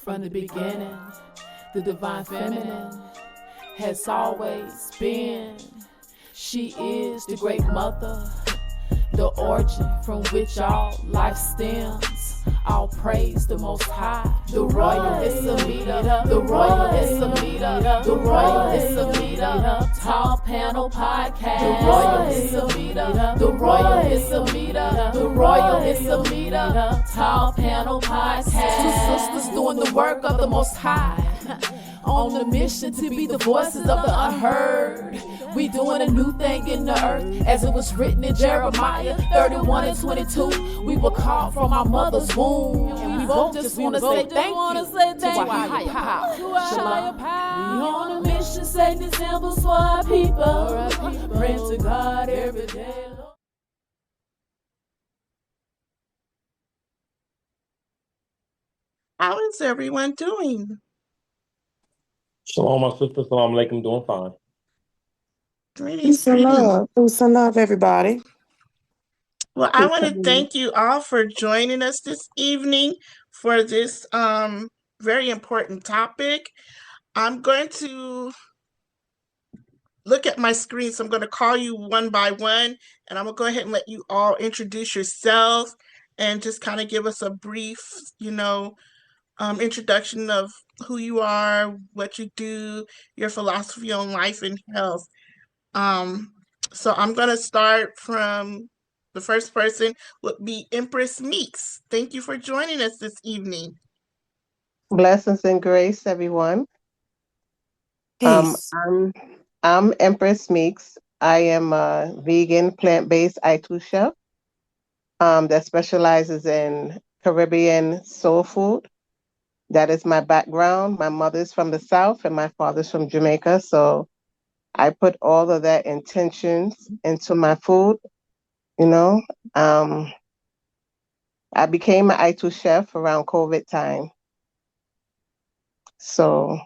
From the beginning, the divine feminine has always been. She is the great mother, the origin from which all life stems. All praise the Most High. The royal is a meter, the royal is a meter, the royal is a meter. Tall Panel Podcast. The royal is a meter, the royal is a meter, the royal is a meter. Tall Panel Podcast. Two sisters doing the work of the Most High, on a mission to be the voices of the unheard. We doing a new thing in the earth, as it was written in Jeremiah 31:22. We were called from our mother's womb, and we both just want to say thank you to our higher power. We on a mission, setting examples for our people. Pray to God every day. How is everyone doing? Shalom, my sister. Salam alaikum. Doing fine. Greetings. Peace and love, everybody. Well, I want to thank you all for joining us this evening for this very important topic. I'm going to look at my screen, so I'm going to call you one by one, and I'm going to go ahead and let you all introduce yourself and just kind of give us a brief, introduction of who you are, what you do, your philosophy on life and health. So I'm going to start from the first person would be Empress Meeks. Thank you for joining us this evening. Blessings and grace, everyone. Peace. I'm Empress Meeks. I am a vegan, plant-based Aitu chef that specializes in Caribbean soul food. That is my background. My mother's from the South and my father's from Jamaica. So I put all of that intentions into my food. I became an Aitu chef around COVID time. So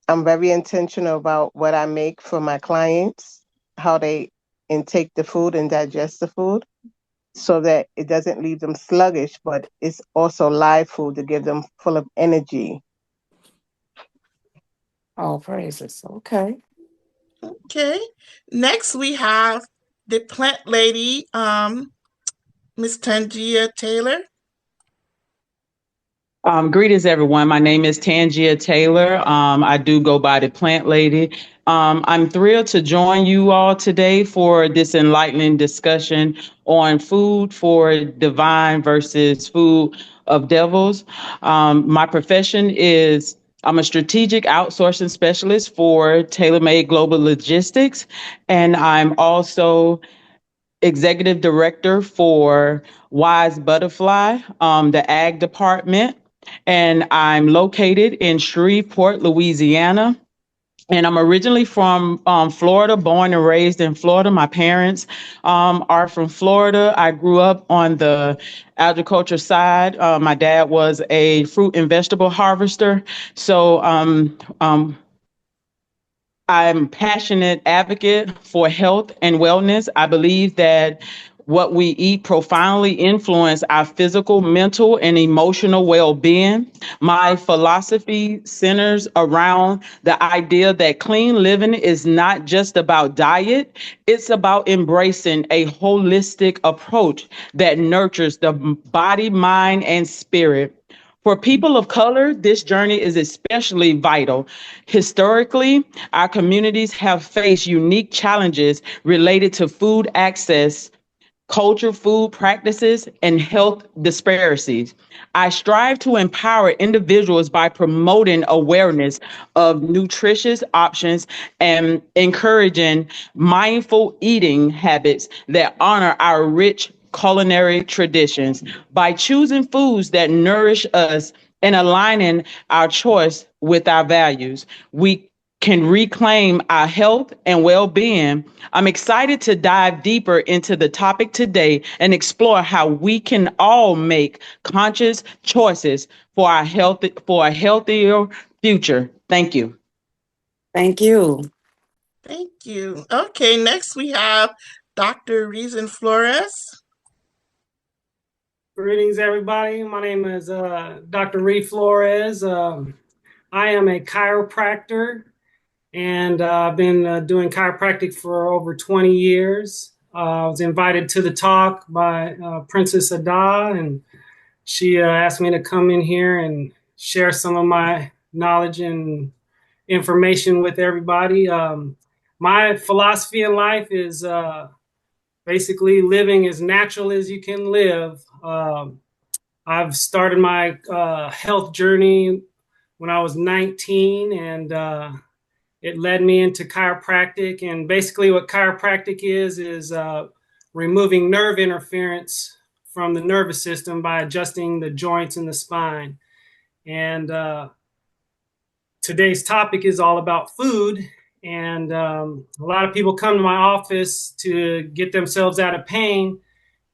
I'm very intentional about what I make for my clients, how they intake the food and digest the food, so that it doesn't leave them sluggish, but it's also live food to give them full of energy. All praises. Okay. Okay. Next, we have the plant lady, Miss Tangia Taylor. Greetings, everyone. My name is Tangia Taylor. I do go by the Plant Lady. I'm thrilled to join you all today for this enlightening discussion on food for divine versus food of devils. My profession is I'm a strategic outsourcing specialist for Tailor-Made Global Logistics, and I'm also executive director for Wise Butterfly, the ag department. And I'm located in Shreveport, Louisiana. And I'm originally from Florida, born and raised in Florida. My parents are from Florida. I grew up on the agriculture side. My dad was a fruit and vegetable harvester. So I'm a passionate advocate for health and wellness. I believe that what we eat profoundly influences our physical, mental, and emotional well-being. My philosophy centers around the idea that clean living is not just about diet, it's about embracing a holistic approach that nurtures the body, mind, and spirit. For people of color, this journey is especially vital. Historically, our communities have faced unique challenges related to food access, culture, food practices, and health disparities. I strive to empower individuals by promoting awareness of nutritious options and encouraging mindful eating habits that honor our rich culinary traditions. By choosing foods that nourish us and aligning our choice with our values, we can reclaim our health and well-being. I'm excited to dive deeper into the topic today and explore how we can all make conscious choices for a healthier future. Thank you. Thank you. Thank you. Okay, next we have Dr. Reason Flores. Greetings, everybody. My name is Dr. Reed Flores. I am a chiropractor, and I've been doing chiropractic for over 20 years. I was invited to the talk by Princess Ada, and she asked me to come in here and share some of my knowledge and information with everybody. My philosophy in life is basically living as natural as you can live. I've started my health journey when I was 19, and it led me into chiropractic. And basically, what chiropractic is removing nerve interference from the nervous system by adjusting the joints in the spine. And today's topic is all about food. And a lot of people come to my office to get themselves out of pain.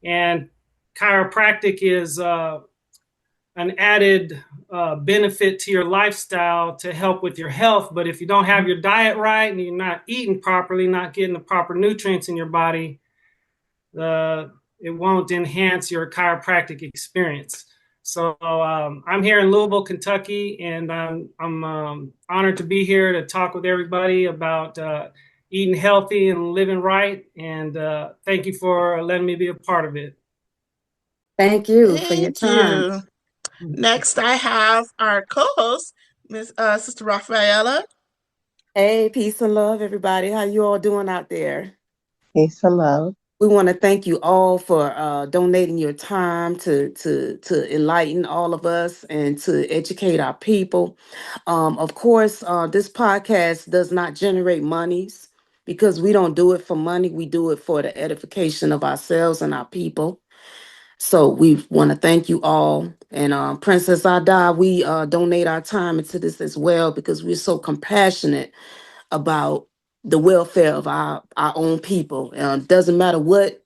And chiropractic is an added benefit to your lifestyle to help with your health. But if you don't have your diet right and you're not eating properly, not getting the proper nutrients in your body, it won't enhance your chiropractic experience. So I'm here in Louisville, Kentucky, and I'm honored to be here to talk with everybody about eating healthy and living right. And thank you for letting me be a part of it. Thank you for your Thank time. you. Next, I have our co-host, Miss Sister Rafaela. Hey, peace and love, everybody. How you all doing out there? Peace and love. We want to thank you all for donating your time to enlighten all of us and to educate our people. Of course, this podcast does not generate monies because we don't do it for money. We do it for the edification of ourselves and our people. So we want to thank you all. And Princess Ada, we donate our time into this as well because we're so compassionate about the welfare of our own people. Doesn't matter what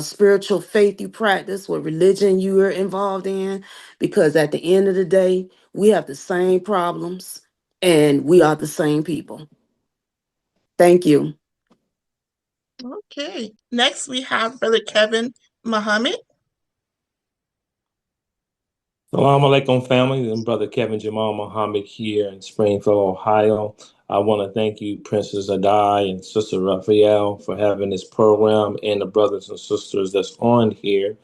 spiritual faith you practice, what religion you are involved in, because at the end of the day, we have the same problems and we are the same people. Thank you. Okay. Next, we have Brother Kevin Muhammad. Salam alaikum, family. I'm Brother Kevin Jamal Muhammad here in Springfield, Ohio. I want to thank you, Princess Adai and Sister Raphael, for having this program and the brothers and sisters that's on here.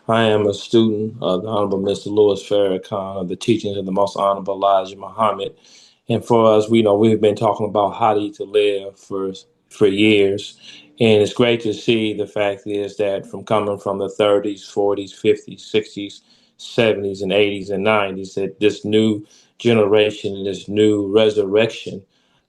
I am a student of the Honorable Mr. Louis Farrakhan of the teachings of the Most Honorable Elijah Muhammad. And for us, we've been talking about how to eat to live for years. And it's great to see the fact is that from coming from the 30s, 40s, 50s, 60s, 70s, and 80s and 90s, that this new generation, this new resurrection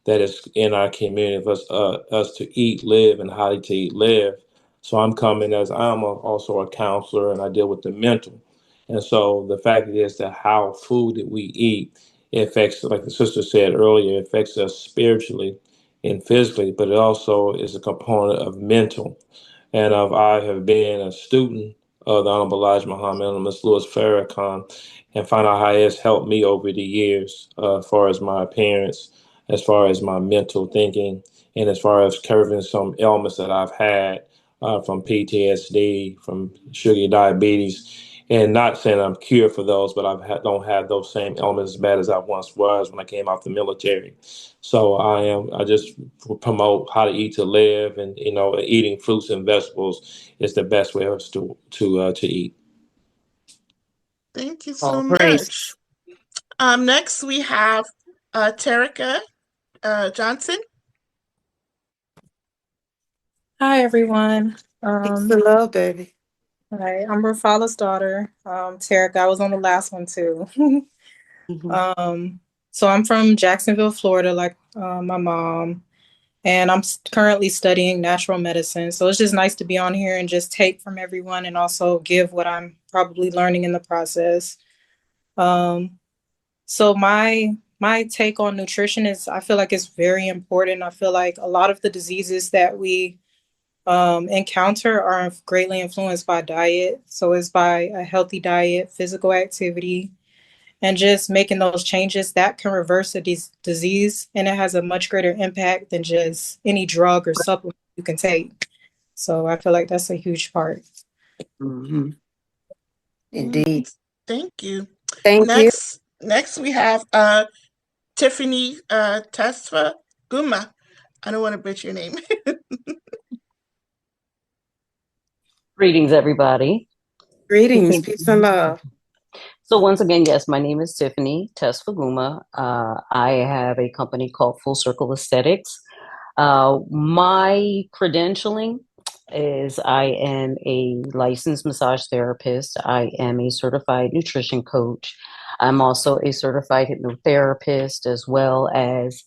that is in our community of us to eat, live, and how to eat, live. So I'm coming as also a counselor and I deal with the mental. And so the fact is that how food that we eat affects, like the sister said earlier, it affects us spiritually and physically, but it also is a component of mental. And I have been a student of the Honorable Elijah Muhammad and Ms. Louis Farrakhan and find out how it has helped me over the years as far as my appearance, as far as my mental thinking, and as far as curbing some ailments that I've had from PTSD, from sugar diabetes, and not saying I'm cured for those, but don't have those same ailments as bad as I once was when I came out the military. So I just promote how to eat to live, and eating fruits and vegetables is the best way for us to eat. Thank you so All much. praise. Next, we have Terica Johnson. Hi, everyone. Peace and love, baby. Hi, I'm Rafala's daughter, Tarek. I was on the last one too. So I'm from Jacksonville, Florida, like my mom, and I'm currently studying natural medicine. So it's just nice to be on here and just take from everyone and also give what I'm probably learning in the process. So my take on nutrition is I feel like it's very important. I feel like a lot of the diseases that we encounter are greatly influenced by diet. So it's by a healthy diet, physical activity, and just making those changes that can reverse a disease. And it has a much greater impact than just any drug or supplement you can take. So I feel like that's a huge part. Mm-hmm. Indeed. Thank you. Thank you. Next we have Tiffany Tesfa Guma. I don't want to butcher your name. Greetings, everybody. Greetings, peace and love. So once again, yes, my name is Tiffany Tesfaguma. I have a company called Full Circle Aesthetics. My credentialing is I am a licensed massage therapist. I am a certified nutrition coach. I'm also a certified hypnotherapist, as well as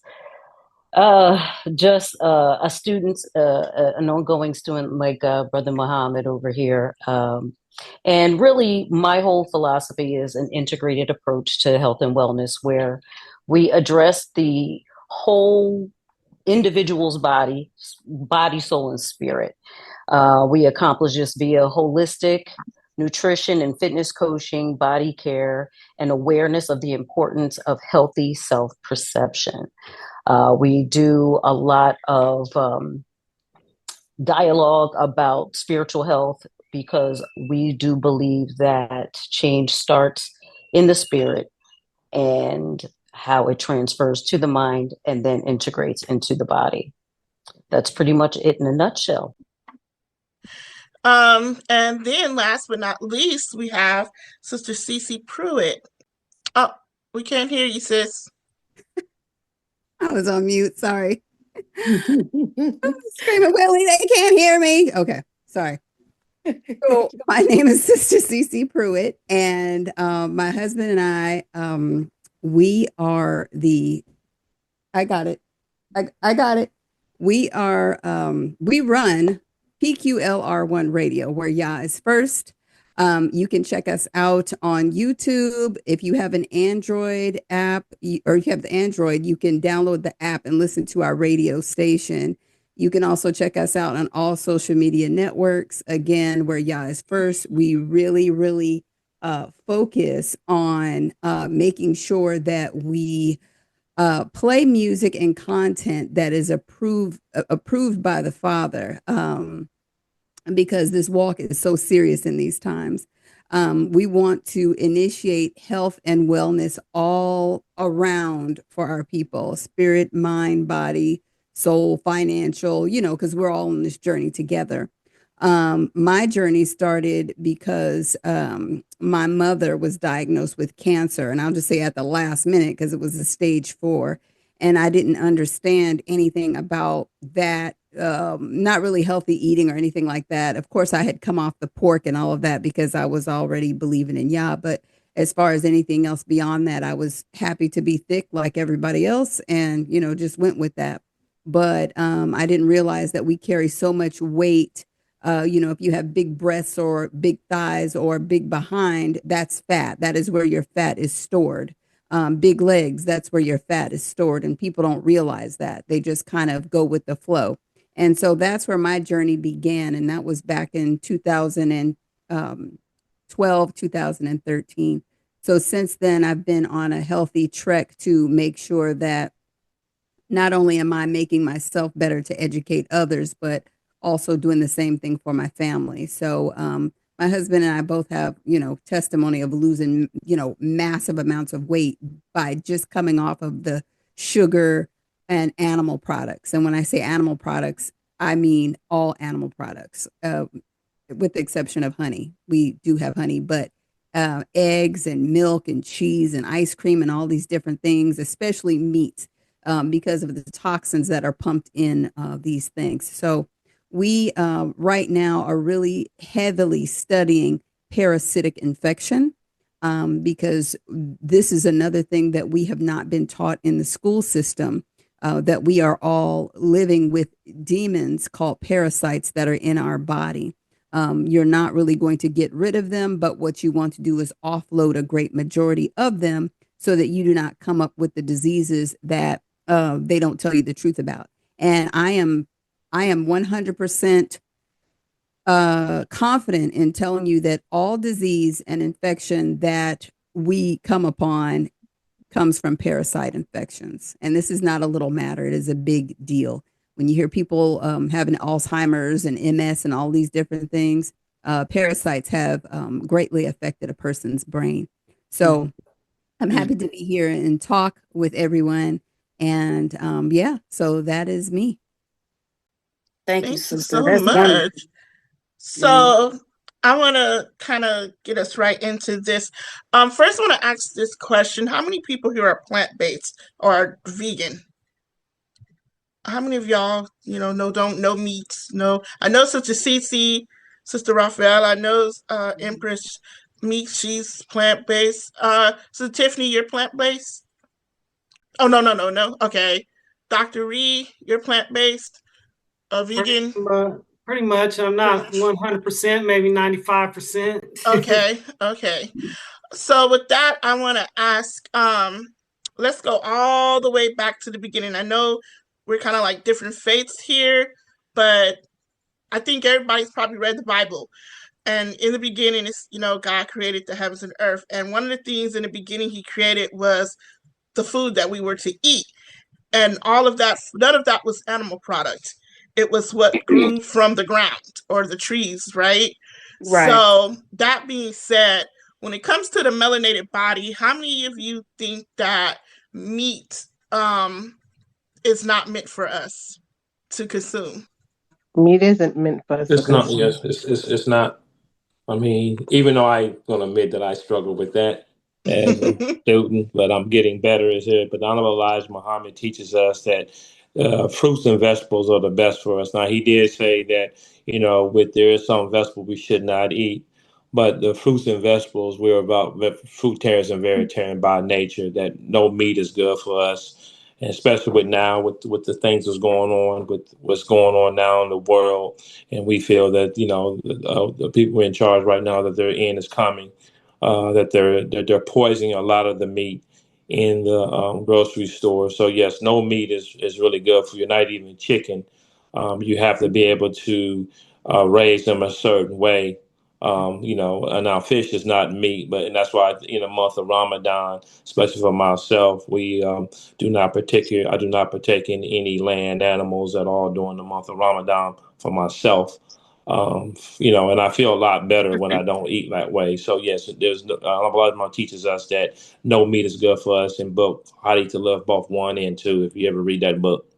just a student, an ongoing student like Brother Muhammad over here. And really, my whole philosophy is an integrated approach to health and wellness where we address the whole individual's body, soul, and spirit. We accomplish this via holistic nutrition and fitness coaching, body care, and awareness of the importance of healthy self-perception. We do a lot of dialogue about spiritual health because we do believe that change starts in the spirit and how it transfers to the mind and then integrates into the body. That's pretty much it in a nutshell. And then last but not least, we have Sister Cece Pruitt. Oh, we can't hear you, sis. I was on mute. Sorry. I'm screaming, Willie, they can't hear me. Okay. Sorry. So my name is Sister Cece Pruitt, and my husband and I, we are the, I got it. I got it. We are, we run PQLR1 Radio, where Yah is first. You can check us out on YouTube. If you have an Android app or you have the Android, you can download the app and listen to our radio station. You can also check us out on all social media networks. Again, where Yah is first. We really focus on making sure that we play music and content that is approved by the Father. Because this walk is so serious in these times. We want to initiate health and wellness all around for our people, spirit, mind, body, soul, financial, because we're all on this journey together. My journey started because my mother was diagnosed with cancer, and I'll just say at the last minute because it was a stage 4, and I didn't understand anything about that. Not really healthy eating or anything like that. Of course, I had come off the pork and all of that because I was already believing in Yah. But as far as anything else beyond that, I was happy to be thick like everybody else and, just went with that. But I didn't realize that we carry so much weight. If you have big breasts or big thighs or big behind, that's fat. That is where your fat is stored. Big legs, that's where your fat is stored. And people don't realize that. They just kind of go with the flow. And so that's where my journey began. And that was back in 2012, 2013. So since then, I've been on a healthy trek to make sure that not only am I making myself better to educate others, but also doing the same thing for my family. So my husband and I both have, testimony of losing, massive amounts of weight by just coming off of the sugar and animal products. And when I say animal products, I mean all animal products, with the exception of honey. We do have honey, but eggs and milk and cheese and ice cream and all these different things, especially meat, because of the toxins that are pumped in these things. So we right now are really heavily studying parasitic infection, because this is another thing that we have not been taught in the school system. That we are all living with demons called parasites that are in our body. You're not really going to get rid of them, but what you want to do is offload a great majority of them so that you do not come up with the diseases that they don't tell you the truth about. And I am 100% confident in telling you that all disease and infection that we come upon comes from parasite infections. And this is not a little matter. It is a big deal. When you hear people having Alzheimer's and MS and all these different things, parasites have greatly affected a person's brain. So I'm happy to be here and talk with everyone. And yeah, so that is me. Thank you, Thank you sister. so That's wonderful. much. So I want to kind of get us right into this. First, I want to ask this question: how many people here are plant-based or are vegan? How many of y'all, don't know meats? No, I know Sister Cece, Sister Raphael. I know Empress Meek. She's plant-based. So Tiffany, you're plant-based. Oh no. Okay, Dr. Ree, you're plant-based. Vegan. Pretty much. I'm not 100%, maybe 95%. Okay. So with that, I want to ask, let's go all the way back to the beginning. I know we're kind of like different faiths here, but I think everybody's probably read the Bible. And in the beginning, it's, God created the heavens and earth. And one of the things in the beginning he created was the food that we were to eat. And all of that, none of that was animal product. It was what grew from the ground or the trees, right? Right. So that being said, when it comes to the melanated body, how many of you think that meat is not meant for us to consume? Meat isn't meant for us to It's not. consume. Yes, it's not. I mean, even though I'm gonna admit that I struggle with that as a student, but I'm getting better as it. But Honorable Elijah Muhammad teaches us that fruits and vegetables are the best for us. Now, he did say that with there is some vegetables we should not eat, but the fruits and vegetables we're about fruitarians and vegetarian by nature. That no meat is good for us. And especially with now, with the things that's going on, with what's going on now in the world, and we feel that the people in charge right now that their end is coming, that they're poisoning a lot of the meat in the grocery store. So yes, no meat is really good for you. Not even chicken. You have to be able to raise them a certain way. And now fish is not meat, and that's why in the month of Ramadan, especially for myself, we I do not partake in any land animals at all during the month of Ramadan for myself. And I feel a lot better when I don't eat that way. So yes, there's a lot of my teaches us that no meat is good for us in book How to Live both 1 and 2. If you ever read that book.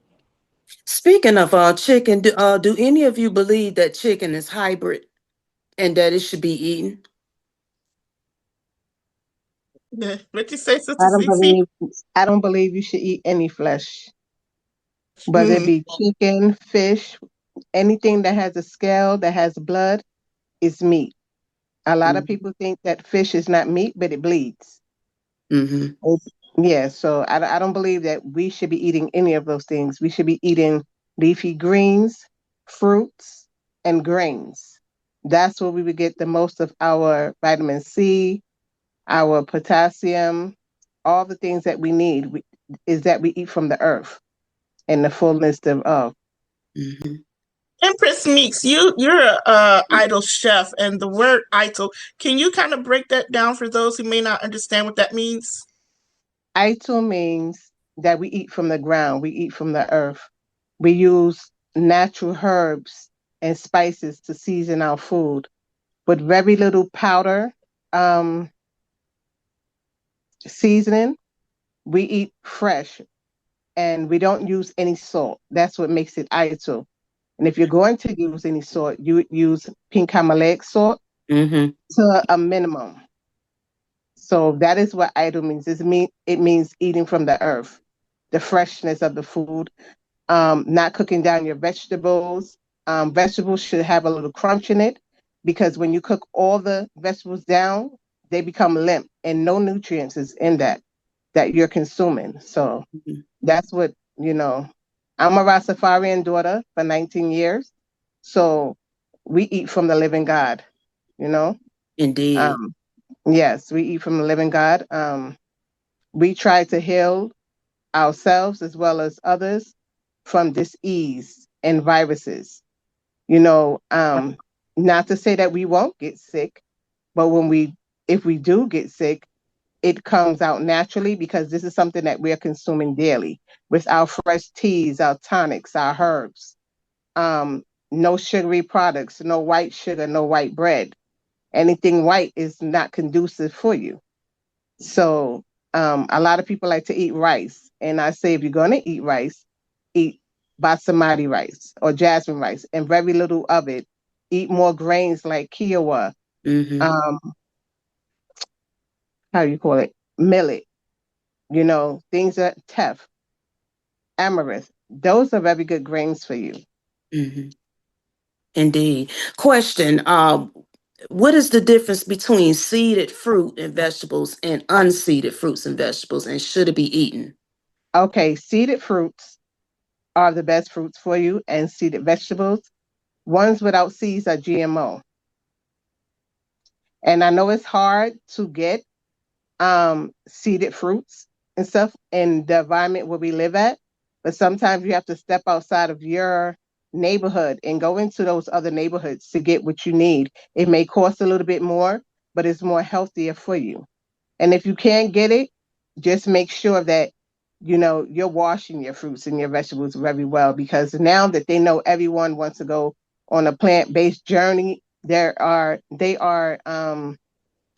Speaking of chicken, do any of you believe that chicken is hybrid and that it should be eaten? What you say, Sister I don't Cece? believe I don't believe you should eat any flesh, whether it be chicken, fish, anything that has a scale, that has blood, is meat. A lot of people think that fish is not meat, but it bleeds. Yeah, so I don't believe that we should be eating any of those things. We should be eating leafy greens, fruits, and grains. That's where we would get the most of our vitamin C, our potassium, all the things that we need is that we eat from the earth and the fullness thereof. Empress Meeks, you're a idol chef, and the word idol, can you kind of break that down for those who may not understand what that means? Idol means that we eat from the ground, we eat from the earth. We use natural herbs and spices to season our food with very little powder seasoning. We eat fresh and we don't use any salt. That's what makes it idol. And if you're going to use any salt, you would use pink Himalaya salt to a minimum. So that is what idol means. It means eating from the earth, the freshness of the food, not cooking down your vegetables. Vegetables should have a little crunch in it because when you cook all the vegetables down, they become limp and no nutrients is in that you're consuming. So that's what, I'm a Rastafarian daughter for 19 years. So we eat from the living God, Indeed. Yes, we eat from the living God. We try to heal ourselves as well as others from disease and viruses. Not to say that we won't get sick, but if we do get sick, it comes out naturally because this is something that we're consuming daily with our fresh teas, our tonics, our herbs. no sugary products, no white sugar, no white bread. Anything white is not conducive for you. So a lot of people like to eat rice. And I say, if you're going to eat rice, eat basmati rice or jasmine rice and very little of it. Eat more grains like kiowa, how do you call it? Millet, things that teff, amaranth. Those are very good grains for you. Indeed. Question, what is the difference between seeded fruit and vegetables and unseeded fruits and vegetables, and should it be eaten? Okay, seeded fruits are the best fruits for you, and seeded vegetables. Ones without seeds are GMO. And I know it's hard to get seeded fruits and stuff in the environment where we live at, but sometimes you have to step outside of your neighborhood and go into those other neighborhoods to get what you need. It may cost a little bit more, but it's more healthier for you. And if you can't get it, just make sure that you're washing your fruits and your vegetables very well, because now that they know everyone wants to go on a plant-based journey, they are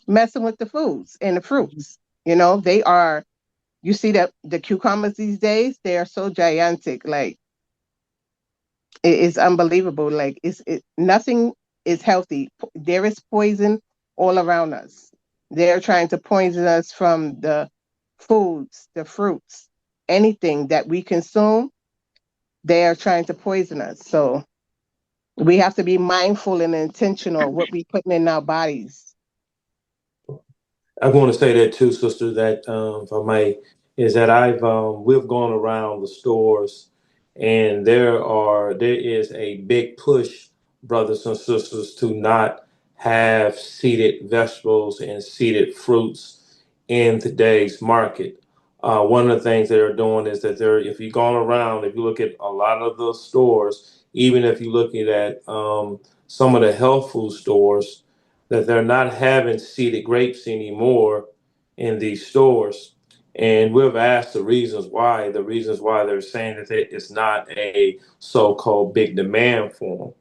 messing with the foods and the fruits. You see that the cucumbers these days, they are so gigantic. Like, it is unbelievable. Like, nothing is healthy. There is poison all around us. They're trying to poison us from the foods, the fruits, anything that we consume. They are trying to poison us. So we have to be mindful and intentional what we putting in our bodies. I want to say that too, sister, that if I may, is that we've gone around the stores, and there is a big push, brothers and sisters, to not have seeded vegetables and seeded fruits in today's market. One of the things they're doing is that if you've gone around, if you look at a lot of the stores, even if you're looking at some of the health food stores, that they're not having seeded grapes anymore in these stores. And we've asked the reasons why. The reasons why they're saying that it's not a so-called big demand for them.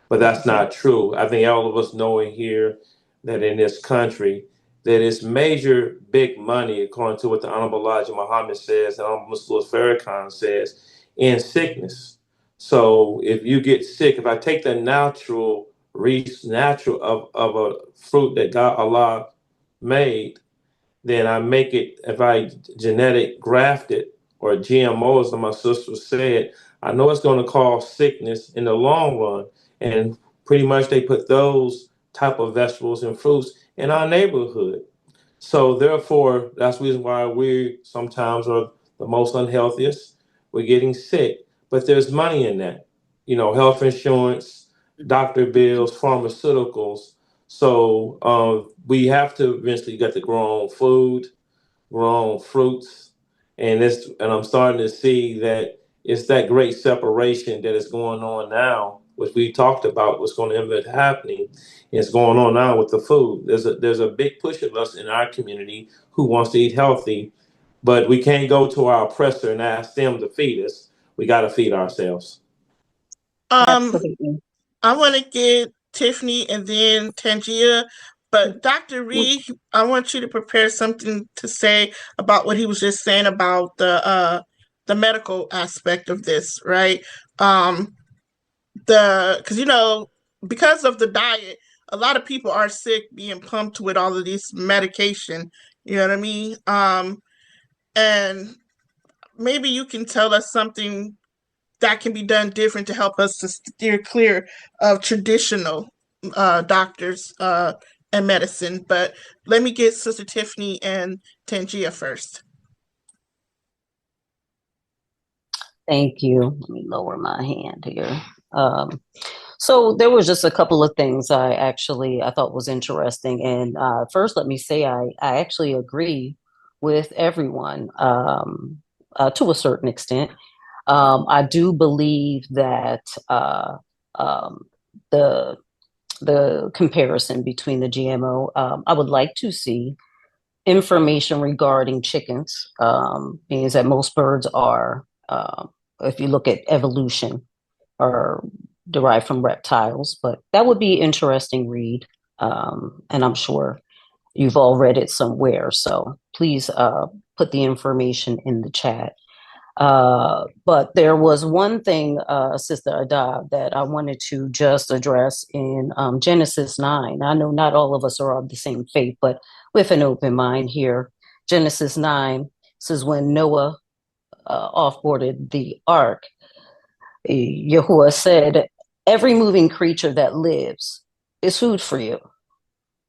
But that's not true. I think all of us know in here that in this country, that it's major big money, according to what the Honorable Elijah Muhammad says and Honorable Mr. Farrakhan says, in sickness. So if you get sick, if I take the natural of a fruit that God Allah made, then I make it, if I genetic graft it or GMO, as my sister said, I know it's going to cause sickness in the long run. And pretty much they put those type of vegetables and fruits in our neighborhood. So therefore, that's the reason why we sometimes are the most unhealthiest. We're getting sick, but there's money in that. Health insurance, doctor bills, pharmaceuticals. So we have to eventually get to grow our own food, grow our own fruits, and I'm starting to see that it's that great separation that is going on now, which we talked about what's going to end up happening. It's going on now with the food. There's a big push of us in our community who wants to eat healthy, but we can't go to our oppressor and ask them to feed us. We got to feed ourselves. Absolutely. I want to get Tiffany and then Tangia, but Dr. Reed, I want you to prepare something to say about what he was just saying about the medical aspect of this, right? Because because of the diet, a lot of people are sick, being pumped with all of this medication. You know what I mean? And maybe you can tell us something that can be done different to help us to steer clear of traditional doctors and medicine. But let me get Sister Tiffany and Tangia first. Thank you. Let me lower my hand here. So there was just a couple of things I thought was interesting. And first, let me say I actually agree with everyone to a certain extent. I do believe that the comparison between the GMO, I would like to see information regarding chickens, means that most birds are, if you look at evolution, are derived from reptiles, but that would be an interesting read. And I'm sure you've all read it somewhere. So please put the information in the chat. But there was one thing, Sister Ada, that I wanted to just address in Genesis 9. I know not all of us are of the same faith, but with an open mind here. Genesis 9 says when Noah offboarded the ark, Yahuwah said, every moving creature that lives is food for you.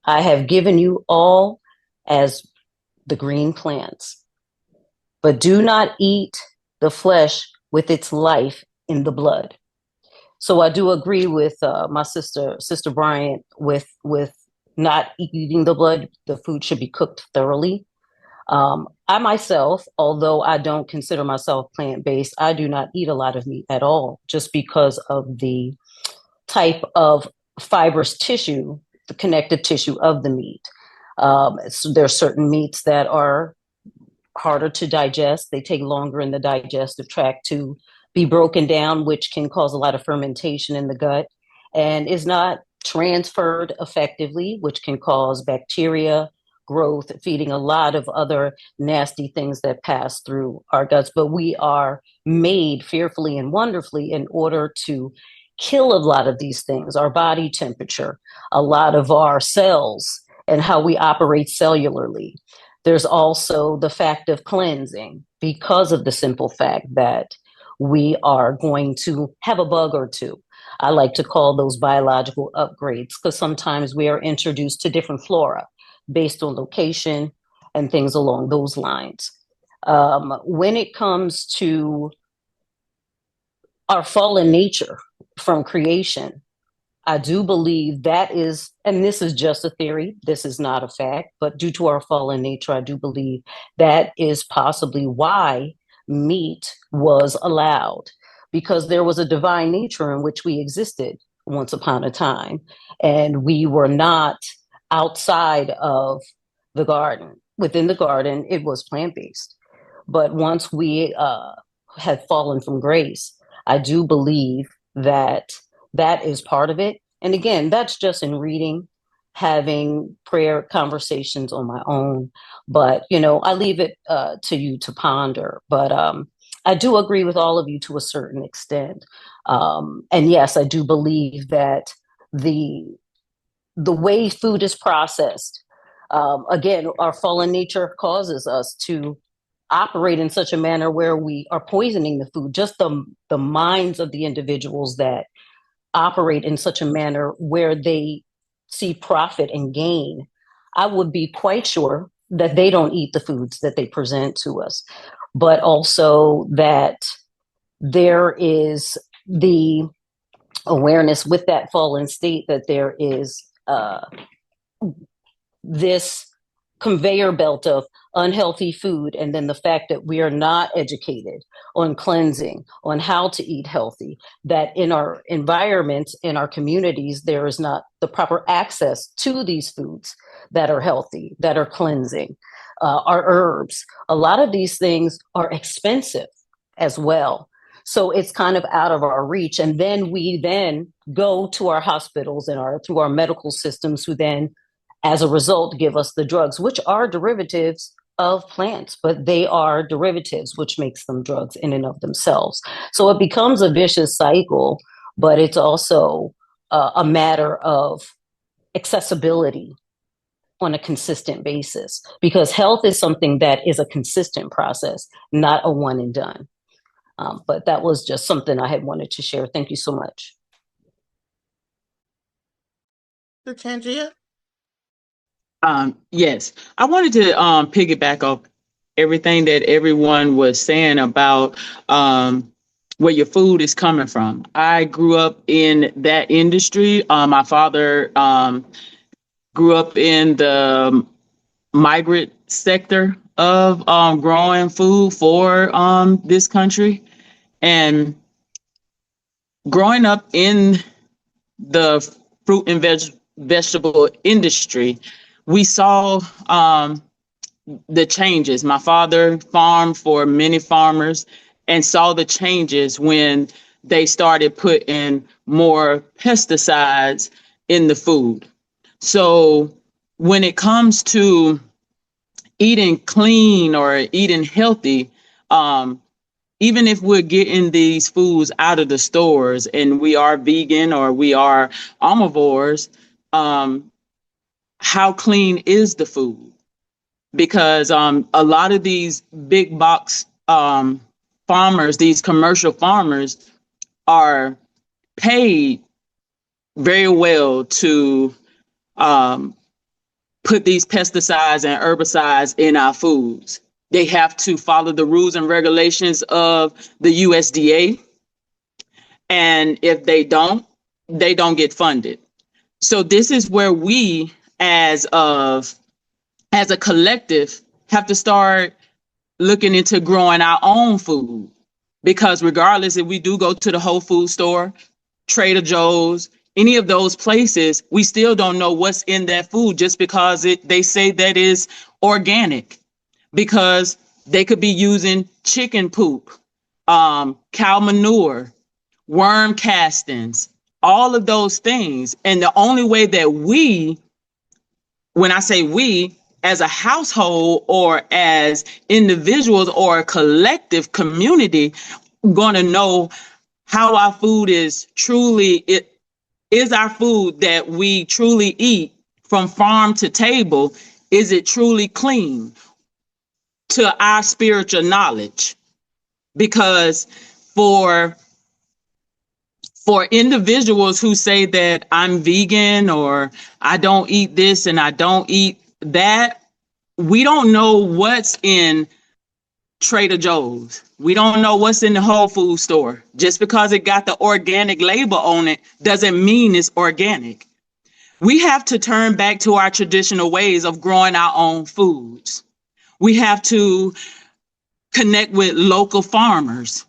I have given you all as the green plants, but do not eat the flesh with its life in the blood. So I do agree with my sister Bryant, with not eating the blood. The food should be cooked thoroughly. I myself, although I don't consider myself plant-based, I do not eat a lot of meat at all, just because of the type of fibrous tissue, the connective tissue of the meat. So there are certain meats that are harder to digest. They take longer in the digestive tract to be broken down, which can cause a lot of fermentation in the gut and is not transferred effectively, which can cause bacteria growth, feeding a lot of other nasty things that pass through our guts. But we are made fearfully and wonderfully in order to kill a lot of these things, our body temperature, a lot of our cells, and how we operate cellularly. There's also the fact of cleansing, because of the simple fact that we are going to have a bug or two. I like to call those biological upgrades, because sometimes we are introduced to different flora based on location and things along those lines. When it comes to our fallen nature from creation, I do believe that is, and this is just a theory, this is not a fact, but due to our fallen nature, I do believe that is possibly why meat was allowed, because there was a divine nature in which we existed once upon a time, and we were not outside of the garden. Within the garden, it was plant-based. But once we had fallen from grace, I do believe that that is part of it. And again, that's just in reading, having prayer conversations on my own. But, you know, I leave it to you to ponder. But I do agree with all of you to a certain extent. And yes, I do believe that the way food is processed, again, our fallen nature causes us to operate in such a manner where we are poisoning the food. Just the minds of the individuals that operate in such a manner where they see profit and gain, I would be quite sure that they don't eat the foods that they present to us, but also that there is the awareness with that fallen state that there is this conveyor belt of unhealthy food, and then the fact that we are not educated on cleansing, on how to eat healthy, that in our environments, in our communities, there is not the proper access to these foods that are healthy, that are cleansing, our herbs. A lot of these things are expensive as well. So it's kind of out of our reach. And then we then go to our hospitals and through our medical systems, who then, as a result, give us the drugs, which are derivatives of plants, but they are derivatives, which makes them drugs in and of themselves. So it becomes a vicious cycle, but it's also a matter of accessibility on a consistent basis, because health is something that is a consistent process, not a one and done. But that was just something I had wanted to share. Thank you so much. Tangia? Yes, I wanted to piggyback off everything that everyone was saying about where your food is coming from. I grew up in that industry. My father grew up in the migrant sector of growing food for this country. And growing up in the fruit and vegetable industry, we saw the changes. My father farmed for many farmers and saw the changes when they started putting more pesticides in the food. So when it comes to eating clean or eating healthy, even if we're getting these foods out of the stores and we are vegan or we are omnivores, how clean is the food? Because a lot of these big box farmers, these commercial farmers, are paid very well to put these pesticides and herbicides in our foods. They have to follow the rules and regulations of the USDA. And if they don't get funded. So this is where we as a collective have to start looking into growing our own food. Because regardless if we do go to the Whole Food store, Trader Joe's, any of those places, we still don't know what's in that food just because they say that is organic. Because they could be using chicken poop, cow manure, worm castings, all of those things. And the only way that we, when I say we, as a household or as individuals or a collective community, going to know how our food is truly, it is our food that we truly eat from farm to table, is it truly clean to our spiritual knowledge? Because for individuals who say that I'm vegan or I don't eat this and I don't eat that, we don't know what's in Trader Joe's. We don't know what's in the Whole Food store. Just because it got the organic label on it doesn't mean it's organic. We have to turn back to our traditional ways of growing our own foods. We have to connect with local farmers.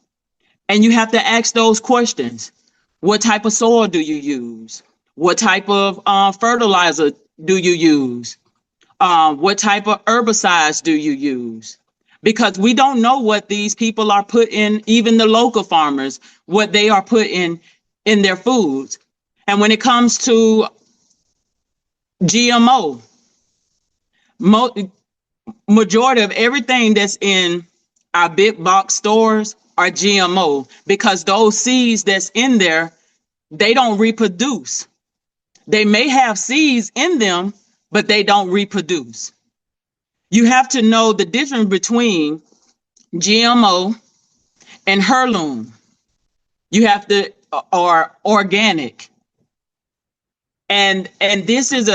And you have to ask those questions. What type of soil do you use? What type of fertilizer do you use? What type of herbicides do you use? Because we don't know what these people are putting, even the local farmers, what they are putting in their foods. And when it comes to GMO, majority of everything that's in our big box stores are GMO, because those seeds that's in there, they don't reproduce. They may have seeds in them, but they don't reproduce. You have to know the difference between GMO and heirloom. You have to, or organic. And this is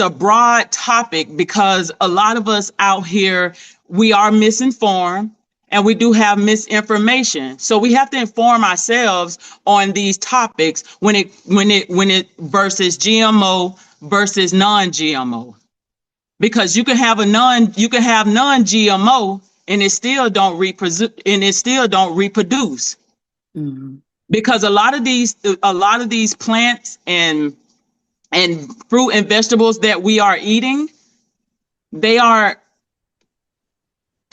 a broad topic because a lot of us out here, we are misinformed and we do have misinformation. So we have to inform ourselves on these topics when it versus GMO versus non-GMO. Because you can have non-GMO and it still don't reproduce Mm-hmm. Because a lot of these plants and fruit and vegetables that we are eating, they are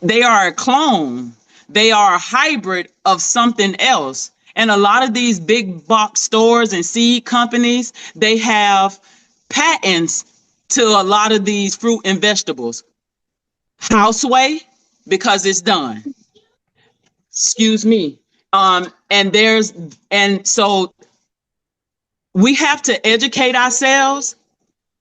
a clone. They are a hybrid of something else. And a lot of these big box stores and seed companies, they have patents to a lot of these fruit and vegetables. Houseway, because it's done. Excuse me. And so we have to educate ourselves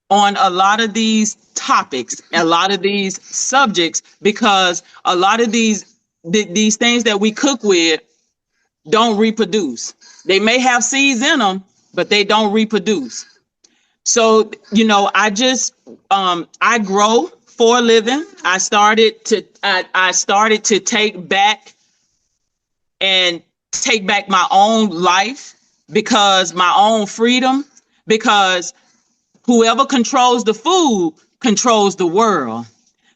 on a lot of these topics, a lot of these subjects, because a lot of these things that we cook with don't reproduce. They may have seeds in them, but they don't reproduce. So, I grow for a living. I started to take back my own life, because my own freedom, because whoever controls the food controls the world.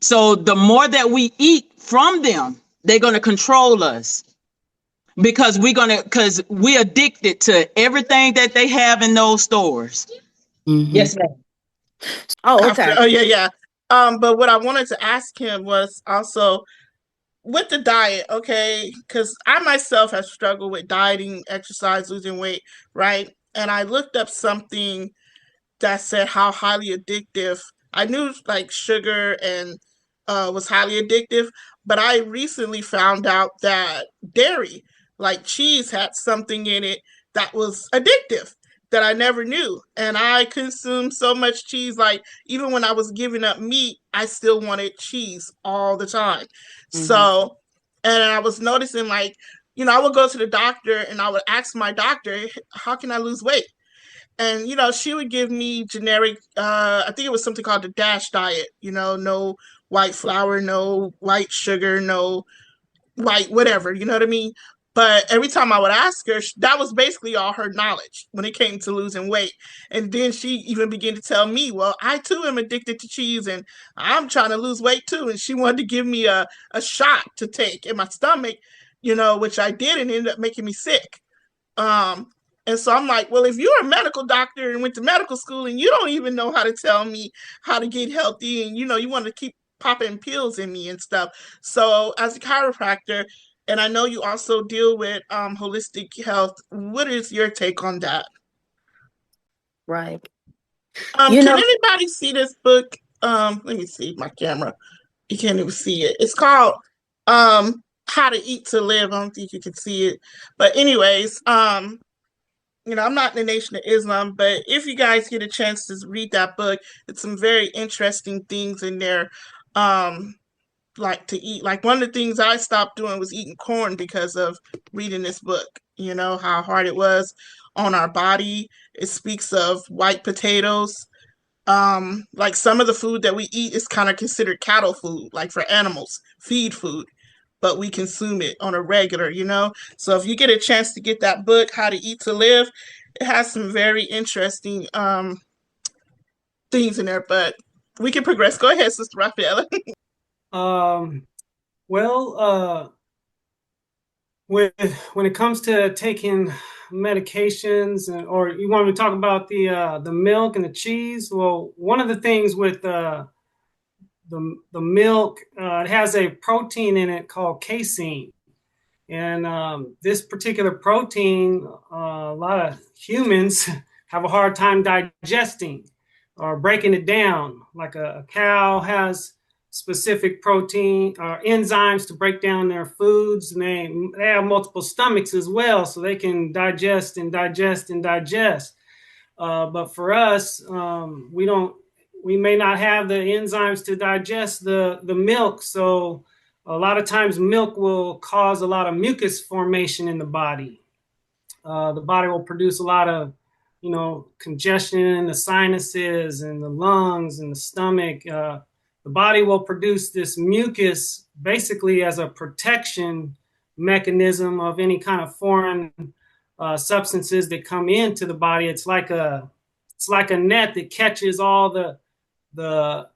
So the more that we eat from them, they're going to control us, because we're addicted to everything that they have in those stores. Mm-hmm. Yes, ma'am. Oh, okay. But what I wanted to ask him was also, with the diet, okay, because I myself have struggled with dieting, exercise, losing weight, right? And I looked up something that said how highly addictive. I knew like sugar and was highly addictive, but I recently found out that dairy, like cheese, had something in it that was addictive that I never knew. And I consumed so much cheese, like even when I was giving up meat, I still wanted cheese all the time. So, and I was noticing like, I would go to the doctor and I would ask my doctor, how can I lose weight? And she would give me generic, I think it was something called the DASH diet, no white flour, no white sugar, no white whatever, you know what I mean? But every time I would ask her, that was basically all her knowledge when it came to losing weight. And then she even began to tell me, well, I too am addicted to cheese and I'm trying to lose weight too. And she wanted to give me a shot to take in my stomach, which I did, and ended up making me sick. Um, and so I'm like, well, if you're a medical doctor and went to medical school and you don't even know how to tell me how to get healthy, and you want to keep popping pills in me and stuff. So as a chiropractor, and I know you also deal with holistic health, what is your take on that? Right. Can anybody see this book? Let me see my camera. You can't even see it. It's called How to Eat to Live. I don't think you can see it. But anyways, I'm not in the Nation of Islam, but if you guys get a chance to read that book, it's some very interesting things in there. Like to eat. Like one of the things I stopped doing was eating corn because of reading this book. How hard it was on our body. It speaks of white potatoes. Like some of the food that we eat is kind of considered cattle food, like for animals, feed food, but we consume it on a regular. So if you get a chance to get that book, How to Eat to Live, it has some very interesting things in there, but we can progress. Go ahead, Sister Rafaela. Well, when it comes to taking medications, or you want me to talk about the milk and the cheese? Well, one of the things with the milk, it has a protein in it called casein, and this particular protein, a lot of humans have a hard time digesting or breaking it down. Like a cow has specific protein or enzymes to break down their foods, and they have multiple stomachs as well, so they can digest and digest and digest. But for us, we may not have the enzymes to digest the milk, so a lot of times milk will cause a lot of mucus formation in the body. The body will produce a lot of congestion in the sinuses and the lungs and the stomach. The body will produce this mucus basically as a protection mechanism of any kind of foreign substances that come into the body. It's like a net that catches all the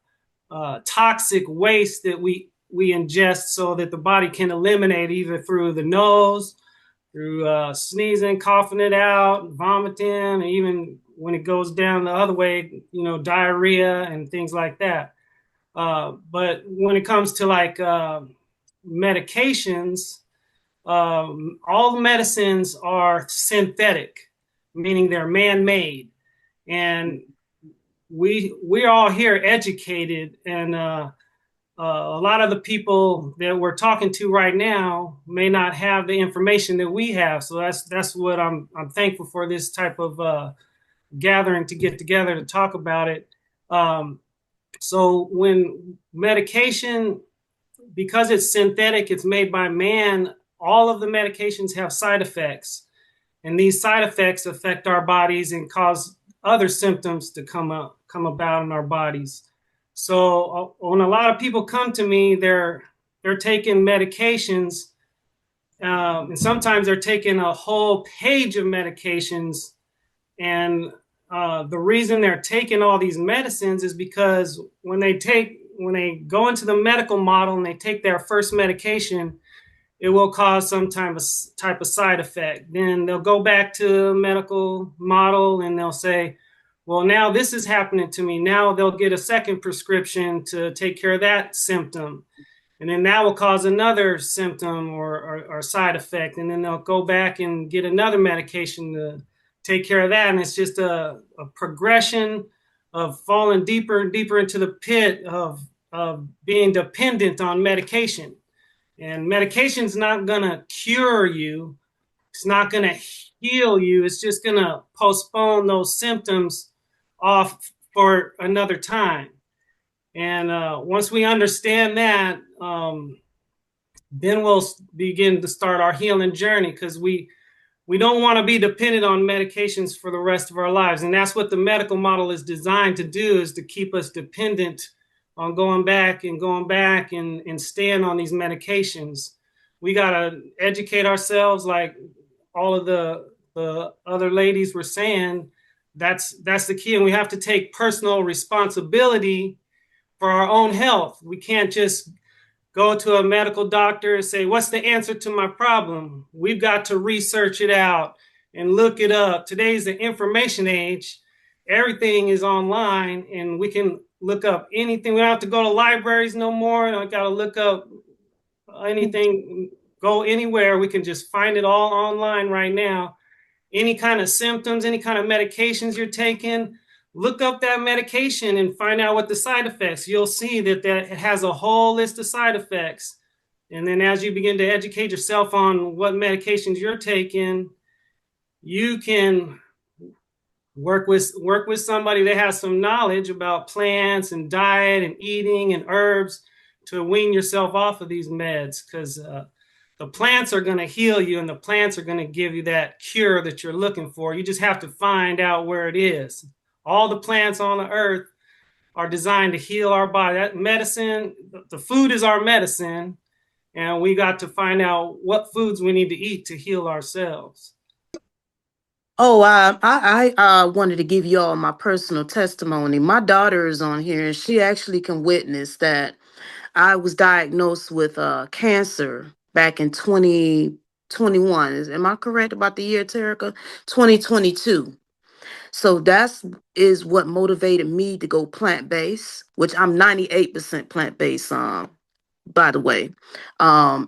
toxic waste that we ingest, so that the body can eliminate either through the nose, through sneezing, coughing it out, vomiting, and even when it goes down the other way, diarrhea and things like that. But when it comes to like medications, all the medicines are synthetic, meaning they're man-made. And we're all here educated, and a lot of the people that we're talking to right now may not have the information that we have. So that's what I'm thankful for, this type of gathering to get together to talk about it. So when medication, because it's synthetic, it's made by man, all of the medications have side effects. And these side effects affect our bodies and cause other symptoms to come about in our bodies. So when a lot of people come to me, they're taking medications, and sometimes they're taking a whole page of medications. And the reason they're taking all these medicines is because when they go into the medical model and they take their first medication, it will cause some type of side effect. Then they'll go back to medical model and they'll say, well, now this is happening to me. Now they'll get a second prescription to take care of that symptom. And then that will cause another symptom or side effect. And then they'll go back and get another medication to take care of that. And it's just a progression of falling deeper and deeper into the pit of being dependent on medication. And medication's not going to cure you. It's not going to heal you. It's just going to postpone those symptoms off for another time. And once we understand that, then we'll begin to start our healing journey, because we don't want to be dependent on medications for the rest of our lives. And that's what the medical model is designed to do, is to keep us dependent on going back and staying on these medications. We got to educate ourselves, like all of the other ladies were saying. That's the key. And we have to take personal responsibility for our own health. We can't just go to a medical doctor and say, what's the answer to my problem? We've got to research it out and look it up. Today's the information age. Everything is online, and we can look up anything. We don't have to go to libraries no more. I got to look up anything, go anywhere. We can just find it all online right now. Any kind of symptoms, any kind of medications you're taking, look up that medication and find out what the side effects. You'll see that it has a whole list of side effects. And then as you begin to educate yourself on what medications you're taking, you can work with somebody that has some knowledge about plants and diet and eating and herbs to wean yourself off of these meds, because the plants are going to heal you, and the plants are going to give you that cure that you're looking for. You just have to find out where it is. All the plants on the earth are designed to heal our body. That medicine, the food is our medicine, and we got to find out what foods we need to eat to heal ourselves. Oh, I wanted to give you all my personal testimony. My daughter is on here, and she actually can witness that I was diagnosed with cancer back in 2021. Am I correct about the year, Terica? 2022. So is what motivated me to go plant-based, which I'm 98% plant-based, by the way.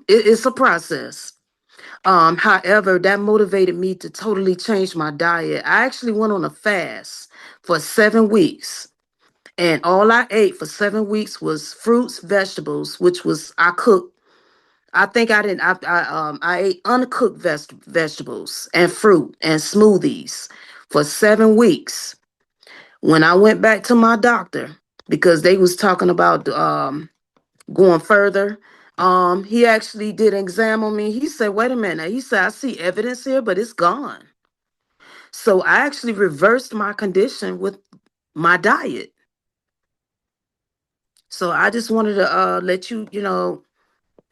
It's a process. However, that motivated me to totally change my diet. I actually went on a fast for 7 weeks. And all I ate for 7 weeks was fruits, vegetables, which was I cooked. I think I didn't. I ate uncooked vegetables and fruit and smoothies for 7 weeks. When I went back to my doctor, because they was talking about going further, he actually did an exam on me. He said, "Wait a minute." He said, "I see evidence here, but it's gone." So I actually reversed my condition with my diet. So I just wanted to let you,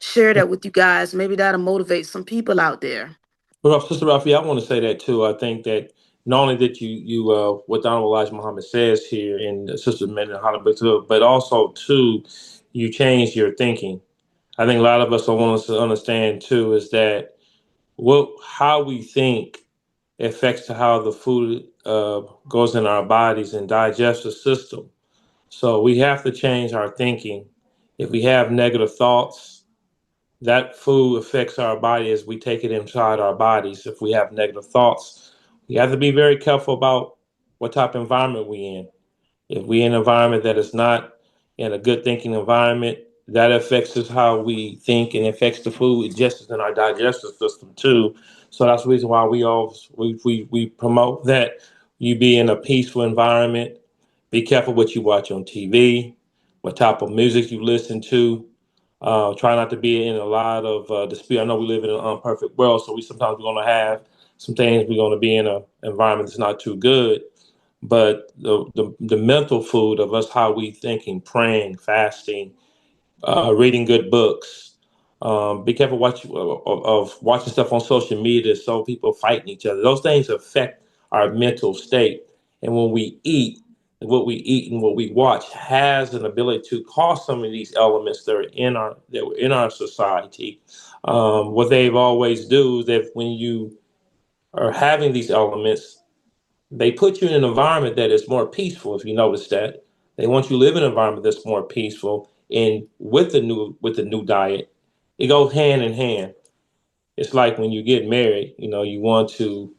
share that with you guys. Maybe that'll motivate some people out there. Well, Sister Rafi, I want to say that too. I think that not only that you what Donald Elijah Muhammad says here in Sister Men and Hollywood, but also too, you change your thinking. I think a lot of us want us to understand too is that how we think affects to how the food goes in our bodies and digestive system. So we have to change our thinking. If we have negative thoughts, that food affects our body as we take it inside our bodies. If we have negative thoughts, we have to be very careful about what type of environment we're in. If we're in an environment that is not in a good thinking environment, that affects us how we think and affects the food just in our digestive system too. So that's the reason why we promote that you be in a peaceful environment. Be careful what you watch on TV, what type of music you listen to. Try not to be in a lot of dispute. I know we live in an imperfect world, so we're going to have some things. We're going to be in an environment that's not too good. But the mental food of us, how we thinking, praying, fasting, reading good books. Be careful of watching stuff on social media. So people fighting each other. Those things affect our mental state. And when we eat, what we eat and what we watch has an ability to cause some of these elements that were in our society. What they've always do is that when you are having these elements, they put you in an environment that is more peaceful. If you notice that, they want you to live in an environment that's more peaceful, And with the new diet, it goes hand in hand. It's like when you get married, you want to,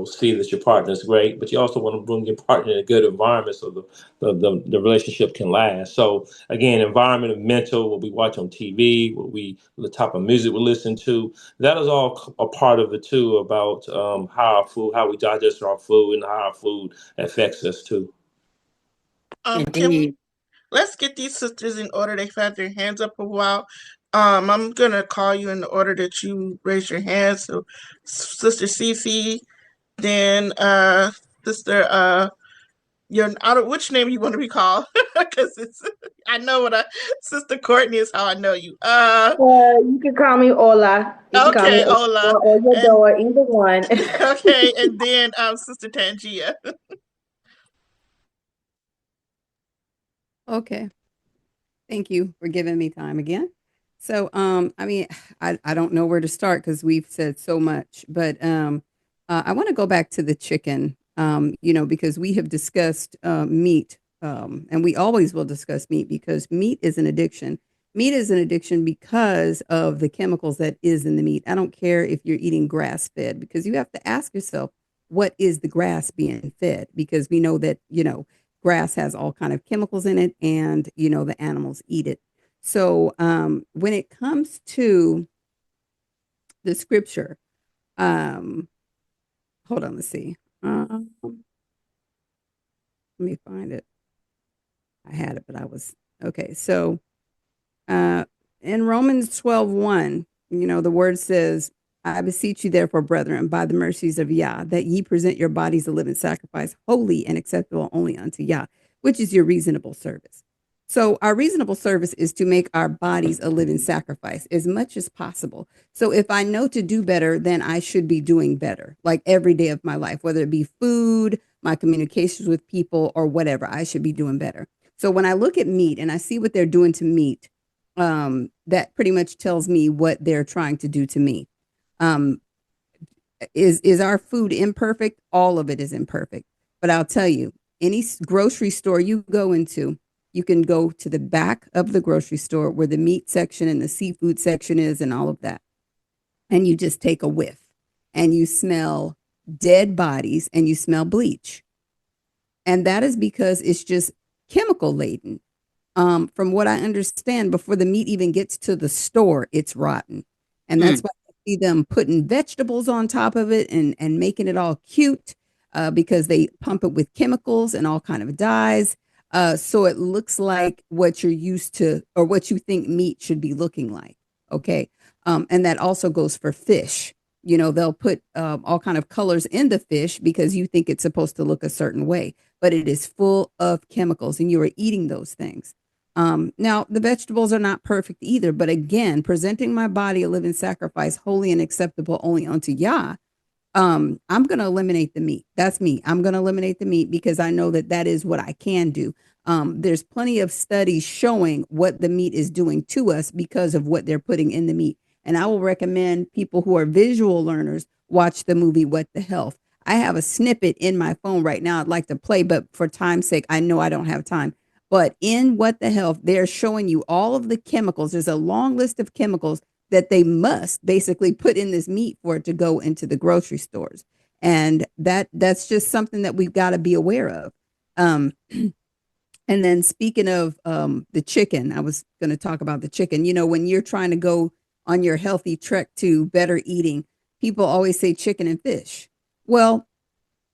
see that your partner is great, but you also want to bring your partner in a good environment so the relationship can last. So again, environment, mental, what we watch on TV, the type of music we listen to, that is all a part of it too, about how we digest our food and how our food affects us too. Indeed. Let's get these sisters in order. They've had their hands up a while. I'm gonna call you in the order that you raise your hand. So, Sister Cece, then Sister you're out of which name you want to be called? Because I know Sister Courtney is how I know you. You can call me Ola. You can call me Ola, or Yador, either one. Okay, and then Sister Tangia. Okay. Thank you for giving me time again. So, I mean, I don't know where to start because we've said so much, but I want to go back to the chicken, because we have discussed meat, and we always will discuss meat because meat is an addiction. Meat is an addiction because of the chemicals that is in the meat. I don't care if you're eating grass fed because you have to ask yourself, what is the grass being fed? Because we know that, grass has all kind of chemicals in it and, the animals eat it. So when it comes to the scripture, hold on, let's see. Let me find it. I had it, but okay. So in Romans 12:1, the word says, I beseech you, therefore, brethren, by the mercies of Yah, that ye present your bodies a living sacrifice, holy and acceptable only unto Yah, which is your reasonable service. So our reasonable service is to make our bodies a living sacrifice as much as possible. So if I know to do better, then I should be doing better, like every day of my life, whether it be food, my communications with people, or whatever, I should be doing better. So when I look at meat and I see what they're doing to meat, that pretty much tells me what they're trying to do to me. Is our food imperfect? All of it is imperfect. But I'll tell you, any grocery store you go into, you can go to the back of the grocery store where the meat section and the seafood section is and all of that. And you just take a whiff and you smell dead bodies and you smell bleach. And that is because it's just chemical laden. From what I understand, before the meat even gets to the store, it's rotten. And that's why see them putting vegetables on top of it and making it all cute because they pump it with chemicals and all kind of dyes. So it looks like what you're used to or what you think meat should be looking like. Okay. And that also goes for fish. They'll put all kind of colors in the fish because you think it's supposed to look a certain way, but it is full of chemicals and you are eating those things. Now, the vegetables are not perfect either, but again, presenting my body a living sacrifice, holy and acceptable only unto Yah, I'm going to eliminate the meat. That's me. I'm going to eliminate the meat because I know that is what I can do. There's plenty of studies showing what the meat is doing to us because of what they're putting in the meat. And I will recommend people who are visual learners watch the movie What the Health. I have a snippet in my phone right now I'd like to play, but for time's sake, I know I don't have time. But in What the Health, they're showing you all of the chemicals. There's a long list of chemicals that they must basically put in this meat for it to go into the grocery stores. And that's just something that we've got to be aware of. And then speaking of the chicken, I was going to talk about the chicken. When you're trying to go on your healthy trek to better eating, people always say chicken and fish. Well,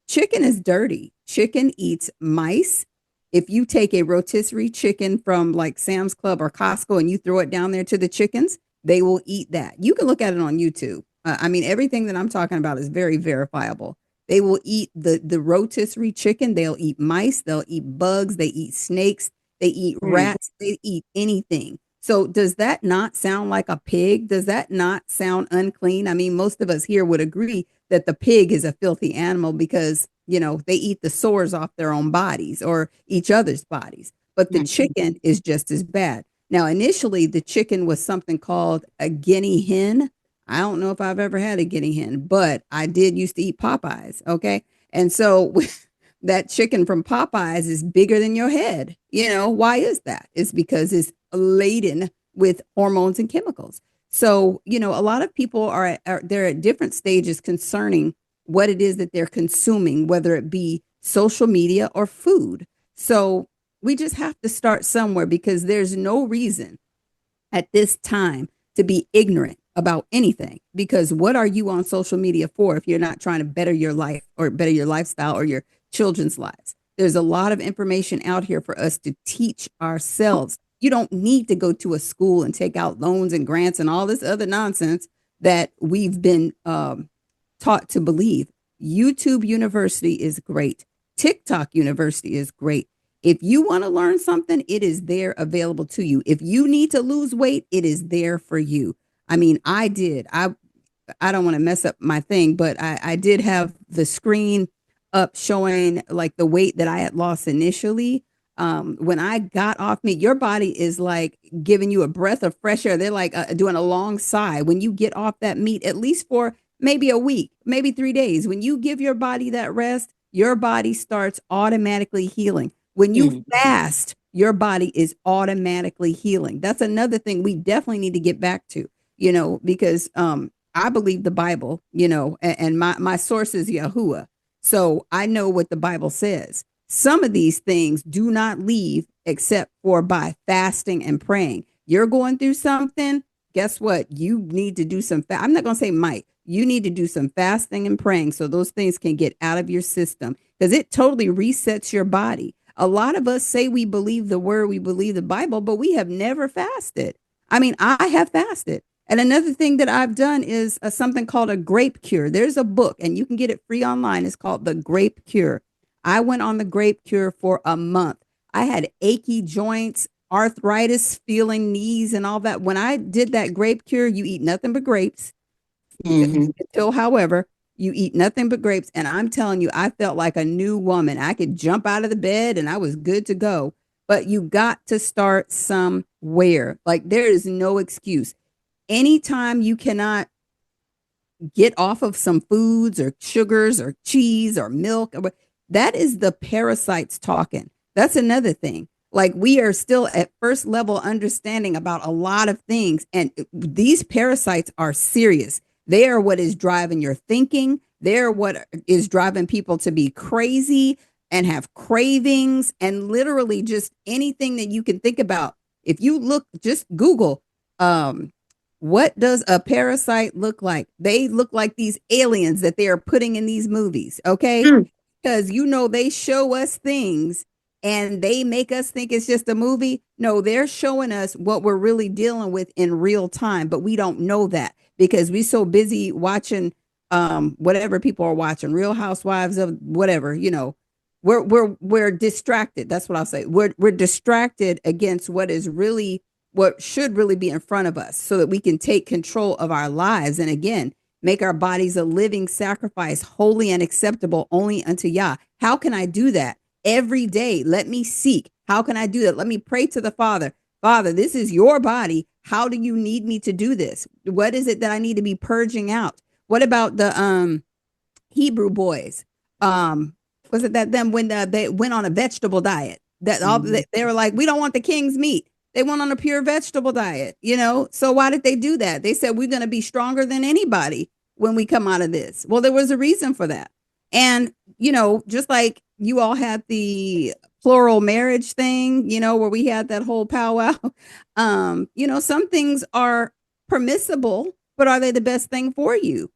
chicken is dirty. Chicken eats mice. If you take a rotisserie chicken from like Sam's Club or Costco and you throw it down there to the chickens, they will eat that. You can look at it on YouTube. Everything that I'm talking about is very verifiable. They will eat the rotisserie chicken. They'll eat mice. They'll eat bugs. They eat snakes. They eat rats. They eat anything. So does that not sound like a pig? Does that not sound unclean? Most of us here would agree that the pig is a filthy animal because they eat the sores off their own bodies or each other's bodies. But the chicken is just as bad. Now, initially, the chicken was something called a guinea hen. I don't know if I've ever had a guinea hen, but I did used to eat Popeyes. Okay. And so that chicken from Popeyes is bigger than your head. Why is that? It's because it's laden with hormones and chemicals. So, a lot of people they're at different stages concerning what it is that they're consuming, whether it be social media or food. So we just have to start somewhere, because there's no reason at this time to be ignorant about anything, because what are you on social media for if you're not trying to better your life or better your lifestyle or your children's lives? There's a lot of information out here for us to teach ourselves. You don't need to go to a school and take out loans and grants and all this other nonsense that we've been taught to believe. YouTube University is great. TikTok University is great. If you want to learn something, it is there available to you. If you need to lose weight, it is there for you. I mean, I don't want to mess up my thing, but I did have the screen up showing like the weight that I had lost initially. When I got off meat, your body is like giving you a breath of fresh air. They're like doing a long sigh. When you get off that meat, at least for maybe a week, maybe 3 days, when you give your body that rest, your body starts automatically healing. When you fast, your body is automatically healing. That's another thing we definitely need to get back to, because I believe the Bible, and my source is Yahuwah. So I know what the Bible says. Some of these things do not leave except for by fasting and praying. You're going through something. Guess what? You need to do some I'm not going to say might. You need to do some fasting and praying so those things can get out of your system, because it totally resets your body. A lot of us say we believe the word, we believe the Bible, but we have never fasted. I mean, I have fasted. And another thing that I've done is something called a grape cure. There's a book, and you can get it free online. It's called The Grape Cure. I went on the grape cure for a month. I had achy joints, arthritis, feeling knees and all that. When I did that grape cure, you eat nothing but grapes. Until, however, you eat nothing but grapes. And I'm telling you, I felt like a new woman. I could jump out of the bed and I was good to go. But you got to start somewhere. Like, there is no excuse. Anytime you cannot get off of some foods or sugars or cheese or milk, that is the parasites talking. That's another thing. Like, we are still at first level understanding about a lot of things. And these parasites are serious. They are what is driving your thinking. They're what is driving people to be crazy and have cravings and literally just anything that you can think about. If you look, just Google, what does a parasite look like? They look like these aliens that they are putting in these movies. Okay. Because, they show us things and they make us think it's just a movie. No, they're showing us what we're really dealing with in real time, but we don't know that because we're so busy watching whatever people are watching, Real Housewives of whatever, we're distracted. That's what I'll say. We're distracted against what should really be in front of us so that we can take control of our lives. And again, make our bodies a living sacrifice, holy and acceptable only unto Yah. How can I do that? Every day, let me seek. How can I do that? Let me pray to the Father. Father, this is your body. How do you need me to do this? What is it that I need to be purging out? What about the Hebrew boys? Was it that them when they went on a vegetable diet? That all they were like, we don't want the king's meat. They went on a pure vegetable diet, So why did they do that? They said, we're going to be stronger than anybody when we come out of this. Well, there was a reason for that. And, just like you all had the plural marriage thing, where we had that whole powwow, some things are permissible, but are they the best thing for you?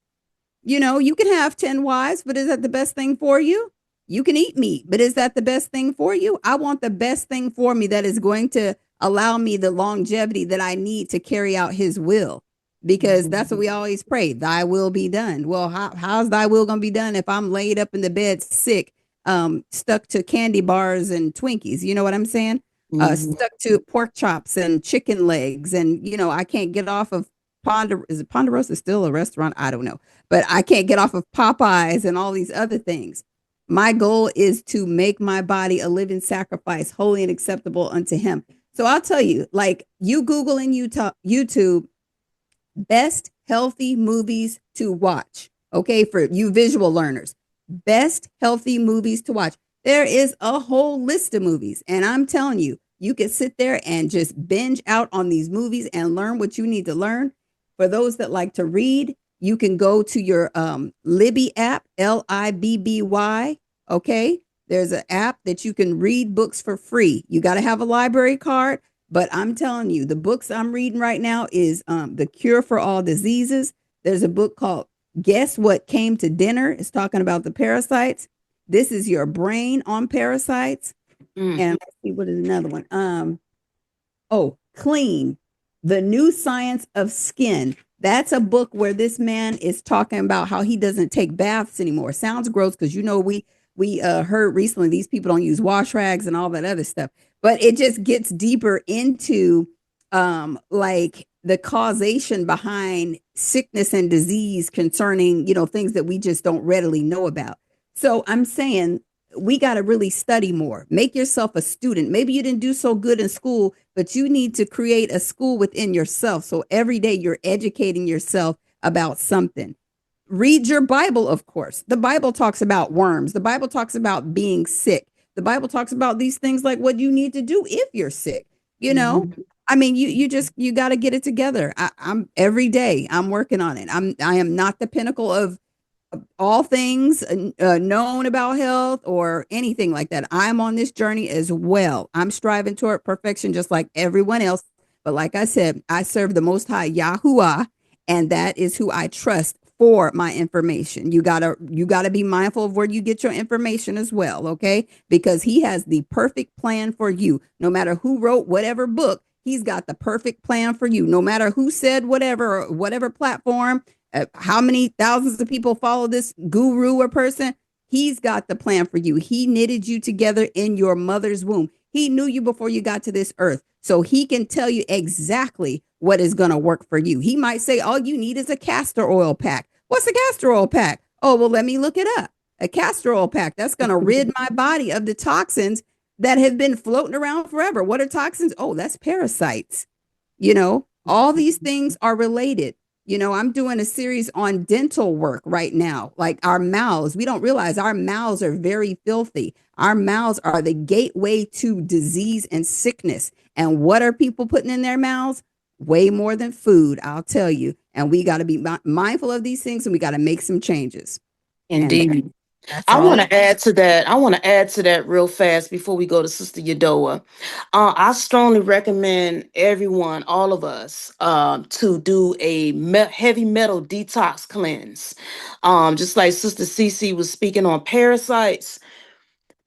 You can have 10 wives, but is that the best thing for you? You can eat meat, but is that the best thing for you? I want the best thing for me that is going to allow me the longevity that I need to carry out his will, because that's what we always pray. Thy will be done. Well, how's thy will going to be done if I'm laid up in the bed sick, stuck to candy bars and Twinkies? You know what I'm saying? Stuck to pork chops and chicken legs. And, I can't get off of Ponderosa still a restaurant? I don't know, but I can't get off of Popeyes and all these other things. My goal is to make my body a living sacrifice, holy and acceptable unto him. So I'll tell you, like, you Google in YouTube, best healthy movies to watch. Okay. For you visual learners, best healthy movies to watch. There is a whole list of movies. And I'm telling you, You can sit there and just binge out on these movies and learn what you need to learn. For those that like to read, you can go to your Libby app, Libby. Okay. There's an app that you can read books for free. You got to have a library card, but I'm telling you, the books I'm reading right now is The Cure for All Diseases. There's a book called Guess What Came to Dinner. It's talking about the parasites. This is Your Brain on Parasites. And let's see, what is another one? Clean, The New Science of Skin. That's a book where this man is talking about how he doesn't take baths anymore. Sounds gross because we heard recently these people don't use wash rags and all that other stuff, but it just gets deeper into like the causation behind sickness and disease concerning, things that we just don't readily know about. So I'm saying we got to really study more. Make yourself a student. Maybe you didn't do so good in school, but you need to create a school within yourself. So every day you're educating yourself about something. Read your Bible, of course. The Bible talks about worms. The Bible talks about being sick. The Bible talks about these things like what you need to do if you're sick. I mean, you got to get it together. I'm every day I'm working on it. I am not the pinnacle of all things known about health or anything like that. I'm on this journey as well. I'm striving toward perfection just like everyone else. But like I said, I serve the Most High Yahuwah, and that is who I trust for my information. You gotta be mindful of where you get your information as well, okay? Because he has the perfect plan for you. No matter who wrote whatever book, he's got the perfect plan for you. No matter who said whatever, or whatever platform, how many thousands of people follow this guru or person, he's got the plan for you. He knitted you together in your mother's womb. He knew you before you got to this earth. So he can tell you exactly what is going to work for you. He might say, all you need is a castor oil pack. What's a castor oil pack? Oh, well, let me look it up. A castor oil pack, that's going to rid my body of the toxins that have been floating around forever. What are toxins? Oh, that's parasites. All these things are related. I'm doing a series on dental work right now, like our mouths. We don't realize our mouths are very filthy. Our mouths are the gateway to disease and sickness. And what are people putting in their mouths? Way more than food, I'll tell you. And we got to be mindful of these things, and we got to make some changes. Indeed. I want to add to that real fast before we go to Sister Yadoa. I strongly recommend everyone, all of us, to do a heavy metal detox cleanse. Just like Sister Cece was speaking on parasites.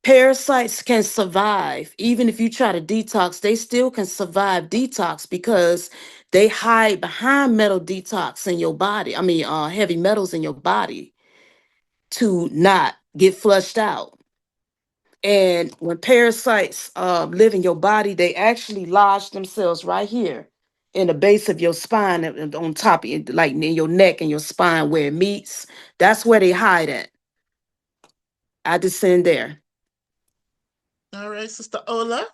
Parasites can survive. Even if you try to detox, they still can survive detox because they hide behind metal detox in your body. I mean, heavy metals in your body to not get flushed out. And when parasites live in your body, they actually lodge themselves right here in the base of your spine, and on top of it, like in your neck and your spine where it meets. That's where they hide at. I descend there. All right, Sister Ola.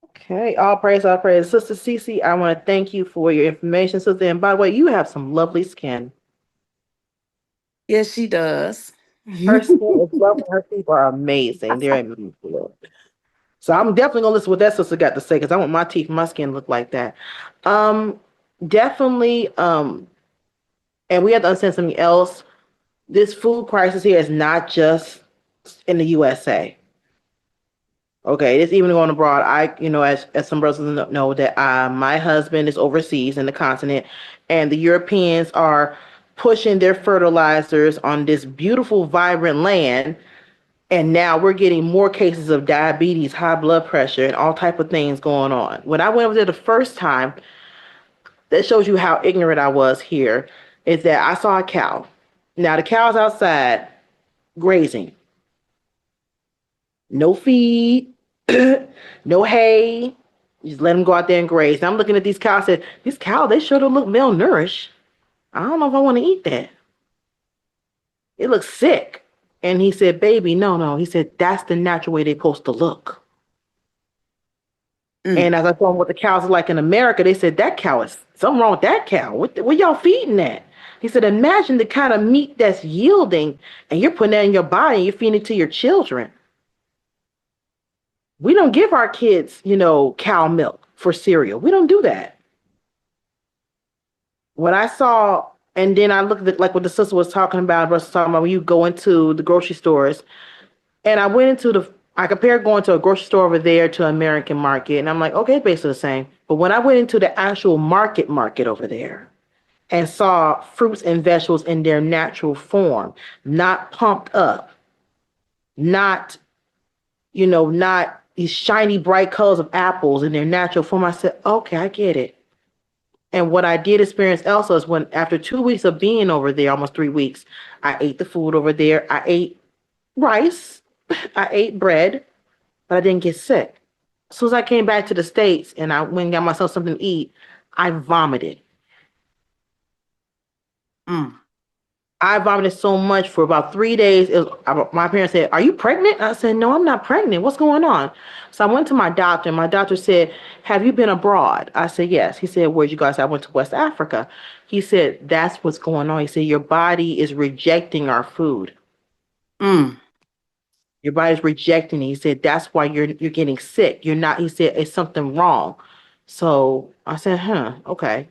Okay, all praise, all praise. Sister Cece, I want to thank you for your information, sister. And by the way, you have some lovely skin. Yes, she does. Her skin is lovely. Her teeth are amazing. They're amazing. So I'm definitely gonna listen to what that sister got to say because I want my teeth, my skin to look like that. Definitely. And we have to understand something else. This food crisis here is not just in the USA. Okay, it's even going abroad. As some brothers know that my husband is overseas in the continent, and the Europeans are pushing their fertilizers on this beautiful, vibrant land. And now we're getting more cases of diabetes, high blood pressure, and all type of things going on. When I went over there the first time, that shows you how ignorant I was here, is that I saw a cow. Now the cow's outside grazing. No feed, no hay. You just let them go out there and graze. And I'm looking at these cows. I said, these cows, they sure don't look malnourished. I don't know if I want to eat that. It looks sick. And he said, baby, no. He said, that's the natural way they're supposed to look. And as I told him what the cows are like in America, they said, that cow is something wrong with that cow. What y'all feeding that? He said, imagine the kind of meat that's yielding, and you're putting that in your body and you're feeding it to your children. We don't give our kids, cow milk for cereal. We don't do that. When I saw, and then I looked at like what the sister was talking about, when you go into the grocery stores, and I went into I compared going to a grocery store over there to an American market, and I'm like, okay, it's basically the same. But when I went into the actual market over there and saw fruits and vegetables in their natural form, not pumped up, not, not these shiny, bright colors of apples in their natural form, I said, okay, I get it. And what I did experience also is when, after 2 weeks of being over there, almost 3 weeks, I ate the food over there. I ate rice, I ate bread, but I didn't get sick. As soon as I came back to the States and I went and got myself something to eat, I vomited. I vomited so much for about 3 days. My parents said, "Are you pregnant?" I said, "No, I'm not pregnant. What's going on?" So I went to my doctor, and my doctor said, "Have you been abroad?" I said, "Yes." He said, "Where'd you go?" I said, "I went to West Africa." He said, "That's what's going on." He said, "Your body is rejecting our food. Your body's rejecting it." He said, "That's why you're getting sick. You're not." He said, "It's something wrong." So I said, okay.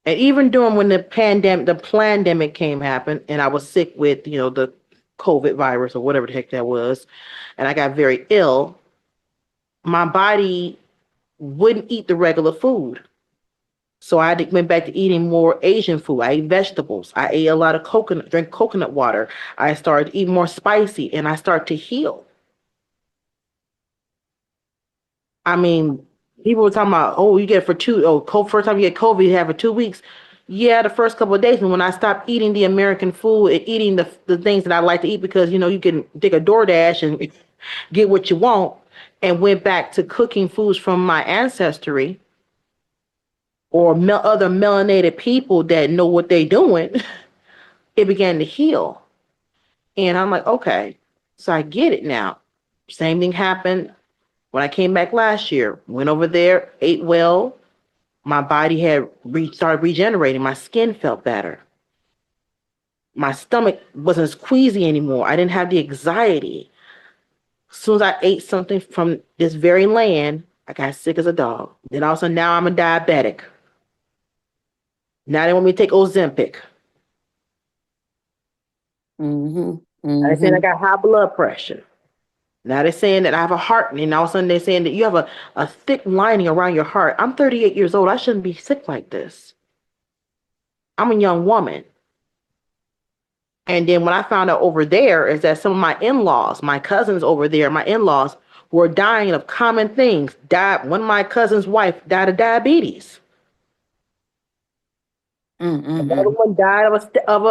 And even during when the pandemic happened, and I was sick with, the COVID virus or whatever the heck that was, and I got very ill, my body wouldn't eat the regular food. So I went back to eating more Asian food. I ate vegetables. I ate a lot of drank coconut water. I started eating more spicy, and I started to heal. I mean, people were talking about, oh, you get it for first time you get COVID, you have it for 2 weeks. Yeah, the first couple of days. And when I stopped eating the American food and eating the things that I like to eat, because, you can take a DoorDash and get what you want, and went back to cooking foods from my ancestry or other melanated people that know what they're doing, it began to heal. And I'm like, okay, so I get it now. Same thing happened when I came back last year. Went over there, ate well. My body had started regenerating. My skin felt better. My stomach wasn't as queasy anymore. I didn't have the anxiety. As soon as I ate something from this very land, I got sick as a dog. Then also now I'm a diabetic. Now they want me to take Ozempic. They're saying I got high blood pressure. Now they're saying that I have a heart, and all of a sudden they're saying that you have a thick lining around your heart. I'm 38 years old. I shouldn't be sick like this. I'm a young woman. And then when I found out over there is that some of my in-laws, my cousins over there, my in-laws were dying of common things. One of my cousin's wife died of diabetes. Another one died of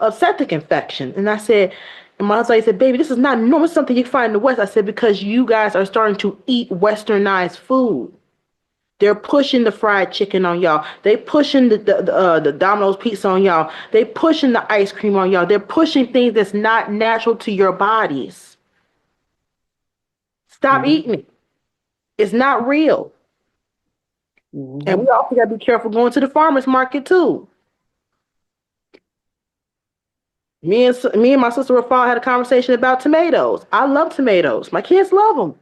a septic infection. And I said, and my husband said, "Baby, this is not normal. It's something you find in the West." I said, "Because you guys are starting to eat westernized food. They're pushing the fried chicken on y'all. They pushing the Domino's pizza on y'all. They pushing the ice cream on y'all. They're pushing things that's not natural to your bodies. Stop eating it. It's not real." And we also got to be careful going to the farmer's market too. Me and my sister Rafal had a conversation about tomatoes. I love tomatoes. My kids love them.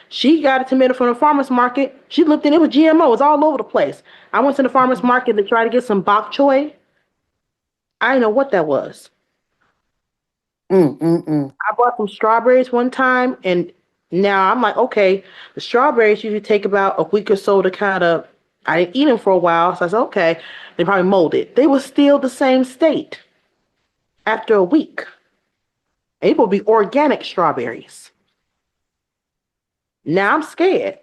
She got a tomato from the farmer's market. She looked in it, was GMO. It was all over the place. I went to the farmer's market to try to get some bok choy. I didn't know what that was. I bought some strawberries one time, and now I'm like, okay, the strawberries usually take about a week or so to kind of, I didn't eat them for a while, so I said, okay, they probably molded. They were still the same state after a week. And it will be organic strawberries. Now I'm scared.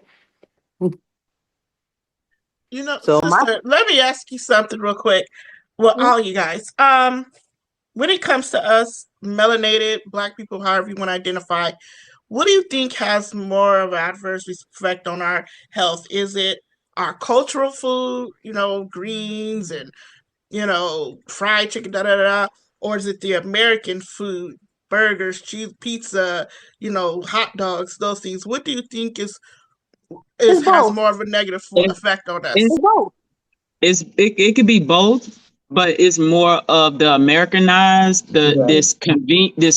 Sister, let me ask you something real quick. Well, all you guys. When it comes to us melanated Black people, however you want to identify, what do you think has more of an adverse effect on our health? Is it our cultural food, greens and, fried chicken, da da da, or is it the American food, burgers, cheese, pizza, hot dogs, those things? What do you think has more of a negative effect on us? It could be both. but it's more of the Americanized, this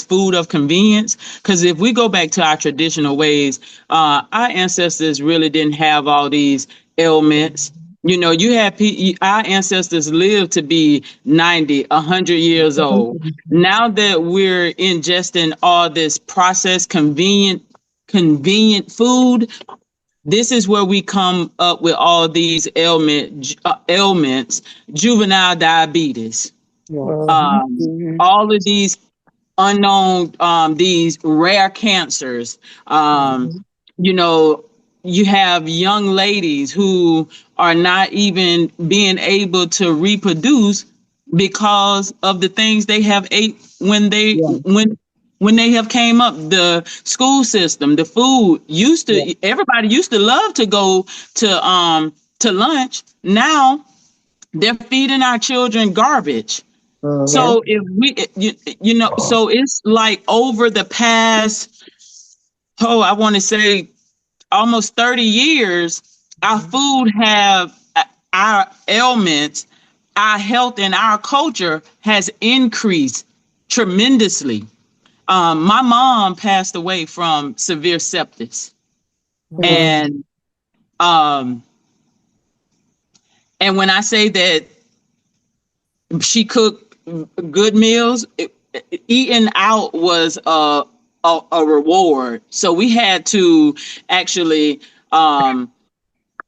food of convenience. Because if we go back to our traditional ways, our ancestors really didn't have all these ailments. You know, you had our ancestors lived to be 90, 100 years old. Now that we're ingesting all this processed, convenient food, this is where we come up with all these ailments, juvenile diabetes, all of these unknown, these rare cancers. You know, you have young ladies who are not even being able to reproduce because of the things they have ate when they have came up. The school system, the food everybody used to love to go to lunch. Now they're feeding our children garbage. So if you know, so it's like over the past, I want to say almost 30 years, our food our ailments, our health, and our culture has increased tremendously. My mom passed away from severe sepsis, and when I say that she cooked good meals, eating out was a reward. So we had to actually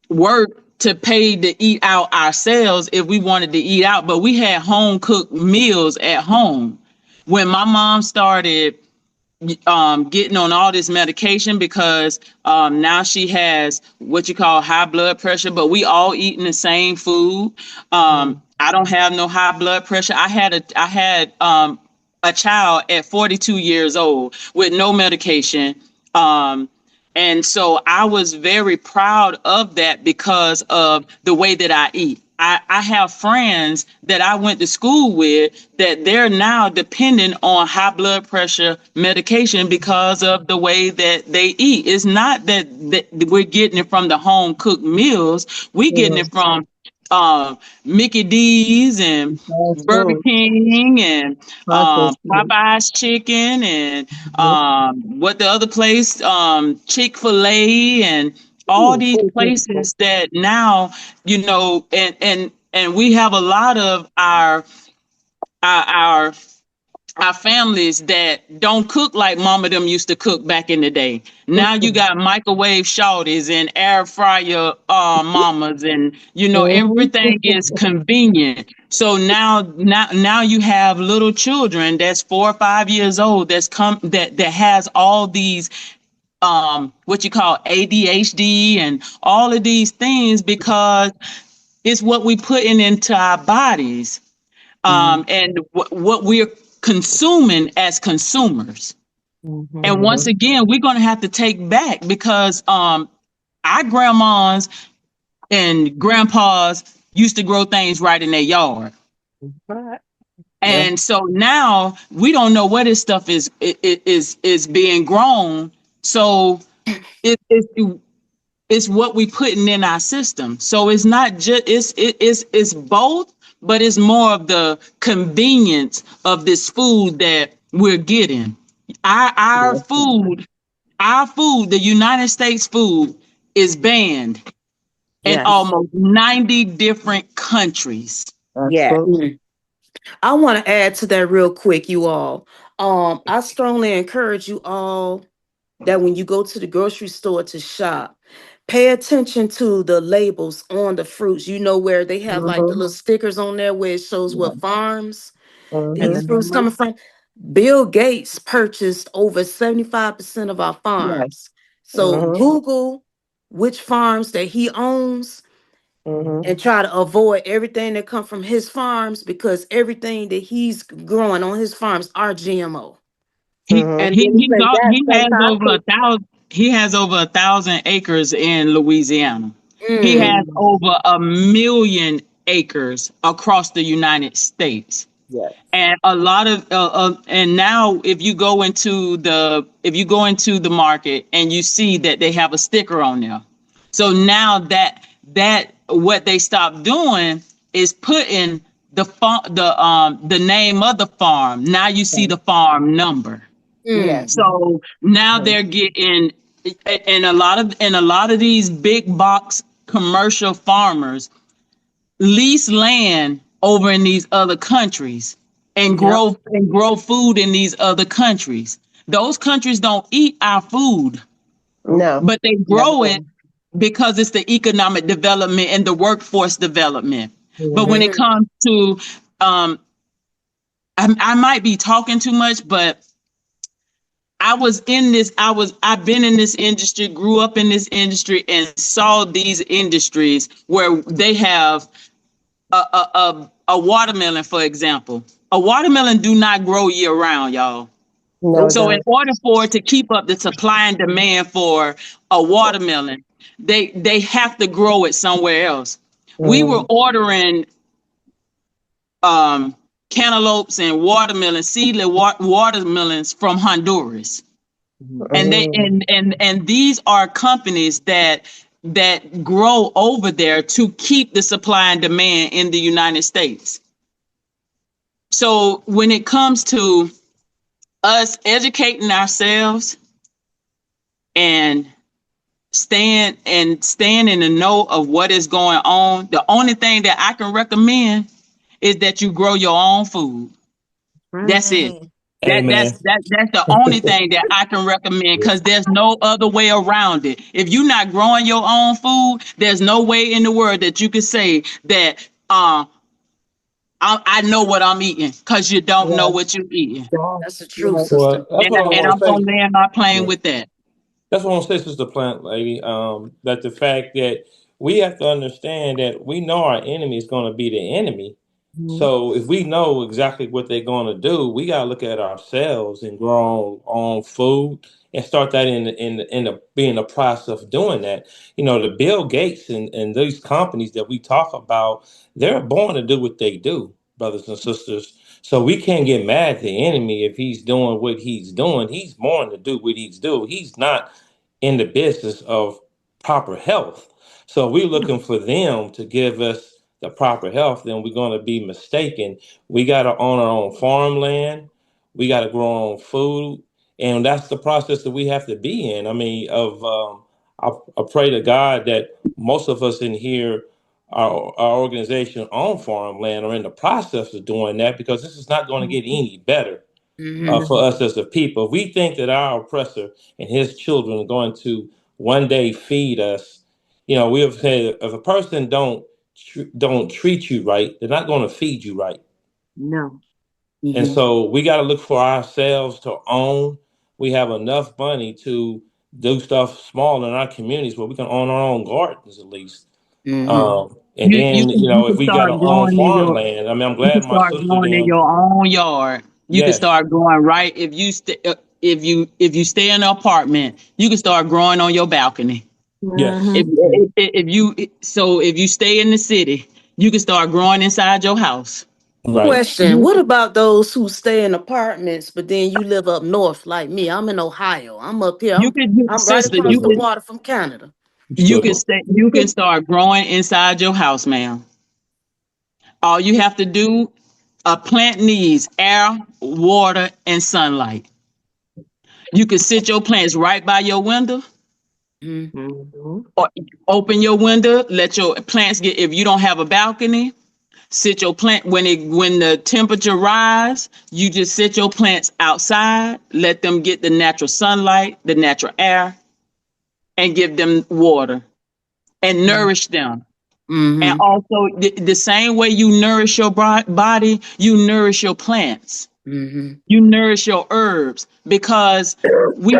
work to pay to eat out ourselves if we wanted to eat out, but we had home cooked meals at home. When my mom started getting on all this medication, because now she has what you call high blood pressure, but we all eating the same food. I don't have no high blood pressure. I had a child at 42 years old with no medication. And so I was very proud of that because of the way that I eat. I have friends that I went to school with that they're now dependent on high blood pressure medication because of the way that they eat. It's not that we're getting it from the home cooked meals. We're getting it from Mickey D's and Burger King and Popeye's chicken and what the other place, Chick-fil-A, and all these places that now, you know, and we have a lot of our families that don't cook like mama them used to cook back in the day. Now you got microwave shorties and air fryer mamas, and you know everything is convenient. So now you have little children that's 4 or 5 years old that has all these what you call ADHD and all of these things because it's what we putting into our bodies, and what we're consuming as consumers. And once again, we're going to have to take back because our grandmas and grandpas used to grow things right in their yard. And so now we don't know where this stuff is being grown. So it's what we putting in our system. So it's not just it's both, but it's more of the convenience of this food that we're getting. Our food, the United States food, is banned in almost 90 different countries. I want to add to that real quick, you all. I strongly encourage you all that when you go to the grocery store to shop, pay attention to the labels on the fruits. You know where they have like the little stickers on there where it shows what farms these fruits coming from. Bill Gates purchased over 75% of our farms. So Google which farms that he owns and try to avoid everything that come from his farms, because everything that he's growing on his farms are GMO. He has over 1,000 acres in Louisiana. He has over 1 million acres across the United States. And a lot of and now if you go into the market and you see that they have a sticker on there. So now that what they stopped doing is putting the name of the farm. Now you see the farm number. Yes. So now they're getting, and a lot of these big box commercial farmers lease land over in these other countries and Yep. grow food in these other countries. Those countries don't eat our food, No. but they Never grow it will. because it's the economic development and the workforce development. But when it Mhm. comes to, I might be talking too much, but I've been in this industry, grew up in this industry, and saw these industries where they have a watermelon, for example. A watermelon do not grow year round, y'all. No, So in don't. order for it to keep up the supply and demand for a watermelon, they have to grow it somewhere else. We were Mm. ordering cantaloupes and watermelons from Honduras. And they Mm. and these are companies that grow over there to keep the supply and demand in the United States. So when it comes to us educating ourselves and staying in the know of what is going on, the only thing that I can recommend is that you grow your own food. That's it. Mhm. Amen. That's the only thing that I can recommend, because there's no other way around it. If you're not growing your own food, there's no way in the world that you could say that I know what I'm eating, because you don't know Yeah. what you're eating. That's the truth, Yes. sister. Well, that's what I And want I'm to gonna say. land my plane Yeah. with that. That's what I'm saying, Sister Plant Lady. That the fact that we have to understand that we know our enemy is going to be the enemy. Mhm. So if we know exactly what they're going to do, we got to look at ourselves and grow our own food and start that in the being the process of doing that. You know, the Bill Gates and these companies that we talk about, they're born to do what they do, brothers and sisters. So we can't get mad at the enemy if he's doing what he's doing. He's born to do what he's doing. He's not in the business of proper health. So we're looking for them to give us the proper health, then we're going to be mistaken. We got to own our own farmland. We got to grow our own food. And that's the process that we have to be in. I mean, I pray to God that most of us in here, our organization own farmland, are in the process of doing that, because this is not going to get any better Mhm. for us as a people. If we think that our oppressor and his children are going to one day feed us, you know, we have said if a person don't treat you right, they're not going to feed you right. No. And Mhm. so we got to look for ourselves to own. We have enough money to do stuff small in our communities where we can own our own gardens at least. Mhm. And then, you You know, if can we got start our own growing in your farmland, I mean, I'm you can glad my start sister growing in them. your own yard. You can Yes, start growing right if you stay in an apartment, you can start growing on your balcony. yes, Mhm. If you stay in the city, you can start growing inside your house. right. Question: what about those who stay in apartments, but then you live up north like me? I'm in Ohio. I'm up here. I'm right Sister, across the water from Canada. you can start growing inside your house, ma'am. All you have to do, a plant needs air, water, and sunlight. You can sit your plants right by your window, Mhm. or open your window, let your plants get, if you don't have a balcony, sit your plant when the temperature rise, you just sit your plants outside, let them get the natural sunlight, the natural air, and give them water and nourish them. And Mhm. also the same way you nourish your body, you nourish your plants. Mhm. You nourish your herbs, because we,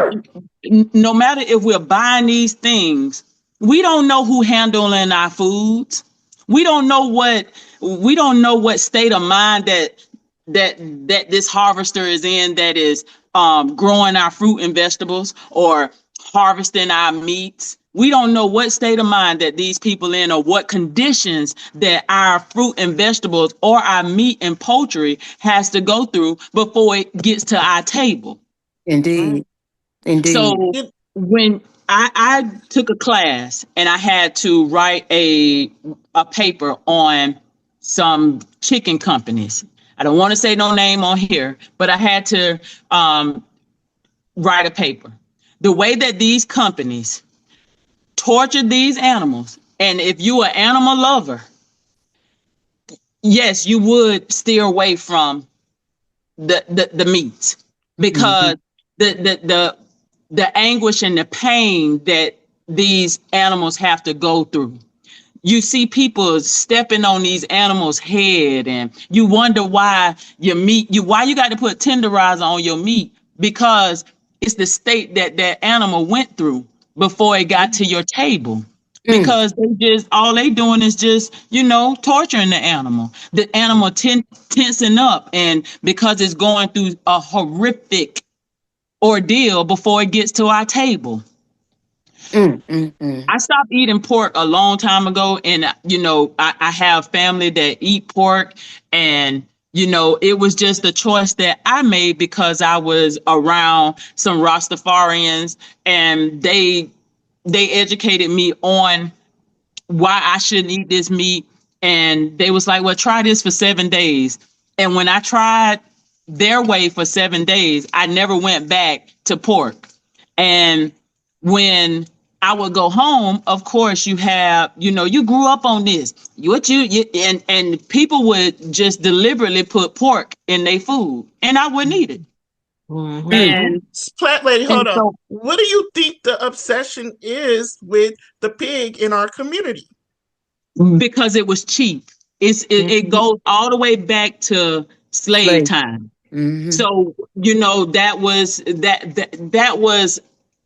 no matter if we're buying these things, we don't know who handling our foods. We don't know what state of mind that this harvester is in, that is growing our fruit and vegetables or harvesting our meats. We don't know what state of mind that these people in, or what conditions that our fruit and vegetables or our meat and poultry has to go through before it gets to our table. Indeed. Indeed. So You- when I took a class and I had to write a paper on some chicken companies. I don't want to say no name on here, but I had to write a paper. The way that these companies torture these animals, and if you are an animal lover, yes, you would steer away from the meats, because the anguish and the pain that these animals have to go through. You see people stepping on these animals' head, and you wonder why why you got to put tenderizer on your meat, because it's the state that that animal went through before it got to your table. Because all they doing is just, torturing the animal. The animal tensing up, and because it's going through a horrific ordeal before it gets to our table. I stopped eating pork a long time ago, and I have family that eat pork, and it was just a choice that I made because I was around some Rastafarians, and they educated me on why I shouldn't eat this meat. And they was like, well, try this for 7 days. And when I tried their way for 7 days, I never went back to pork. And when I would go home, of course, you grew up on this. And people would just deliberately put pork in their food, and I wouldn't eat it. And Plant Lady, hold on. What do you think the obsession is with the pig in our community? Because it was cheap. It goes all the way back to slave time. So that was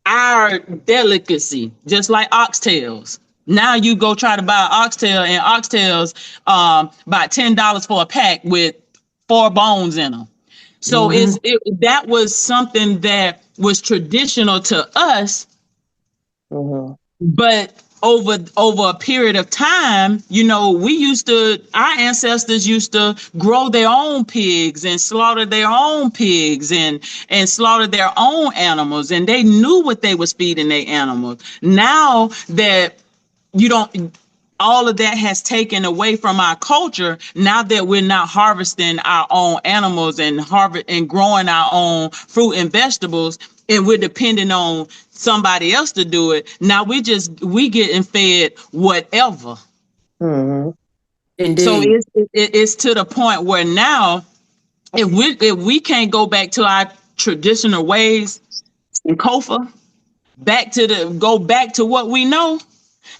our delicacy, just like oxtails. Now you go try to buy an oxtail, and oxtails about $10 for a pack with 4 bones in them. So that was something that was traditional to us, but over a period of time, our ancestors used to grow their own pigs and slaughter their own pigs and slaughter their own animals, and they knew what they was feeding their animals. Now that all of that has taken away from our culture, now that we're not harvesting our own animals and growing our own fruit and vegetables, and we're depending on somebody else to do it. Now we getting fed whatever. Indeed. So it's to the point where now, if we can't go back to our traditional ways in Kofa, go back to what we know,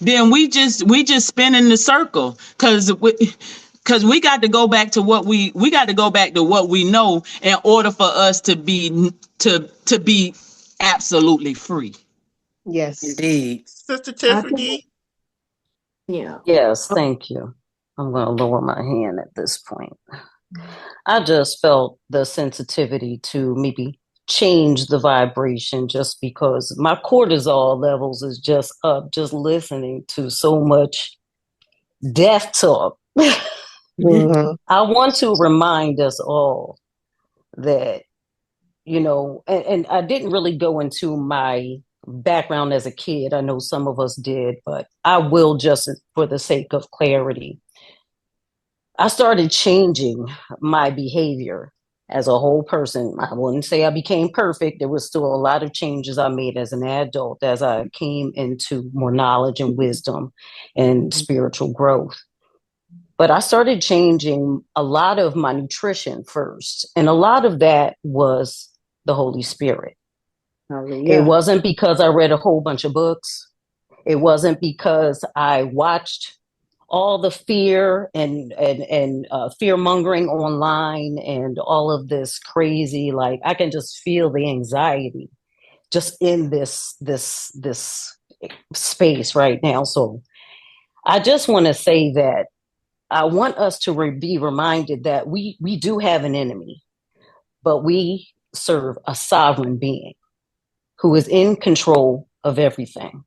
then we just spin in the circle, because we got to go back to what we know in order for us to be absolutely free. Yes. Indeed. Sister Tiffany? Yes, thank you. I'm going to lower my hand at this point. I just felt the sensitivity to maybe change the vibration, just because my cortisol levels is just up just listening to so much death talk. I want to remind us all that, and I didn't really go into my background as a kid. I know some of us did, but I will, just for the sake of clarity. I started changing my behavior as a whole person. I wouldn't say I became perfect. There was still a lot of changes I made as an adult as I came into more knowledge and wisdom and spiritual growth. But I started changing a lot of my nutrition first. And a lot of that was the Holy Spirit. It wasn't because I read a whole bunch of books. It wasn't because I watched all the fear and fear mongering online and all of this crazy, like I can just feel the anxiety just in this space right now. So I just want to say that I want us to be reminded that we do have an enemy, but we serve a sovereign being who is in control of everything.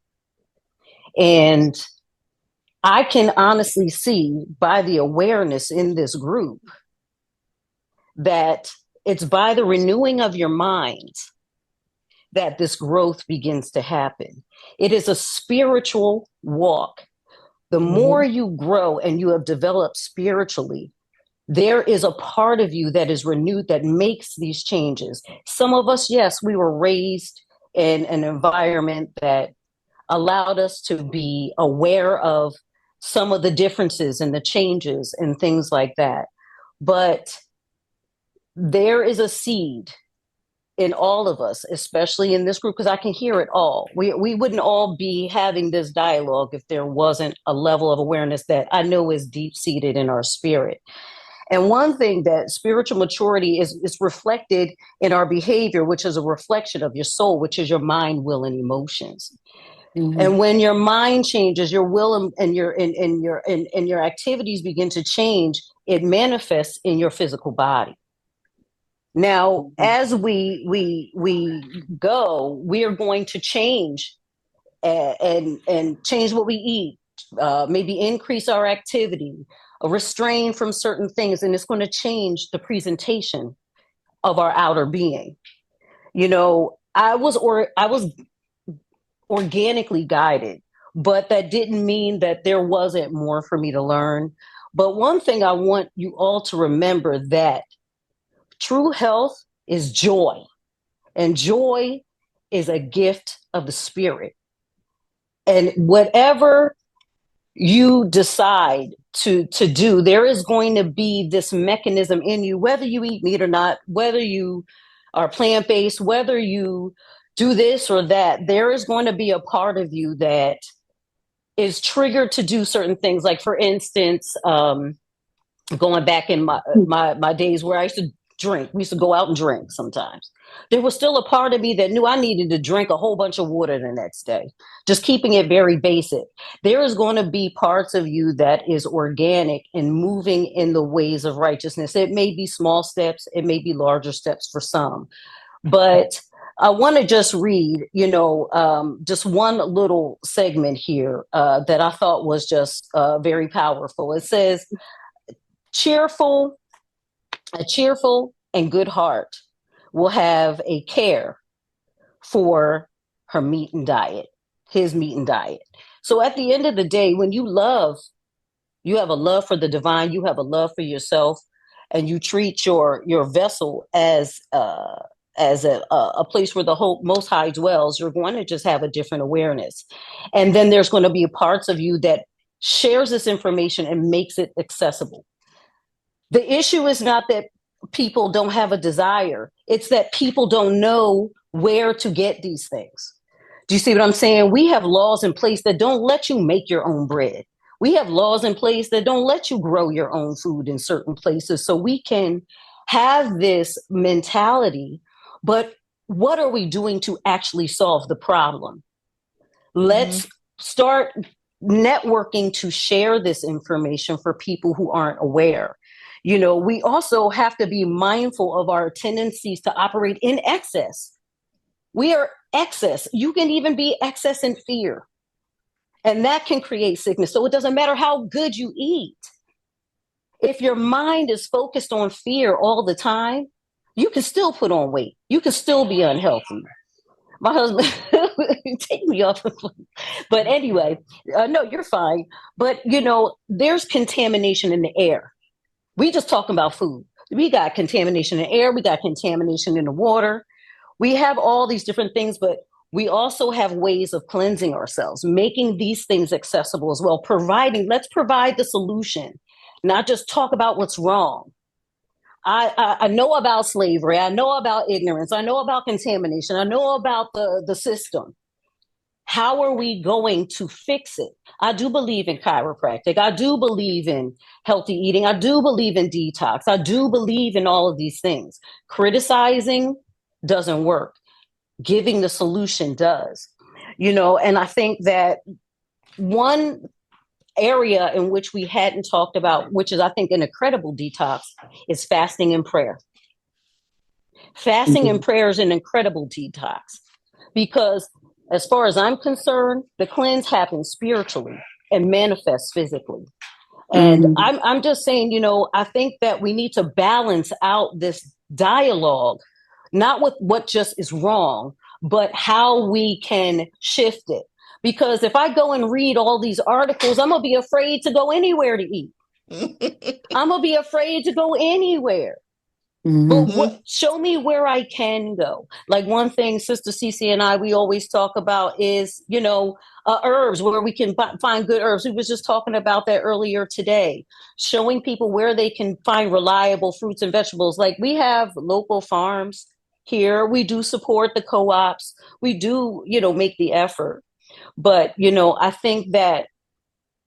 And I can honestly see by the awareness in this group that it's by the renewing of your mind that this growth begins to happen. It is a spiritual walk The more you grow and you have developed spiritually, there is a part of you that is renewed that makes these changes. Some of us, yes, we were raised in an environment that allowed us to be aware of some of the differences and the changes and things like that. But there is a seed in all of us, especially in this group, because I can hear it all. We wouldn't all be having this dialogue if there wasn't a level of awareness that I know is deep-seated in our spirit. And one thing that spiritual maturity is reflected in our behavior, which is a reflection of your soul, which is your mind, will, and emotions. Mm-hmm. And when your mind changes, your will and your activities begin to change, it manifests in your physical body. Now, as we go, we are going to change and change what we eat, maybe increase our activity, restrain from certain things, and it's going to change the presentation of our outer being. You know, I was organically guided, but that didn't mean that there wasn't more for me to learn. But one thing I want you all to remember, that true health is joy, and joy is a gift of the spirit. And whatever you decide to do, there is going to be this mechanism in you, whether you eat meat or not, whether you are plant-based, whether you do this or that, there is going to be a part of you that is triggered to do certain things. Like, for instance, going back in my days where I used to drink, we used to go out and drink sometimes. There was still a part of me that knew I needed to drink a whole bunch of water the next day, just keeping it very basic. There is going to be parts of you that is organic and moving in the ways of righteousness. It may be small steps, it may be larger steps for some, but I want to just read, just one little segment here that I thought was just very powerful. It says, a cheerful and good heart will have a care for his meat and diet. So at the end of the day, when you have a love for the divine, you have a love for yourself, and you treat your vessel as a place where the Most High dwells, you're going to just have a different awareness. And then there's going to be parts of you that shares this information and makes it accessible. The issue is not that people don't have a desire. It's that people don't know where to get these things. Do you see what I'm saying? We have laws in place that don't let you make your own bread. We have laws in place that don't let you grow your own food in certain places. So we can have this mentality, but what are we doing to actually solve the problem? Let's start networking to share this information for people who aren't aware. We also have to be mindful of our tendencies to operate in excess. We are excess. You can even be excess in fear, and that can create sickness. So it doesn't matter how good you eat. If your mind is focused on fear all the time, you can still put on weight. You can still be unhealthy. My husband, take me off. But anyway, no, you're fine. But, there's contamination in the air. We just talking about food. We got contamination in the air. We got contamination in the water. We have all these different things, but we also have ways of cleansing ourselves, making these things accessible as well. Let's provide the solution, not just talk about what's wrong. I know about slavery. I know about ignorance. I know about contamination. I know about the system. How are we going to fix it? I do believe in chiropractic. I do believe in healthy eating. I do believe in detox. I do believe in all of these things. Criticizing doesn't work. Giving the solution does. And I think that one area in which we hadn't talked about, which is, I think, an incredible detox, is fasting and prayer. Fasting and prayer is an incredible detox, because as far as I'm concerned, the cleanse happens spiritually and manifests physically. And I'm just saying, I think that we need to balance out this dialogue, not with what just is wrong, but how we can shift it. Because if I go and read all these articles, I'm going to be afraid to go anywhere to eat. I'm going to be afraid to go anywhere. But show me where I can go. Like one thing Sister Cece and I, we always talk about is, herbs, where we can find good herbs. We was just talking about that earlier today, showing people where they can find reliable fruits and vegetables. Like we have local farms here. We do support the co-ops. We do, make the effort. But, I think that,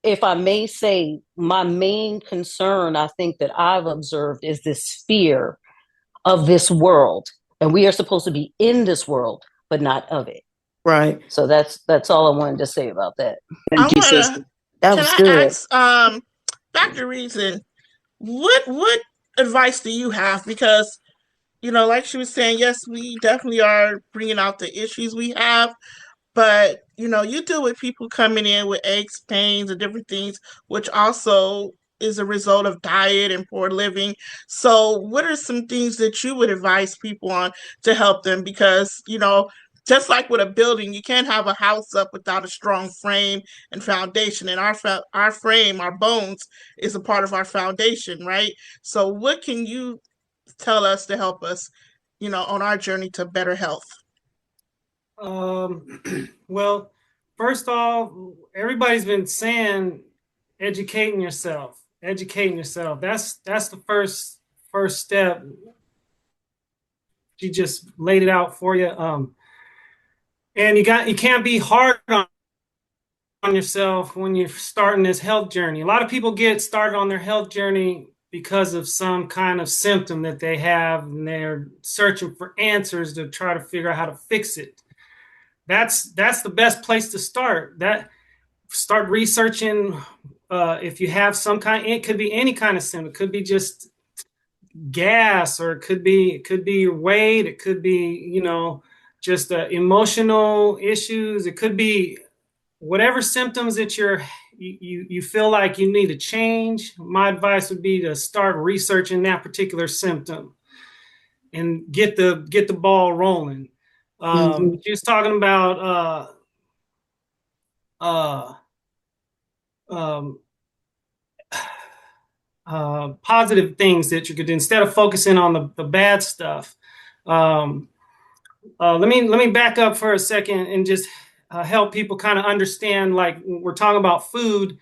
if I may say, my main concern, I think that I've observed is this fear of this world. And we are supposed to be in this world, but not of it. Right. So that's all I wanted to say about that. Thank you, sister. That Can was I good. ask Dr. Reason, what advice do you have? Because, like she was saying, yes, we definitely are bringing out the issues we have, but, you deal with people coming in with aches, pains, and different things, which also is a result of diet and poor living. So what are some things that you would advise people on to help them? Because, just like with a building, you can't have a house up without a strong frame and foundation. And our frame, our bones, is a part of our foundation, right? So what can you tell us to help us, on our journey to better health? Well, first off, everybody's been saying educating yourself. That's the first step. She just laid it out for you. And you can't be hard on yourself when you're starting this health journey. A lot of people get started on their health journey because of some kind of symptom that they have, and they're searching for answers to try to figure out how to fix it. That's the best place to start. Start researching. If you have some kind, it could be any kind of symptom. It could be just gas, or it could be your weight. It could be, just emotional issues. It could be whatever symptoms that you feel like you need to change. My advice would be to start researching that particular symptom and get the ball rolling. She was talking about positive things that you could do instead of focusing on the bad stuff. Let me back up for a second and just help people kind of understand, like, we're talking about food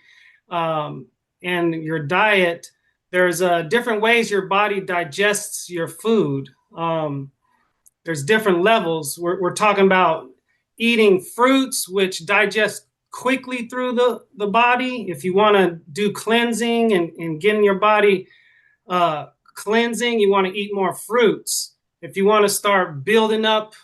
and your diet. There's different ways your body digests your food. There's different levels. We're talking about eating fruits, which digest quickly through the body. If you want to do cleansing and getting your body cleansing, you want to eat more fruits. If you want to start building up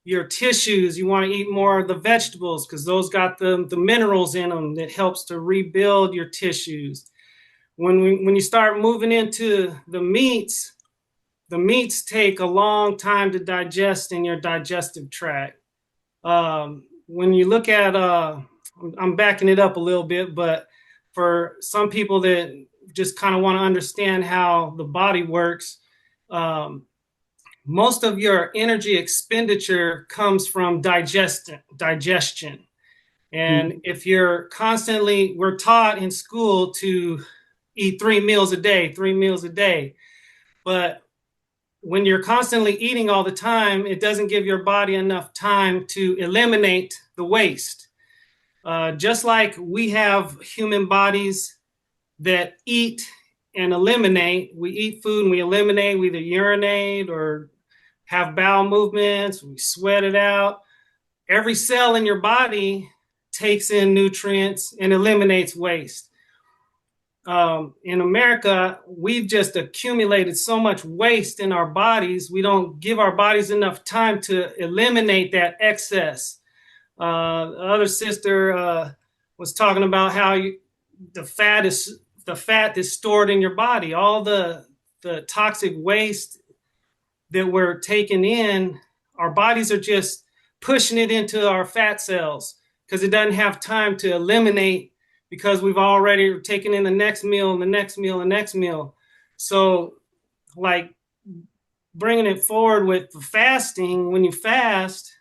your tissues, you want to eat more of the vegetables, because those got the minerals in them that helps to rebuild your tissues. When you start moving into the meats take a long time to digest in your digestive tract. When you look at, I'm backing it up a little bit, but for some people that just kind of want to understand how the body works, most of your energy expenditure comes from digestion. And if you're constantly, we're taught in school to eat 3 meals a day. But when you're constantly eating all the time, it doesn't give your body enough time to eliminate the waste. Just like we have human bodies that eat and eliminate. We eat food and we eliminate. We either urinate or have bowel movements. We sweat it out. Every cell in your body takes in nutrients and eliminates waste. In America, we've just accumulated so much waste in our bodies. We don't give our bodies enough time to eliminate that excess. The other sister was talking about how the fat is stored in your body. All the toxic waste that we're taking in, our bodies are just pushing it into our fat cells because it doesn't have time to eliminate, because we've already taken in the next meal and the next meal and the next meal. So, like, bringing it forward with fasting, when you fast,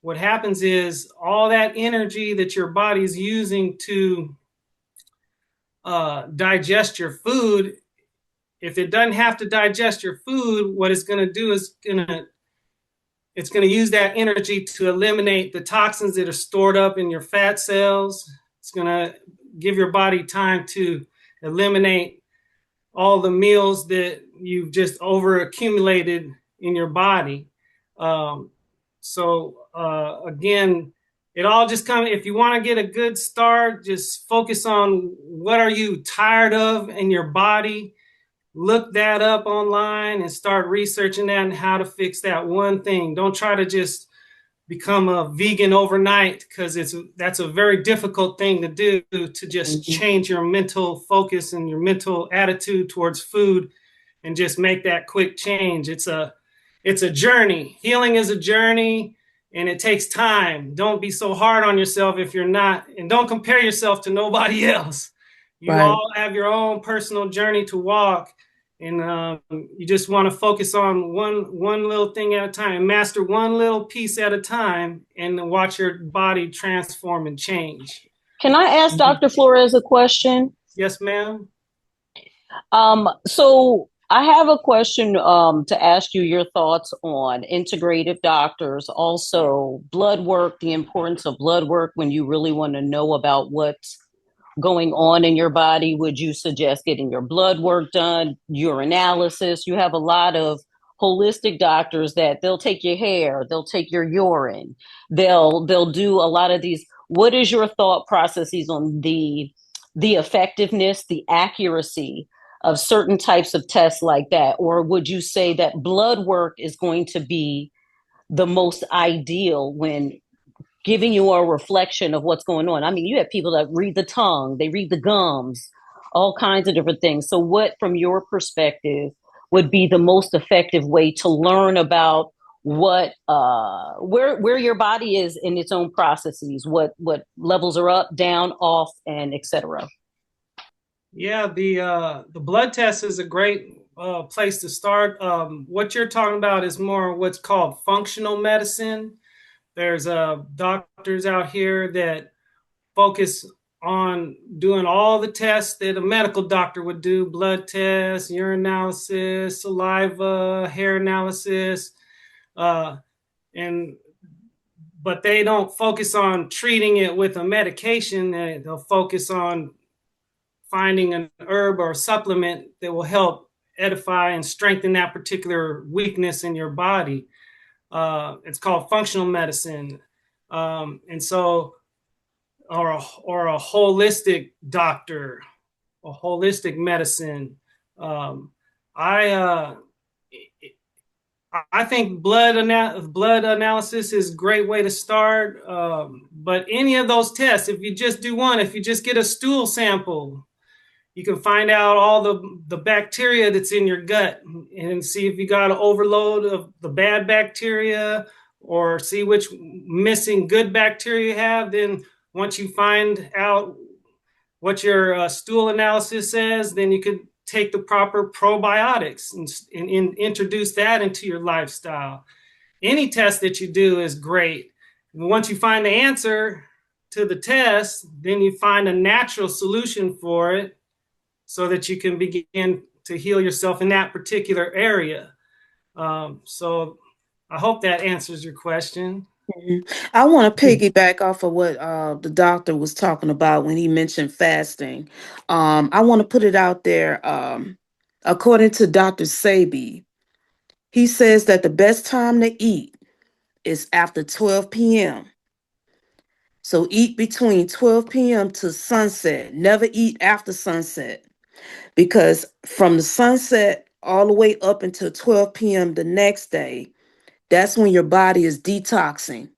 what happens is all that energy that your body's using to digest your food, if it doesn't have to digest your food, what it's going to do is it's going to use that energy to eliminate the toxins that are stored up in your fat cells. It's going to give your body time to eliminate all the meals that you've just over accumulated in your body. Again, it all just comes, if you want to get a good start, just focus on what are you tired of in your body. Look that up online and start researching that and how to fix that one thing. Don't try to just become a vegan overnight, because that's a very difficult thing to do, to just change your mental focus and your mental attitude towards food and just make that quick change. It's a journey. Healing is a journey, and it takes time. Don't be so hard on yourself if you're not, and don't compare yourself to nobody else. You all have your own personal journey to walk, and you just want to focus on one little thing at a time, master one little piece at a time, and then watch your body transform and change. Can I ask Dr. Flores a question? Yes, ma'am. So I have a question to ask you your thoughts on integrative doctors, also blood work, the importance of blood work when you really want to know about what's going on in your body. Would you suggest getting your blood work done, urinalysis? You have a lot of holistic doctors that they'll take your hair, they'll take your urine, they'll do a lot of these. What is your thought processes on the effectiveness, the accuracy of certain types of tests like that? Or would you say that blood work is going to be the most ideal when giving you a reflection of what's going on? I mean, you have people that read the tongue, they read the gums, all kinds of different things. So what, from your perspective, would be the most effective way to learn about what where your body is in its own processes, what levels are up, down, off, and etc.? Yeah, the blood test is a great place to start. What you're talking about is more what's called functional medicine. There's doctors out here that focus on doing all the tests that a medical doctor would do: blood tests, urine analysis, saliva, hair analysis, but they don't focus on treating it with a medication. They'll focus on finding an herb or a supplement that will help edify and strengthen that particular weakness in your body. It's called functional medicine. And so, or a holistic doctor, a holistic medicine. I think blood analysis is a great way to start. But any of those tests, if you just do one, if you just get a stool sample, you can find out all the bacteria that's in your gut and see if you got an overload of the bad bacteria, or see which missing good bacteria you have. Then once you find out what your stool analysis says, then you could take the proper probiotics and introduce that into your lifestyle. Any test that you do is great. And once you find the answer to the test, then you find a natural solution for it, so that you can begin to heal yourself in that particular area. So I hope that answers your question. I want to piggyback off of what the doctor was talking about when he mentioned fasting. I want to put it out there. According to Dr. Sabi, he says that the best time to eat is after 12 p.m. So eat between 12 p.m. to sunset. Never eat after sunset, because from the sunset all the way up until 12 p.m. the next day, that's when your body is detoxing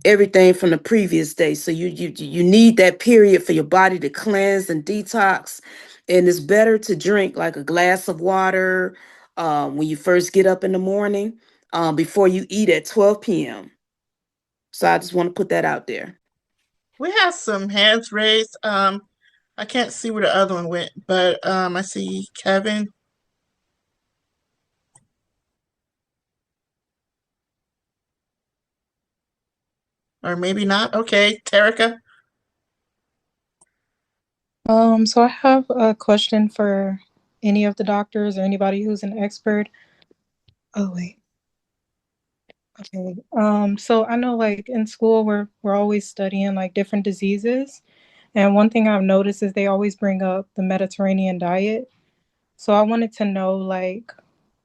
everything from the previous day. So you need that period for your body to cleanse and detox. And it's better to drink like a glass of water when you first get up in the morning, before you eat at 12 p.m. So I just want to put that out there. We have some hands raised. I can't see where the other one went, but I see Kevin. Or maybe not. Okay, Terica. So I have a question for any of the doctors or anybody who's an expert. Oh wait. Okay. So I know like in school we're always studying like different diseases. And one thing I've noticed is they always bring up the Mediterranean diet. So I wanted to know like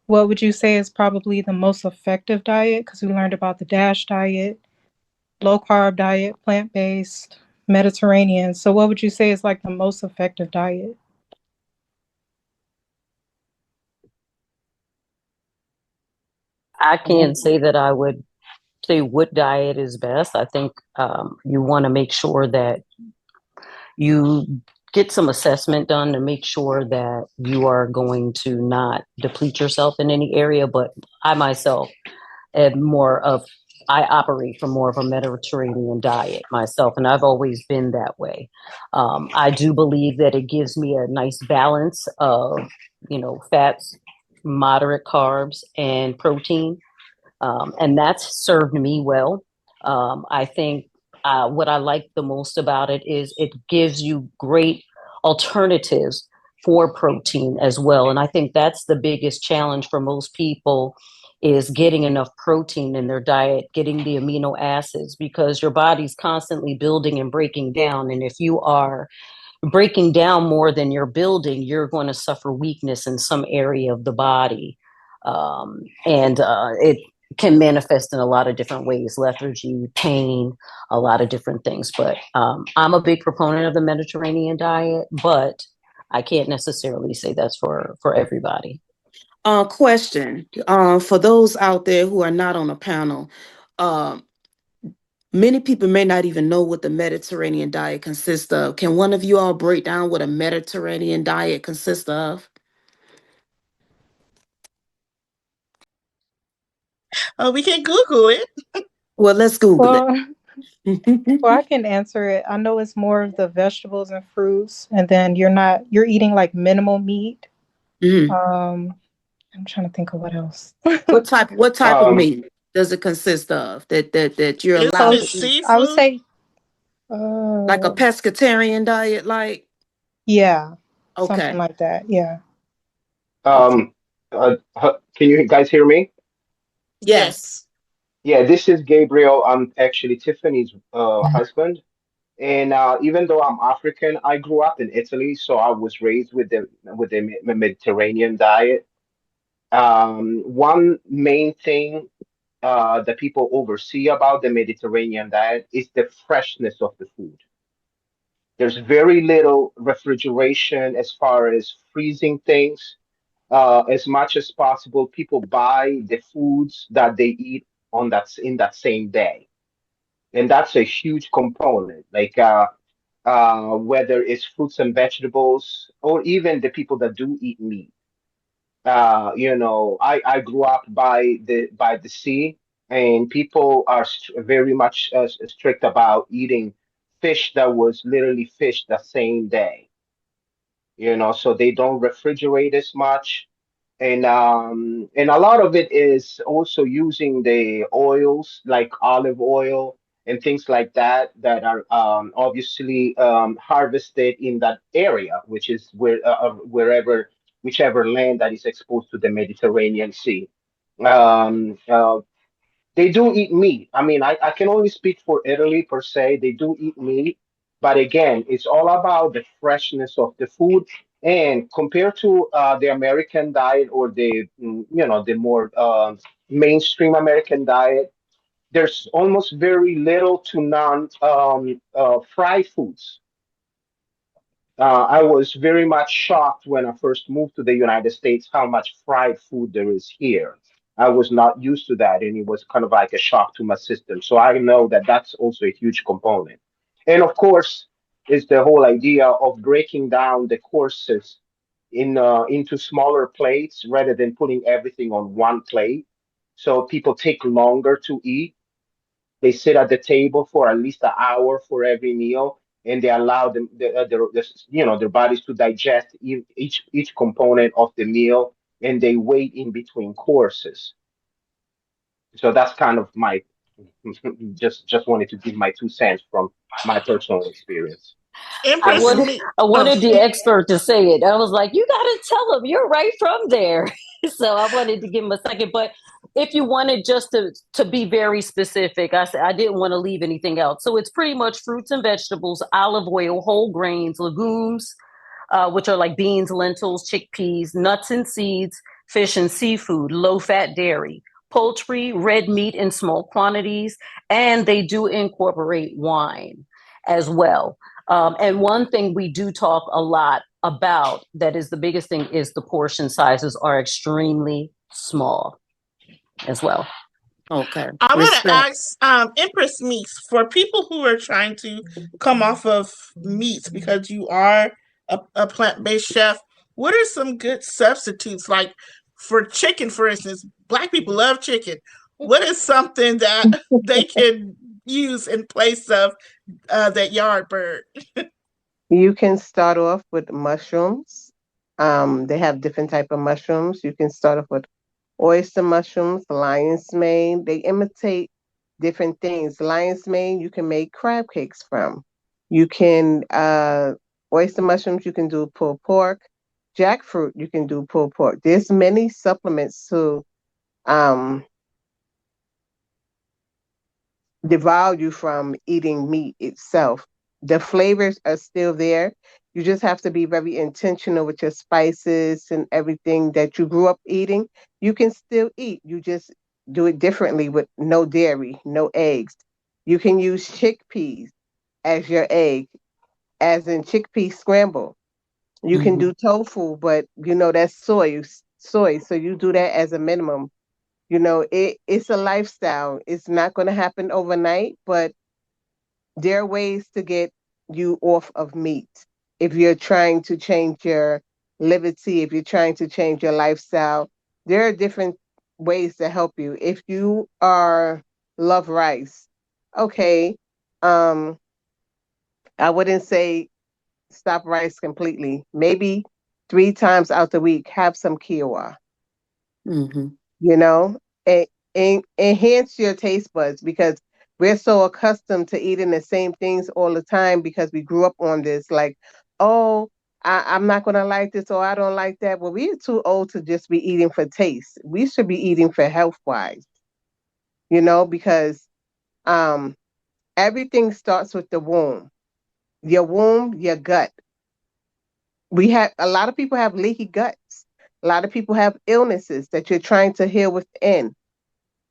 what would you say is probably the most effective diet? Because we learned about the DASH diet, low carb diet, plant-based, Mediterranean. So what would you say is like the most effective diet? I can't say that I would say what diet is best. I think you want to make sure that you get some assessment done to make sure that you are going to not deplete yourself in any area. But I myself am more of, I operate from more of a Mediterranean diet myself, and I've always been that way. I do believe that it gives me a nice balance of, fats, moderate carbs, and protein, and that's served me well. I think what I like the most about it is it gives you great alternatives for protein as well. And I think that's the biggest challenge for most people is getting enough protein in their diet, getting the amino acids, because your body's constantly building and breaking down. And if you are breaking down more than you're building, you're going to suffer weakness in some area of the body. And it can manifest in a lot of different ways, lethargy, pain, a lot of different things. But I'm a big proponent of the Mediterranean diet, but I can't necessarily say that's for everybody. Question for those out there who are not on a panel. Many people may not even know what the Mediterranean diet consists of. Can one of you all break down what a Mediterranean diet consists of? Oh, we can Google it. Well, let's Google it. Well, I can answer it. I know it's more of the vegetables and fruits, and then you're eating like minimal meat. Mhm. I'm trying to think of what else. What type of meat does it consist of that you're Isn't allowed it to eat? I would seafood? say, Like a pescatarian diet, like? yeah, something Okay. like that. Yeah. Okay. Can you guys hear me? Yes. Yes. Yeah, this is Gabriel. I'm actually Tiffany's husband. And even though I'm African, I grew up in Italy, so I was raised with the Mediterranean diet. One main thing that people oversee about the Mediterranean diet is the freshness of the food. There's very little refrigeration as far as freezing things. As much as possible, people buy the foods that they eat on that same day, and that's a huge component. Like whether it's fruits and vegetables, or even the people that do eat meat. I grew up by the sea, and people are very much strict about eating fish that was literally fished the same day. So they don't refrigerate as much, and a lot of it is also using the oils like olive oil and things like that are obviously harvested in that area, which is wherever whichever land that is exposed to the Mediterranean Sea. Um, uh, they do eat meat. I mean, I can only speak for Italy per se. They do eat meat, but again, it's all about the freshness of the food. And compared to the American diet, or the more mainstream American diet, there's almost very little to none fried foods. I was very much shocked when I first moved to the United States how much fried food there is here. I was not used to that, and it was kind of like a shock to my system. So I know that that's also a huge component. And of course, is the whole idea of breaking down the courses into smaller plates rather than putting everything on one plate. So people take longer to eat. They sit at the table for at least an hour for every meal, and they allow them their bodies to digest each component of the meal, and they wait in between courses. So that's kind of my Just wanted to give my 2 cents from my personal experience. I Empress wanted me. I Oh, wanted the expert to say it. I was like, you gotta tell him you're right from there. So I wanted to give him a second. But if you wanted just to be very specific, I said I didn't want to leave anything out. So it's pretty much fruits and vegetables, olive oil, whole grains, legumes, which are like beans, lentils, chickpeas, nuts and seeds, fish and seafood, low fat dairy, poultry, red meat in small quantities, and they do incorporate wine as well. And one thing we do talk a lot about that is the biggest thing is the portion sizes are extremely small as well. Okay. I want to Respect. ask Empress Meeks, for people who are trying to come off of meats because you are a plant based chef, what are some good substitutes? Like for chicken, for instance, Black people love chicken. What is something that they can use in place of that yard bird? You can start off with mushrooms. They have different type of mushrooms. You can start off with oyster mushrooms, lion's mane. They imitate different things. Lion's mane, you can make crab cakes from. You can oyster mushrooms. You can do pulled pork. Jackfruit, you can do pulled pork. There's many supplements to um, devour you from eating meat itself. The flavors are still there. You just have to be very intentional with your spices and everything that you grew up eating. You can still eat. You just do it differently with no dairy, no eggs. You can use chickpeas as your egg, as in chickpea scramble. You can Mm-hmm. do tofu, but that's soy. So you do that as a minimum. It's a lifestyle. It's not going to happen overnight, but there are ways to get you off of meat. If you're trying to change your liberty, if you're trying to change your lifestyle, there are different ways to help you. If you are love rice, okay, um, I wouldn't say stop rice completely. Maybe 3 times out the week, have some quinoa. Mm-hmm. you know, and, enhance your taste buds because we're so accustomed to eating the same things all the time because we grew up on this. Like, oh, I'm not going to like this or I don't like that. Well, we're too old to just be eating for taste. We should be eating for health wise, because um, everything starts with the womb. Your womb, your gut. We have a lot of people have leaky guts. A lot of people have illnesses that you're trying to heal within.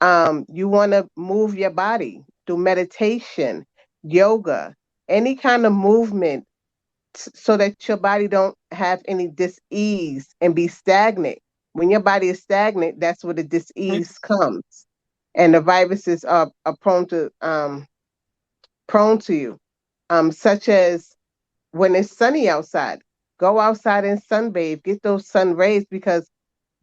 You want to move your body through meditation, yoga, any kind of movement so that your body don't have any dis-ease and be stagnant. When your body is stagnant, that's where the dis-ease comes. And the viruses are prone to you. Such as when it's sunny outside. Go outside and sunbathe, get those sun rays because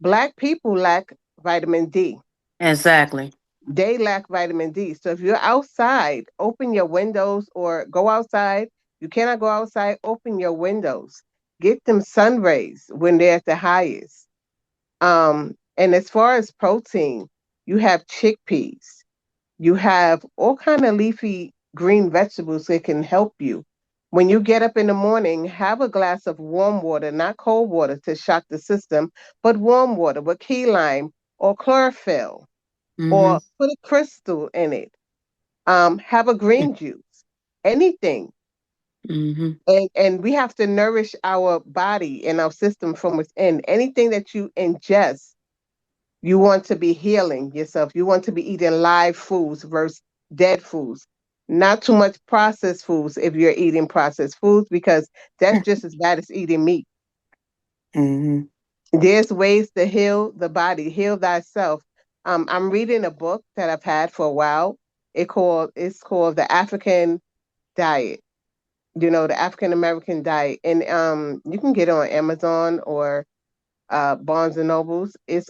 Black people lack vitamin D. Exactly. They lack vitamin D. So if you're outside, open your windows or go outside. You cannot go outside, open your windows. Get them sun rays when they're at the highest. And as far as protein, you have chickpeas. You have all kind of leafy green vegetables that can help you. When you get up in the morning, have a glass of warm water, not cold water to shock the system, but warm water with key lime or chlorophyll Mm-hmm. or put a crystal in it. Have a green juice, anything. Mm-hmm. And we have to nourish our body and our system from within. Anything that you ingest, you want to be healing yourself. You want to be eating live foods versus dead foods. Not too much processed foods if you're eating processed foods because that's just as bad as eating meat. Mm-hmm. There's ways to heal the body, heal thyself. I'm reading a book that I've had for a while. It's called the African Diet. The African American diet, and you can get it on Amazon or Barnes and Nobles. It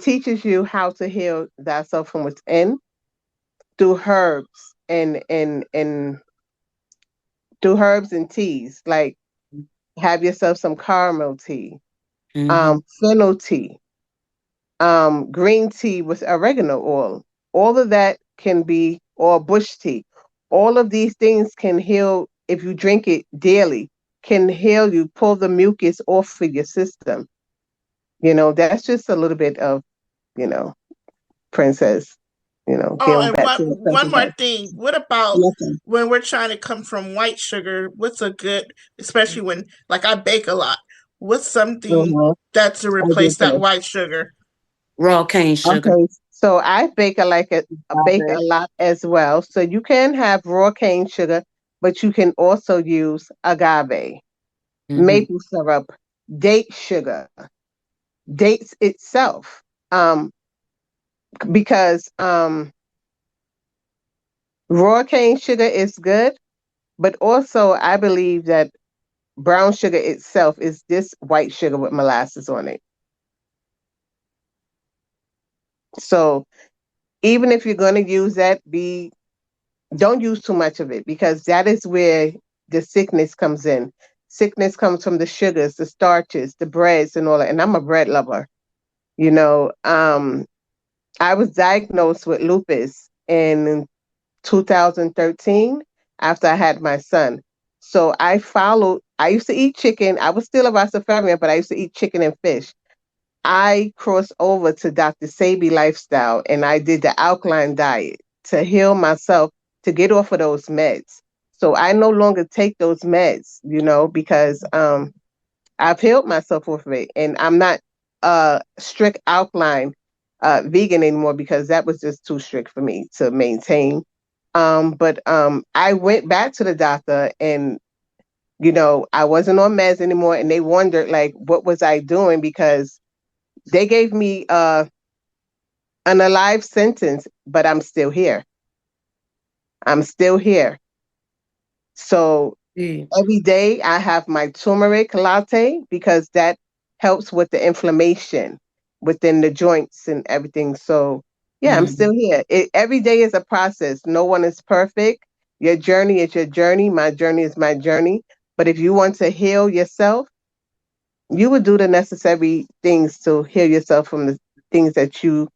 teaches you how to heal thyself from within through herbs and through herbs and teas. Like have yourself some caramel tea, Mm-hmm. fennel tea, green tea with oregano oil. All of that can be, or bush tea. All of these things can heal if you drink it daily, can heal you, pull the mucus off of your system. That's just a little bit of, you know, Princess, Oh, getting and back to the one simple more health. thing. What about Listen. when we're trying to come from white sugar? What's a good, especially when like I bake a lot. What's something Mhm. that to I did replace that finish. white sugar? Raw cane sugar. Okay, so I bake a lot as well. So you can have raw cane sugar, but you can also use agave, Mm-hmm. maple syrup, date sugar, dates itself. Um, because raw cane sugar is good, but also I believe that brown sugar itself is this white sugar with molasses on it. So even if you're going to use that, don't use too much of it, because that is where the sickness comes in. Sickness comes from the sugars, the starches, the breads, and all that. And I'm a bread lover. You know, I was diagnosed with lupus in 2013 after I had my son. So I used to eat chicken. I was still a Rastafarian, but I used to eat chicken and fish. I crossed over to Dr. Sabi lifestyle, and I did the alkaline diet to heal myself, to get off of those meds. So I no longer take those meds, because I've healed myself off of it, and I'm not strict alkaline vegan anymore, because that was just too strict for me to maintain. But I went back to the doctor, and I wasn't on meds anymore, and they wondered like what was I doing, because they gave me an alive sentence, but I'm still here. I'm still here. So Yeah. every day I have my turmeric latte, because that helps with the inflammation within the joints and everything. So yeah, I'm Mm-hmm. still here. Every day is a process. No one is perfect. Your journey is your journey. My journey is my journey. But if you want to heal yourself, you would do the necessary things to heal yourself from the things that you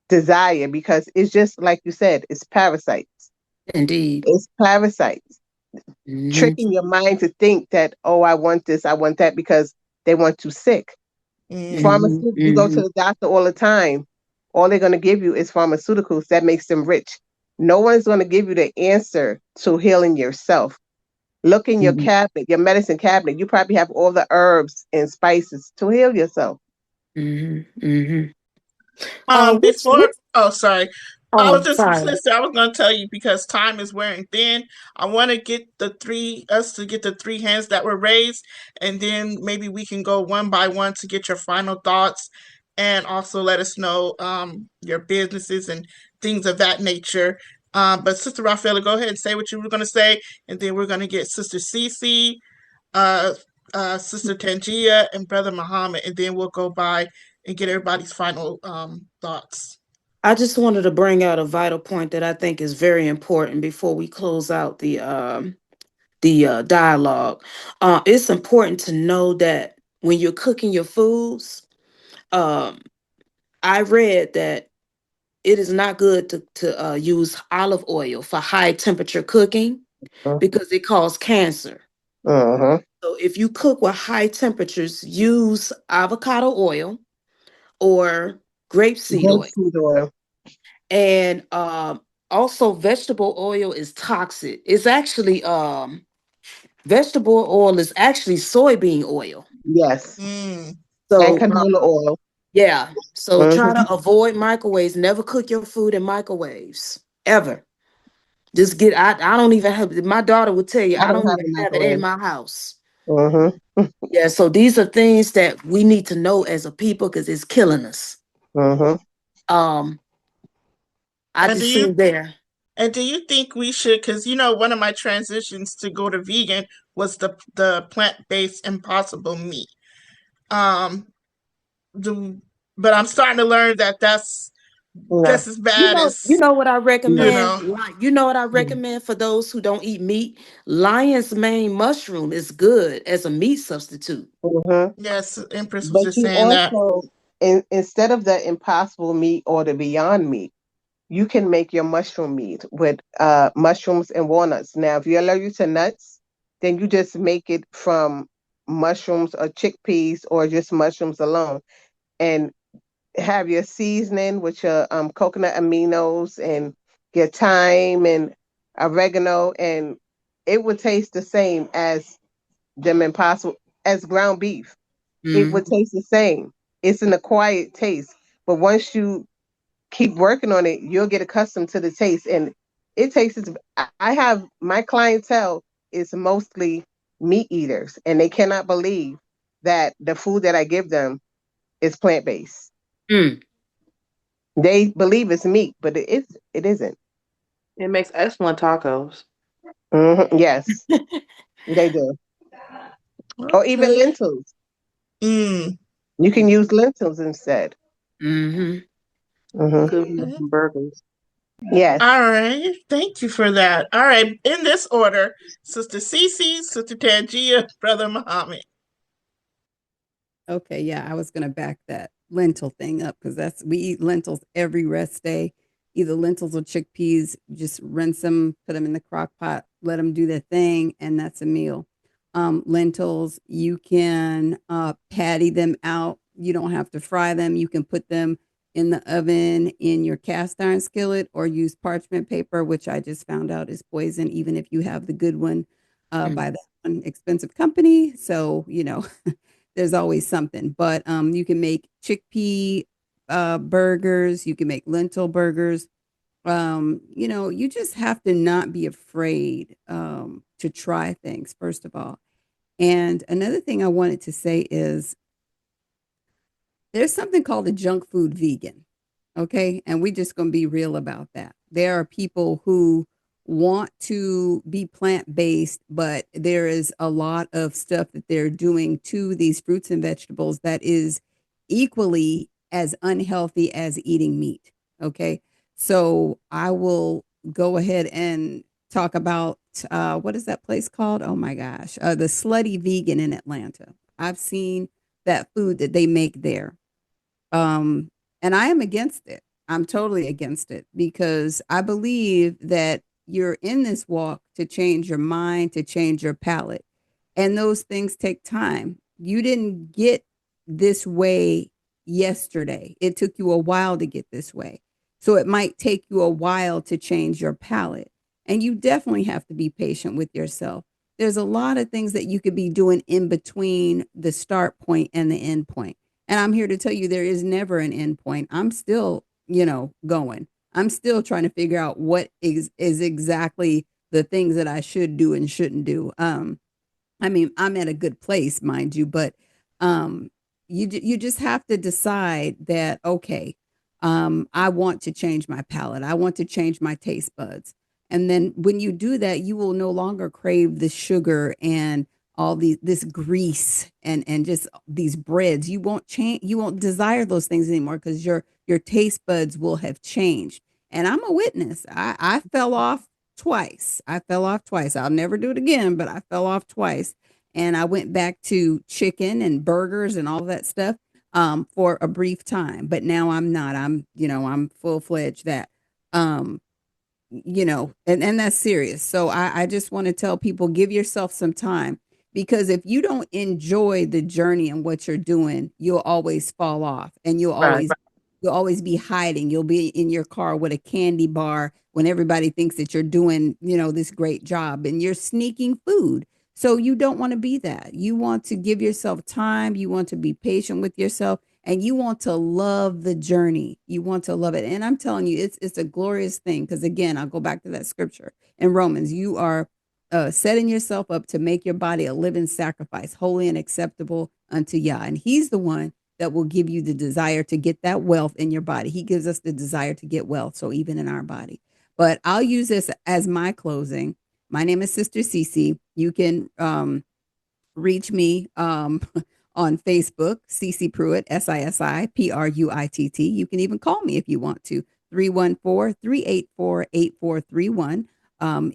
desire, because it's just like you said, it's parasites. Indeed. It's parasites Mm-hmm. tricking your mind to think that, oh, I want this, I want that, because they want you sick. Mm. Mm-hmm. Pharmaceuticals, you go to Mm-hmm. the doctor all the time. All they're going to give you is pharmaceuticals that makes them rich. No one's going to give you the answer to healing yourself. Look in your Mm-hmm. cabinet, your medicine cabinet. You probably have all the herbs and spices to heal yourself. Mm-hmm. Mm-hmm. Before, oh, sorry. I was Oh, just, sorry. sister, I was going to tell you because time is wearing thin. I want to get us to get the three hands that were raised, and then maybe we can go one by one to get your final thoughts, and also let us know your businesses and things of that nature. But Sister Rafaela, go ahead and say what you were going to say, and then we're going to get Sister Cece, uh, Sister Tangia, and Brother Muhammad, and then we'll go by and get everybody's final thoughts. I just wanted to bring out a vital point that I think is very important before we close out the dialogue. It's important to know that when you're cooking your foods, um, I read that it is not good to use olive oil for high temperature cooking because it causes cancer. Uh-huh. So if you cook with high temperatures, use avocado oil or grapeseed oil. Grapeseed oil. And also vegetable oil is toxic. It's actually vegetable oil is actually soybean oil. Yes. Mm. And So canola oil. yeah. So try Mm-hmm. to avoid microwaves. Never cook your food in microwaves. Ever. Just I don't even have, my daughter would tell you, I I don't don't have even a have it in microwave. my house. Mm-hmm. Yeah, so these are things that we need to know as a people because it's killing us. Mm-hmm. Um, I And do just you seen there. and do you think we should? Because one of my transitions to go to vegan was the plant based impossible meat. Um, the but I'm starting to learn that that's No. just as bad You as know what I No. you recommend? know. You know what I recommend for those who don't eat meat? Lion's mane mushroom is good as a meat substitute. Mm-hmm. Yes, Empress was But just you saying that. also, instead of the impossible meat or the beyond meat, you can make your mushroom meat with mushrooms and walnuts. Now, if you're allergic to nuts, then you just make it from mushrooms or chickpeas or just mushrooms alone, and have your seasoning with your coconut aminos and your thyme and oregano, and it would taste the same as them impossible as ground beef. It would taste the same. It's an acquired taste, but once you keep working on it, you'll get accustomed to the taste. And it tastes, I have my clientele is mostly meat eaters, and they cannot believe that the food that I give them is plant based. Mm. They believe it's meat, but it isn't. It makes excellent tacos. Yes, they do. Or even Okay. lentils. Mm, You can use lentils instead. Mm-hmm. Good with okay. some burgers. Yes. All right. Thank you for that. All right. In this order, Sister Cece, Sister Tangia, Brother Muhammad. Okay, yeah, I was gonna back that lentil thing up because we eat lentils every rest day. Either lentils or chickpeas. Just rinse them, put them in the crock pot, let them do their thing, and that's a meal. Lentils, you can patty them out. You don't have to fry them. You can put them in the oven in your cast iron skillet or use parchment paper, which I just found out is poison, even if you have the good one by that one expensive company. So, there's always something. But you can make chickpea burgers. You can make lentil burgers. You just have to not be afraid to try things, first of all. And another thing I wanted to say is there's something called a junk food vegan. Okay. And we're just going to be real about that. There are people who want to be plant based, but there is a lot of stuff that they're doing to these fruits and vegetables that is equally as unhealthy as eating meat. Okay. So I will go ahead and talk about what is that place called? Oh my gosh. The Slutty Vegan in Atlanta. I've seen that food that they make there. Um, and I am against it. I'm totally against it because I believe that you're in this walk to change your mind, to change your palate. And those things take time. You didn't get this way yesterday. It took you a while to get this way. So it might take you a while to change your palate. And you definitely have to be patient with yourself. There's a lot of things that you could be doing in between the start point and the end point. And I'm here to tell you there is never an end point. I'm still, going. I'm still trying to figure out what is exactly the things that I should do and shouldn't do. I mean, I'm at a good place, mind you, but um, you just have to decide that okay, I want to change my palate. I want to change my taste buds. And then when you do that, you will no longer crave the sugar and all this grease and just these breads. You won't change. You won't desire those things anymore because your taste buds will have changed. And I'm a witness. I fell off twice. I fell off twice. I'll never do it again, but I fell off twice. And I went back to chicken and burgers and all that stuff for a brief time. But now I'm not. I'm full fledged that. Um, and that's serious. So I just want to tell people give yourself some time because if you don't enjoy the journey and what you're doing, you'll always fall off and Right. you'll always be hiding. You'll be in your car with a candy bar when everybody thinks that you're doing, this great job and you're sneaking food. So you don't want to be that. You want to give yourself time. You want to be patient with yourself and you want to love the journey. You want to love it. And I'm telling you, it's a glorious thing. Because again, I'll go back to that scripture in Romans. You are setting yourself up to make your body a living sacrifice, holy and acceptable unto Yah. And He's the one that will give you the desire to get that wealth in your body. He gives us the desire to get wealth. So even in our body. But I'll use this as my closing. My name is Sister Cece. You can reach me on Facebook, Cece Pruitt, SISI, PRUITT. You can even call me if you want to, 314-384-8431.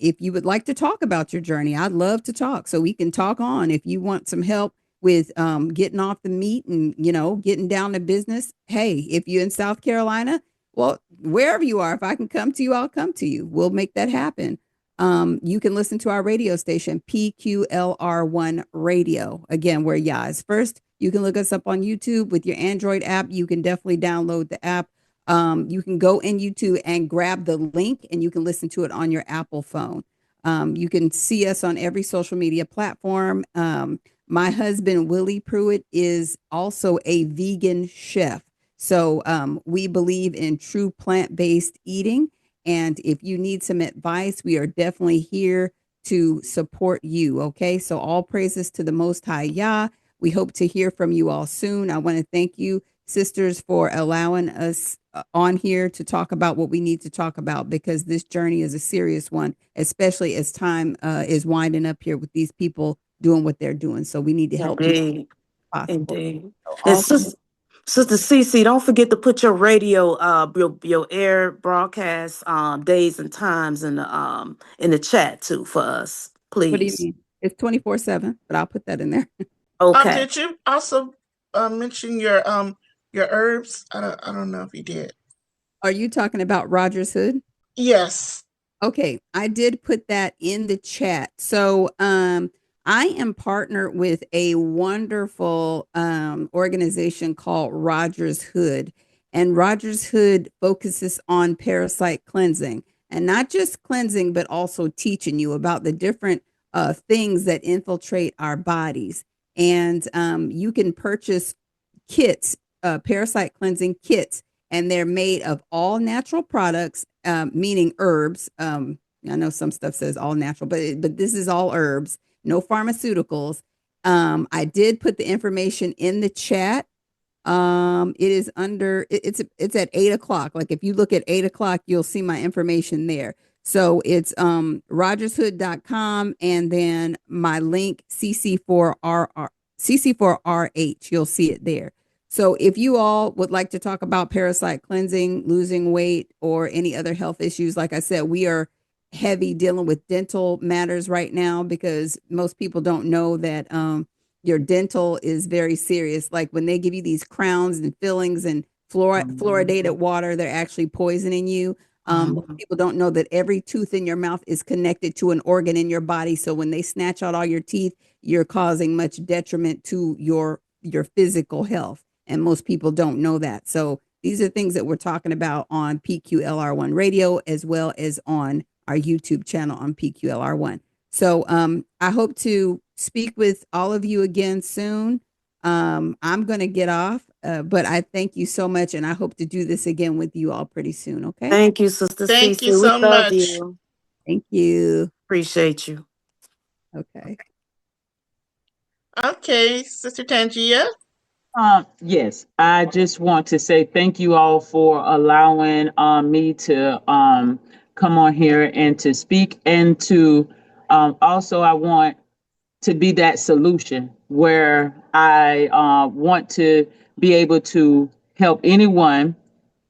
If you would like to talk about your journey, I'd love to talk. So we can talk on. If you want some help with getting off the meat and, getting down to business, hey, if you're in South Carolina, Well, wherever you are, if I can come to you, I'll come to you. We'll make that happen. You can listen to our radio station, PQLR1 Radio. Again, we're Yaz. First, you can look us up on YouTube with your Android app. You can definitely download the app. You can go in YouTube and grab the link, and you can listen to it on your Apple phone. You can see us on every social media platform. My husband, Willie Pruitt, is also a vegan chef. So we believe in true plant-based eating. And if you need some advice, we are definitely here to support you. Okay. So all praises to the Most High Yah. We hope to hear from you all soon. I want to thank you, sisters, for allowing us on here to talk about what we need to talk about, because this journey is a serious one, especially as time is winding up here with these people doing what they're doing. So we need to help them Indeed. as possible. Indeed. So And all Sister Cece, don't forget to put your radio, your air broadcast days and times in the chat too for us, what do you please. mean? It's 24/7, but I'll put that in there. Okay. Did you also mention your herbs? I don't know if you did. Are you talking about Rogers Hood? Yes. Okay, I did put that in the chat. So, I am partnered with a wonderful organization called Rogers Hood, and Rogers Hood focuses on parasite cleansing, and not just cleansing, but also teaching you about the different things that infiltrate our bodies. And you can purchase kits, parasite cleansing kits, and they're made of all natural products, meaning herbs. I know some stuff says all natural, but this is all herbs, no pharmaceuticals. I did put the information in the chat. It is under it's at 8 o'clock. Like if you look at 8 o'clock, you'll see my information there. So it's rogershood.com, and then my link CC4RH. You'll see it there. So if you all would like to talk about parasite cleansing, losing weight, or any other health issues, like I said, we are heavy dealing with dental matters right now, because most people don't know that your dental is very serious. Like when they give you these crowns and fillings and fluoridated water, they're actually poisoning you. People don't know that every tooth in your mouth is connected to an organ in your body. So when they snatch out all your teeth, you're causing much detriment to your physical health. And most people don't know that. So these are things that we're talking about on PQLR1 Radio, as well as on our YouTube channel on PQLR1. So I hope to speak with all of you again soon. I'm going to get off, but I thank you so much, and I hope to do this again with you all pretty soon. Okay. Thank you, Sister Thank you Cece. so We love much. you. Thank you. Appreciate you. Okay. Okay, Sister Tangia. Yes, I just want to say thank you all for allowing me to come on here and to speak, and to also I want to be that solution where I want to be able to help anyone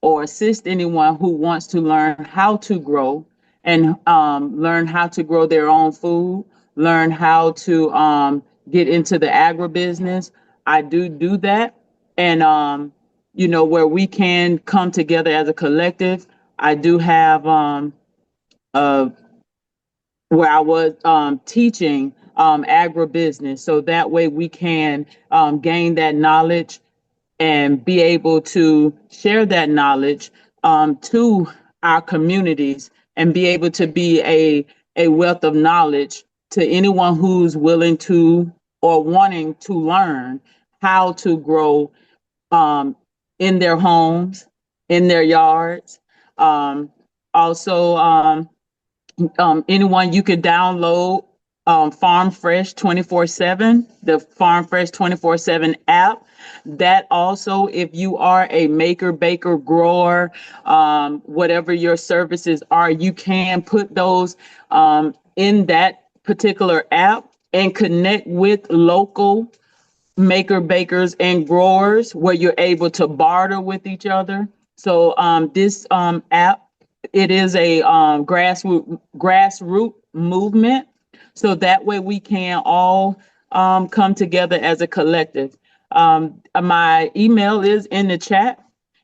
or assist anyone who wants to learn how to grow, and learn how to grow their own food, learn how to get into the agribusiness. I do that. And, where we can come together as a collective. I do have uh, where I was teaching agribusiness. So that way we can gain that knowledge and be able to share that knowledge to our communities, and be able to be a wealth of knowledge to anyone who's willing to or wanting to learn how to grow in their homes, in their yards. Also, anyone, you could download Farm Fresh 24/7, the Farm Fresh 24/7 app. That also, if you are a maker, baker, grower, whatever your services are, you can put those in that particular app and connect with local maker, bakers, and growers, where you're able to barter with each other. So this app, it is a grassroots movement. So that way we can all come together as a collective. My email is in the chat.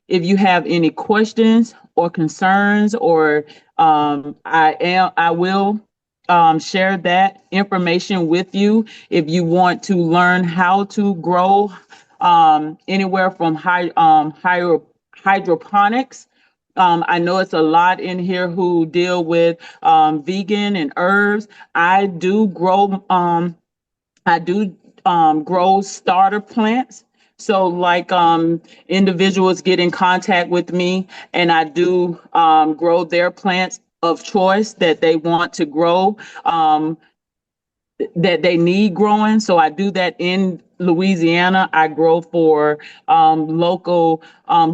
If you have any questions or concerns, or I will share that information with you if you want to learn how to grow anywhere from hydroponics. I know it's a lot in here who deal with vegan and herbs. I do grow. I do grow starter plants. So like individuals get in contact with me and I do grow their plants of choice that they want to grow. That they need growing. So I do that in Louisiana. I grow for local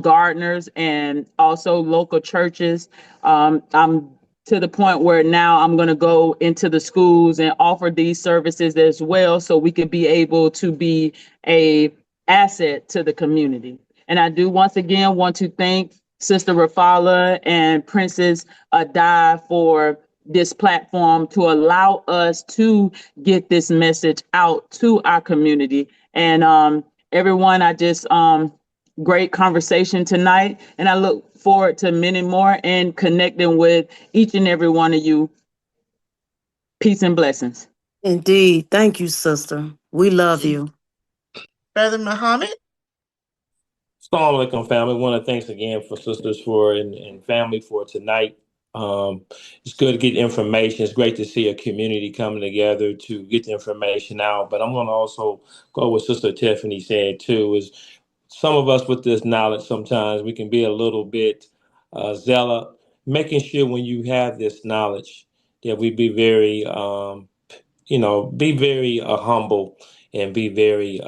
gardeners and also local churches. I'm to the point where now I'm going to go into the schools and offer these services as well, so we could be able to be a asset to the community. And I do once again want to thank Sister Rafala and Princess Adai for this platform to allow us to get this message out to our community. And everyone, I just great conversation tonight, and I look forward to many more and connecting with each and every one of you. Peace and blessings. Indeed. Thank you, sister. We love you. Brother Muhammad? Assalamu alaikum, family. I want to thanks again for sisters for and family for tonight. It's good to get information. It's great to see a community coming together to get the information out. But I'm going to also go with Sister Tiffany said too, is some of us with this knowledge, sometimes we can be a little bit zealot, making sure when you have this knowledge that we be very be very humble and be very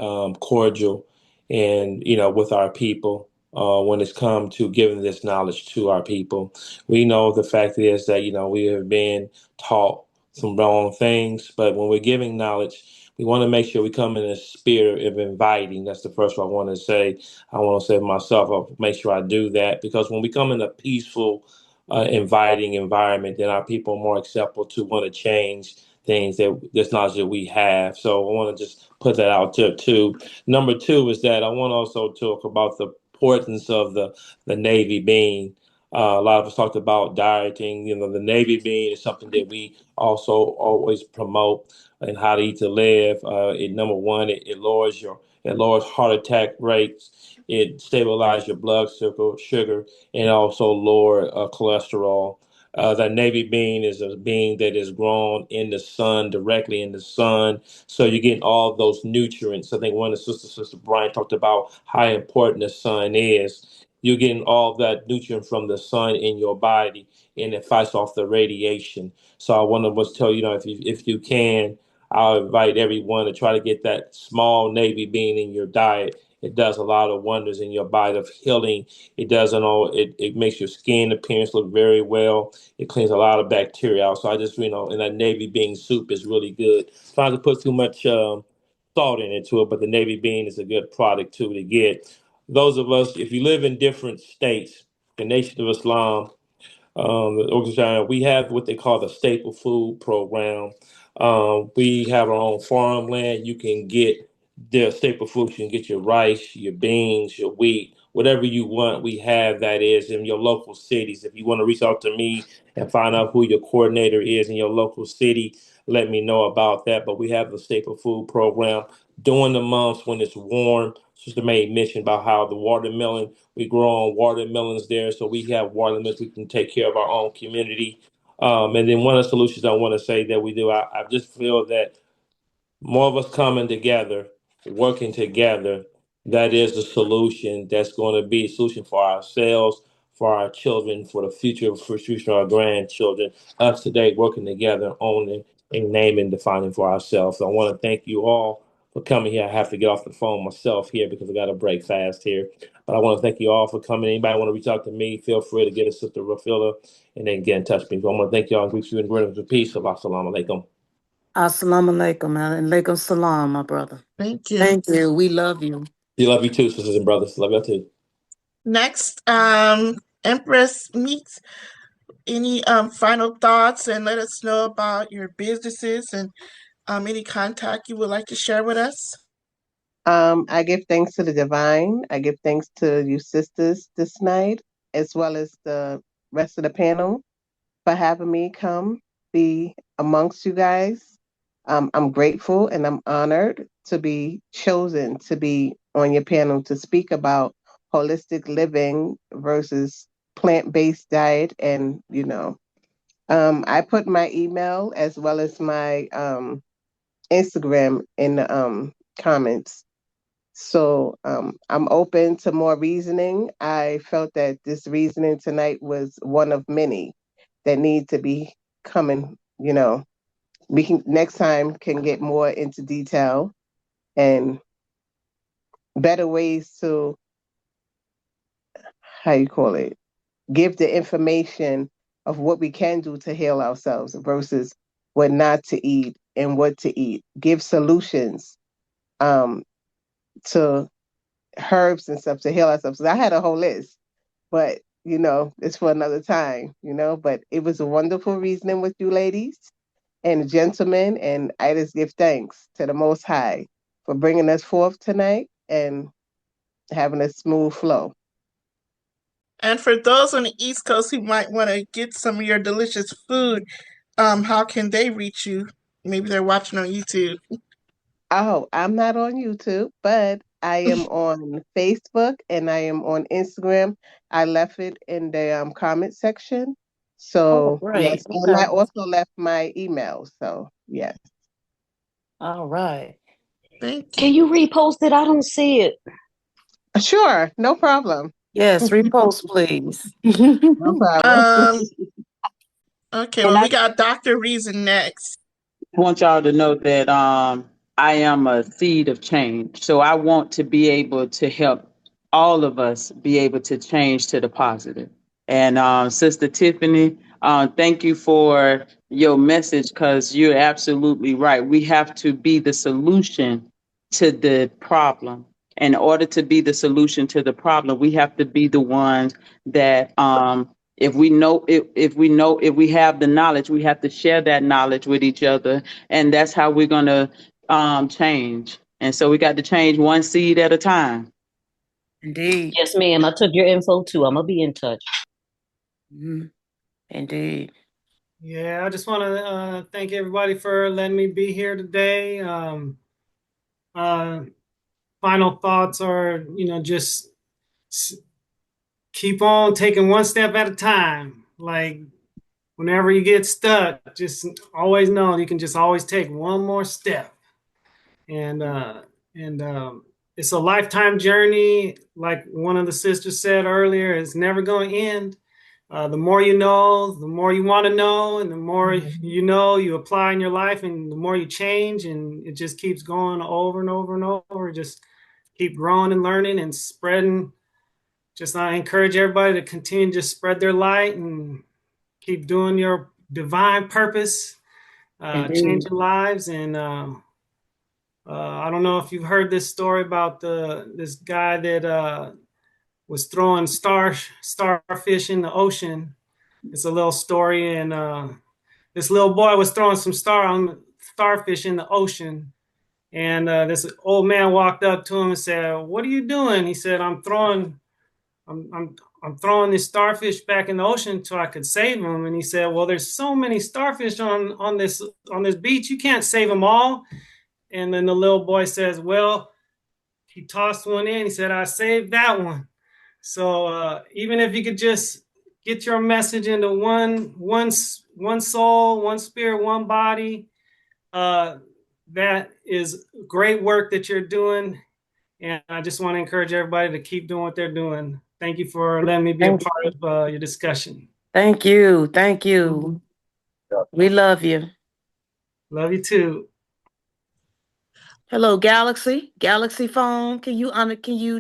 cordial and, with our people when it's come to giving this knowledge to our people. We know the fact is that, we have been taught some wrong things, but when we're giving knowledge, we want to make sure we come in a spirit of inviting. That's the first one I want to say. I want to say myself, I'll make sure I do that, because when we come in a peaceful, inviting environment, then our people are more acceptable to want to change things that this knowledge that we have. So I want to just put that out there too. Number two is that I want to also talk about the importance of the navy bean. A lot of us talked about dieting. The navy bean is something that we also always promote and how to eat to live. Number one, it lowers heart attack rates. It stabilizes your blood sugar, and also lower cholesterol. The navy bean is a bean that is grown in the sun, directly in the sun. So you're getting all those nutrients. I think one of the Sister Brian talked about how important the sun is. You're getting all that nutrient from the sun in your body, and it fights off the radiation. So I want to tell you, if you can, I'll invite everyone to try to get that small navy bean in your diet. It does a lot of wonders in your body of healing. It doesn't all. It makes your skin appearance look very well. It cleans a lot of bacteria out. So I just, and that navy bean soup is really good. Trying to put too much thought into it, but the navy bean is a good product too to get. Those of us, if you live in different states, the Nation of Islam, the organization, we have what they call the staple food program. We have our own farmland. You can get the staple foods. You can get your rice, your beans, your wheat, whatever you want. We have that is in your local cities. If you want to reach out to me and find out who your coordinator is in your local city, let me know about that. But we have the staple food program during the months when it's warm. Sister May mentioned about how the watermelon, we grow on watermelons there. So we have watermelons. We can take care of our own community. And then one of the solutions I want to say that we do, I just feel that more of us coming together, working together, that is the solution. That's going to be a solution for ourselves, for our children, for the future, for future of our grandchildren. Us today working together, owning and naming, defining for ourselves. So I want to thank you all for coming here. I have to get off the phone myself here because I got to break fast here. But I want to thank you all for coming. Anybody want to reach out to me, feel free to get a Sister Rafila and then get in touch with me. So I want to thank you all and greet you in words of peace. Assalamu alaikum. Assalamu alaikum, and alaikum salam, my brother. Thank you. Thank you. We love you. We love you too, sisters and brothers. Love you too. Next, Empress Meeks, any final thoughts, and let us know about your businesses and any contact you would like to share with us. I give thanks to the divine. I give thanks to you sisters this night, as well as the rest of the panel for having me come be amongst you guys. I'm grateful and I'm honored to be chosen to be on your panel to speak about holistic living versus plant-based diet. And, I put my email as well as my Instagram in the comments. So I'm open to more reasoning. I felt that this reasoning tonight was one of many that need to be coming. We can next time can get more into detail and better ways to, how you call it, give the information of what we can do to heal ourselves versus what not to eat and what to eat. Give solutions to herbs and stuff to heal ourselves. I had a whole list, but it's for another time, but it was a wonderful reasoning with you ladies and gentlemen, and I just give thanks to the Most High for bringing us forth tonight and having a smooth flow. And for those on the East Coast who might want to get some of your delicious food, how can they reach you? Maybe they're watching on YouTube. Oh, I'm not on YouTube, but I am on Facebook and I am on Instagram. I left it in the comment section. Oh, So great. yes, and I Okay. also left my email. So yes. All right. Thank Can you. you repost it? I don't see it. Sure, no problem. Yes, repost, please. No problem. Um, okay, And well, I we got Dr. Reason next. want y'all to know that I am a seed of change. So I want to be able to help all of us be able to change to the positive. And Sister Tiffany, thank you for your message because you're absolutely right. We have to be the solution to the problem. In order to be the solution to the problem, we have to be the ones that if we have the knowledge, we have to share that knowledge with each other, and that's how we're gonna change. And so we got to change one seed at a time. Indeed. Yes, ma'am. I took your info too. I'm gonna be in touch. Mhm. Indeed. Yeah, I just want to thank everybody for letting me be here today. Uh, Final thoughts are, just keep on taking one step at a time. Like whenever you get stuck, just always know you can just always take one more step. And it's a lifetime journey. Like one of the sisters said earlier, it's never going to end. The more you know, the more you want to know, and the more you know, you apply in your life, and the more you change, and it just keeps going over and over and over. Just keep growing and learning and spreading. Just I encourage everybody to continue to just spread their light and keep doing your divine purpose, Indeed. changing lives. And I don't know if you've heard this story about this guy that was throwing starfish in the ocean. It's a little story, and this little boy was throwing some starfish in the ocean, and this old man walked up to him and said, "What are you doing?" He said, I'm throwing this starfish back in the ocean so I could save them." And he said, "Well, there's so many starfish on this beach, you can't save them all." And then the little boy says, "Well," he tossed one in. He said, "I saved that one." So even if you could just get your message into one soul, one spirit, one body, that is great work that you're doing. And I just want to encourage everybody to keep doing what they're doing. Thank you for letting me be a part of your discussion. Thank you. Thank you. We love you. Love you too. Hello, Galaxy. Galaxy phone. Can you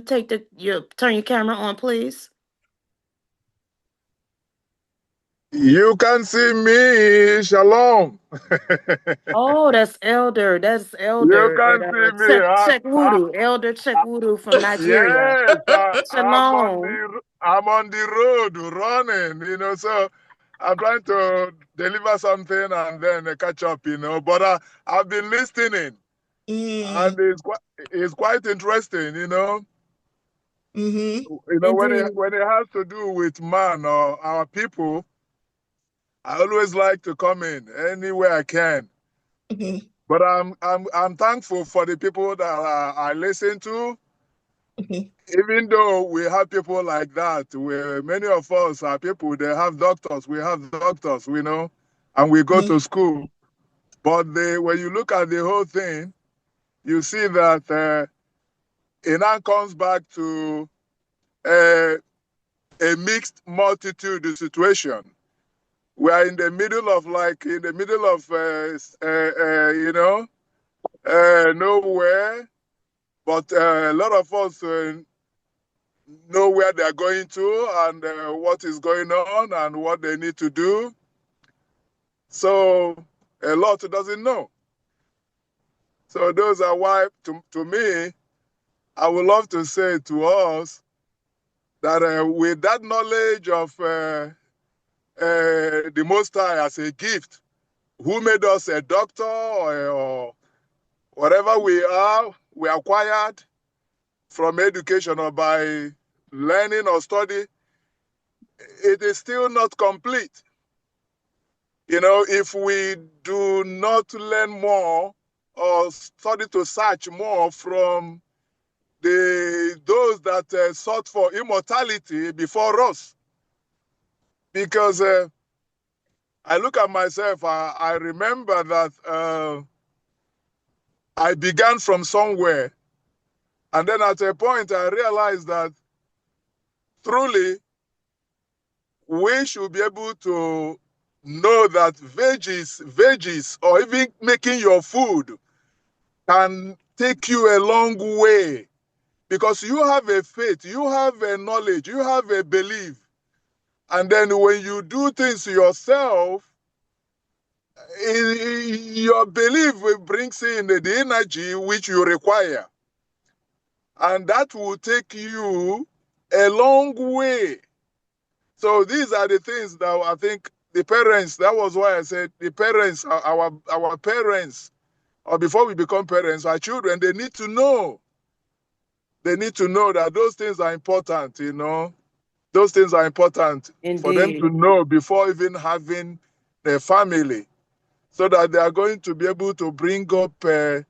turn your camera on, please? You can see me. Shalom. Oh, that's Elder. That's You Elder. can see me. Check Voodoo. Elder Check Voodoo from Nigeria. Yes, Shalom. I'm on the road running, so I'm trying to deliver something and then catch up, but I've been listening. And it's quite interesting, you know. Mm-hmm. You know, Indeed. when it has to do with man or our people, I always like to come in anywhere I can. Mm-hmm. But I'm thankful for the people that I listen to. Mm-hmm. Even though we have people like that, where many of us are people, they have doctors, we have doctors, we know, and we go to school. But when you look at the whole thing, you see that it now comes back to uh, a mixed multitude situation. We are in the middle of you know, nowhere, but a lot of us know where they're going to and what is going on and what they need to do. So a lot doesn't know. So those are why, to me, I would love to say to us that with that knowledge of the Most High as a gift, who made us a doctor or whatever we acquired from education or by learning or study, it is still not complete. You know, if we do not learn more or study to search more from those that sought for immortality before us. Because I look at myself, I remember that I began from somewhere. And then at a point, I realized that truly we should be able to know that veggies, or even making your food can take you a long way, because you have a faith, you have a knowledge, you have a belief. And then when you do things yourself, your belief brings in the energy which you require. And that will take you a long way. So these are the things that I think the parents, that was why I said the parents, our parents, or before we become parents, our children, they need to know. They need to know that those things are important, you know. Those things are important for them to Indeed. know before even having their family, so that they are going to be able to bring up their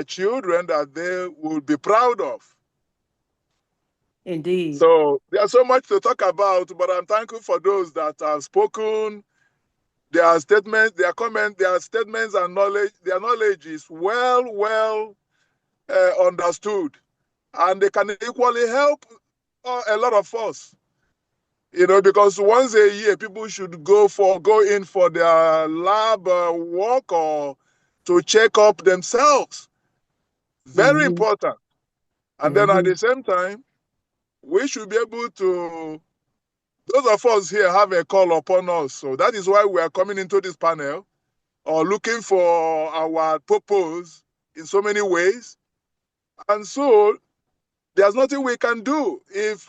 children that they will be proud of. Indeed. So there's so much to talk about, but I'm thankful for those that have spoken. Their statements, their comments, their statements and knowledge, their knowledge is well understood. And they can equally help a lot of us. You know, because once a year, people should go in for their lab work or to check up themselves. Very Mm-hmm. important. And then at Mm-hmm. the same time, we should be able to, those of us here have a call upon us. So that is why we are coming into this panel or looking for our purpose in so many ways. And so there's nothing we can do if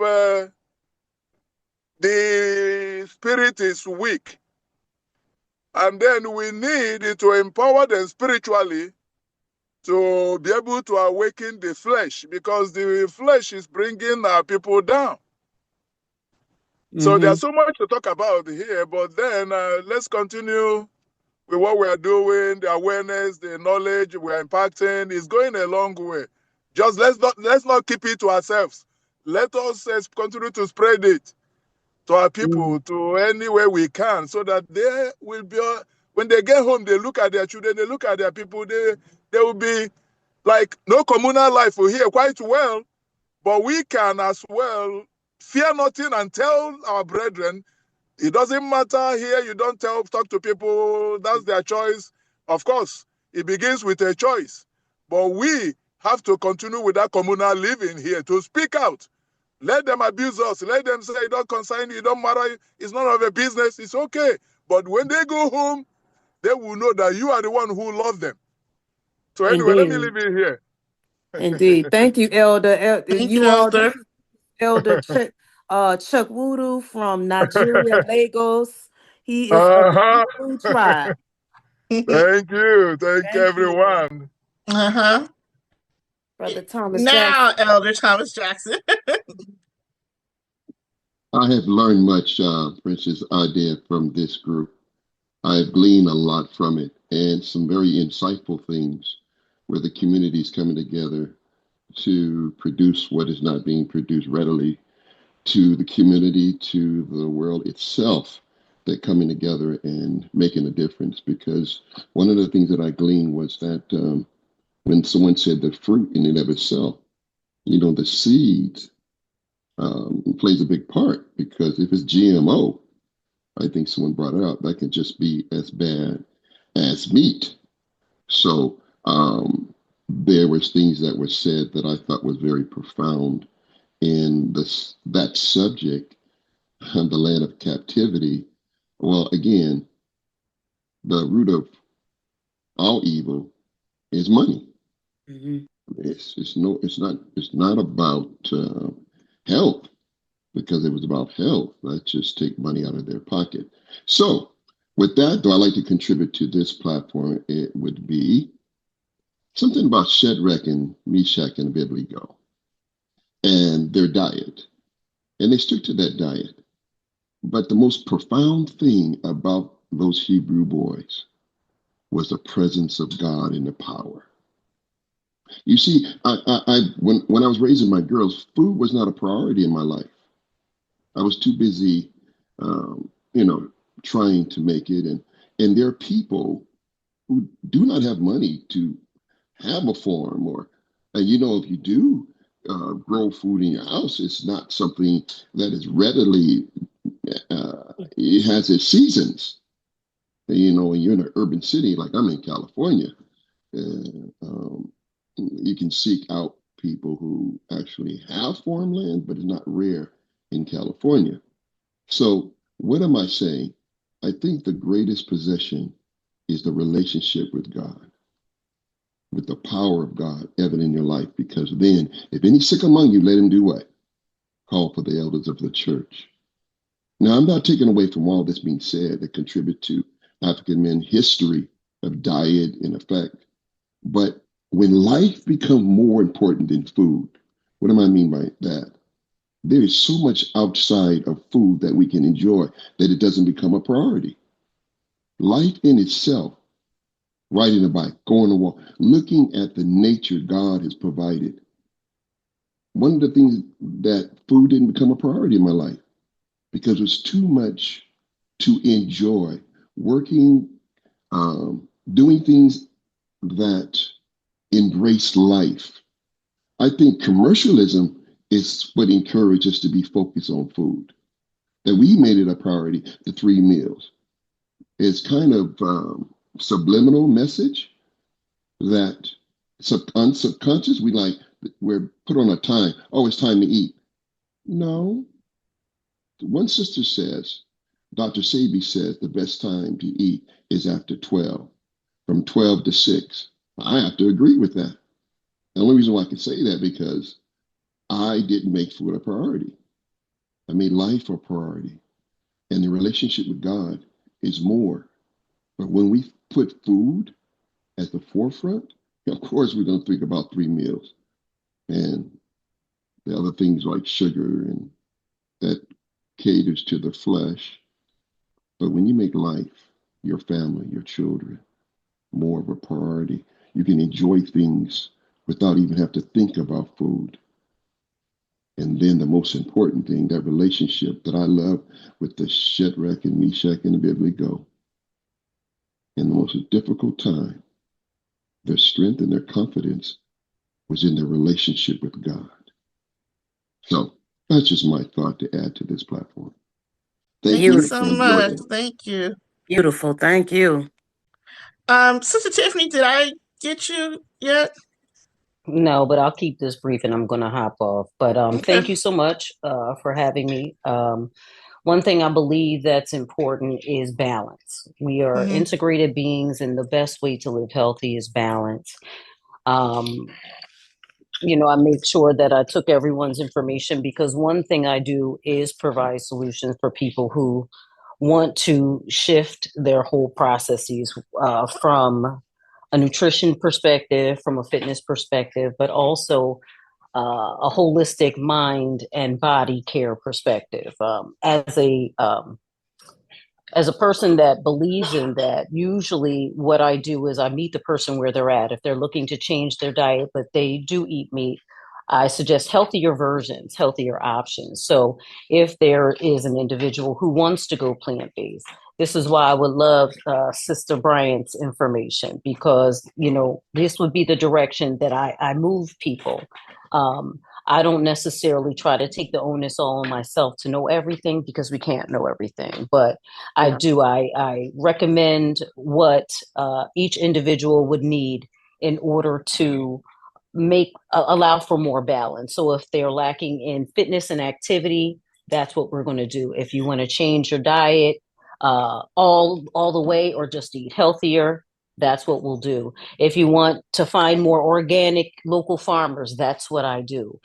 the spirit is weak. And then we need to empower them spiritually to be able to awaken the flesh, because the flesh is bringing our people down. So Mm-hmm. there's so much to talk about here, but then let's continue with what we are doing. The awareness, the knowledge we are impacting is going a long way. Just let's not keep it to ourselves. Let us continue to spread it to our people, to anywhere we can, so that they will be, when they get home, they look at their children, they look at their people, they will be like, no communal life here quite well, but we can as well fear nothing and tell our brethren, it doesn't matter here, you don't talk to people, that's their choice. Of course, it begins with a choice, but we have to continue with that communal living here, to speak out. Let them abuse us. Let them say, it don't concern you, it don't matter, it's none of their business, it's okay. But when they go home, they will know that you are the one who loves them. So anyway, let me Indeed. leave it here. Indeed. Thank you, Elder. Thank you, You all, this Elder. is Elder Chuck Wudu from Nigeria, Lagos. He is of the Uh-huh. Hebrew tribe. Thank you. Thank Thank you. everyone. Uh-huh. Brother Thomas Now, Jackson. Elder Thomas Jackson. I have learned much, Princess Idea, from this group. I have gleaned a lot from it and some very insightful things where the community is coming together to produce what is not being produced readily to the community, to the world itself. They're coming together and making a difference, because one of the things that I gleaned was that when someone said the fruit in and of itself, the seeds plays a big part, because if it's GMO, I think someone brought it up, that could just be as bad as meat. So there was things that were said that I thought was very profound in that subject, the land of captivity. Well, again, the root of all evil is money. Mm-hmm. It's not about health, because it was about health. Let's just take money out of their pocket. So, with that, though, I like to contribute to this platform. It would be something about Shadrach and Meshach and Abednego and their diet. And they stick to that diet. But the most profound thing about those Hebrew boys was the presence of God and the power. You see, when I was raising my girls, food was not a priority in my life. I was too busy, trying to make it. And there are people who do not have money to have a farm, and if you do grow food in your house, it's not something that is readily, it has its seasons. And, when you're in an urban city, like I'm in California, you can seek out people who actually have farmland, but it's not rare in California. So, what am I saying? I think the greatest possession is the relationship with God, with the power of God evident in your life. Because then, if any sick among you, let him do what? Call for the elders of the church. Now, I'm not taking away from all this being said that contribute to African men history of diet and effect. But when life becomes more important than food, what do I mean by that? There is so much outside of food that we can enjoy that it doesn't become a priority. Life in itself, riding a bike, going to walk, looking at the nature God has provided. One of the things that food didn't become a priority in my life, because it's too much to enjoy. Working, doing things that embrace life. I think commercialism is what encourages us to be focused on food. That we made it a priority, the 3 meals. It's kind of subliminal message that unsubconscious, we're put on a time. Oh, it's time to eat. No. One sister says, Dr. Sabi says the best time to eat is after 12, from 12 to 6. I have to agree with that. The only reason why I can say that because I didn't make food a priority. I made life a priority. And the relationship with God is more. But when we put food at the forefront, of course we're going to think about 3 meals and the other things like sugar and that caters to the flesh. But when you make life, your family, your children, more of a priority, you can enjoy things without even have to think about food. And then the most important thing, that relationship that I love with the Shadrach and Meshach and Abednego. In the most difficult time, their strength and their confidence was in their relationship with God. So that's just my thought to add to this platform. Thank you You. so Enjoy much. it. Thank you. Beautiful. Thank you. Sister Tiffany, did I get you yet? No, but I'll keep this brief and I'm going to hop off. But thank you so much for having me. One thing I believe that's important is balance. We are Mm-hmm. integrated beings, and the best way to live healthy is balance. I make sure that I took everyone's information, because one thing I do is provide solutions for people who want to shift their whole processes from a nutrition perspective, from a fitness perspective, but also a holistic mind and body care perspective. As a person that believes in that, usually what I do is I meet the person where they're at. If they're looking to change their diet, but they do eat meat, I suggest healthier versions, healthier options. So if there is an individual who wants to go plant-based, this is why I would love Sister Bryant's information, because, this would be the direction that I move people. I don't necessarily try to take the onus all on myself to know everything, because we can't know everything. But Yeah. I recommend what each individual would need in order to allow for more balance. So if they're lacking in fitness and activity, that's what we're going to do. If you want to change your diet all the way, or just eat healthier, that's what we'll do. If you want to find more organic local farmers, that's what I do.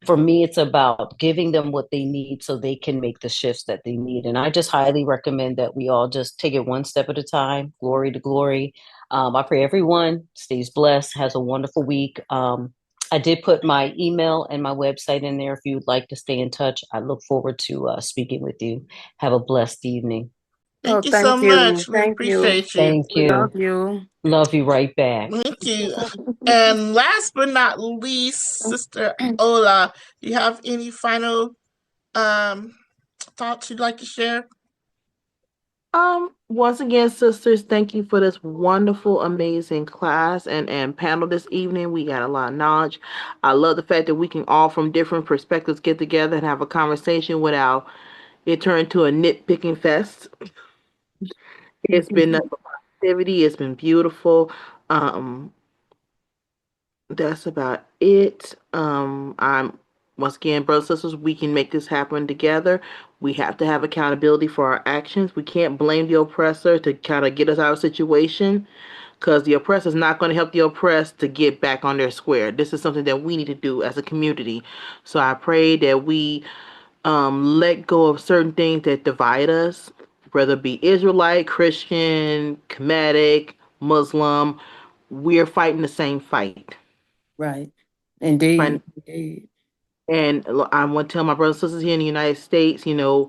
For me, it's about giving them what they need so they can make the shifts that they need. And I just highly recommend that we all just take it one step at a time, glory to glory. I pray everyone stays blessed, has a wonderful week. I did put my email and my website in there if you would like to stay in touch. I look forward to speaking with you. Have a blessed evening. Thank Oh, you so thank you. much. We Thank you. appreciate you. Thank We you. love you. Love you right back. Thank you. And last but not least, Sister Ola, do you have any final um, thoughts you'd like to share? Once again, sisters, thank you for this wonderful, amazing class and panel this evening. We got a lot of knowledge. I love the fact that we can all from different perspectives get together and have a conversation without it turning to a nitpicking fest. It's been nothing but positivity. It's been beautiful. Um, that's about it. I'm once again, brothers and sisters, we can make this happen together. We have to have accountability for our actions. We can't blame the oppressor to kind of get us out of a situation, because the oppressor is not going to help the oppressed to get back on their square. This is something that we need to do as a community. So I pray that we let go of certain things that divide us, whether it be Israelite, Christian, Kemetic, Muslim. We're fighting the same fight. Right. Fighting. Indeed. Indeed. And I want to tell my brothers and sisters here in the United States, the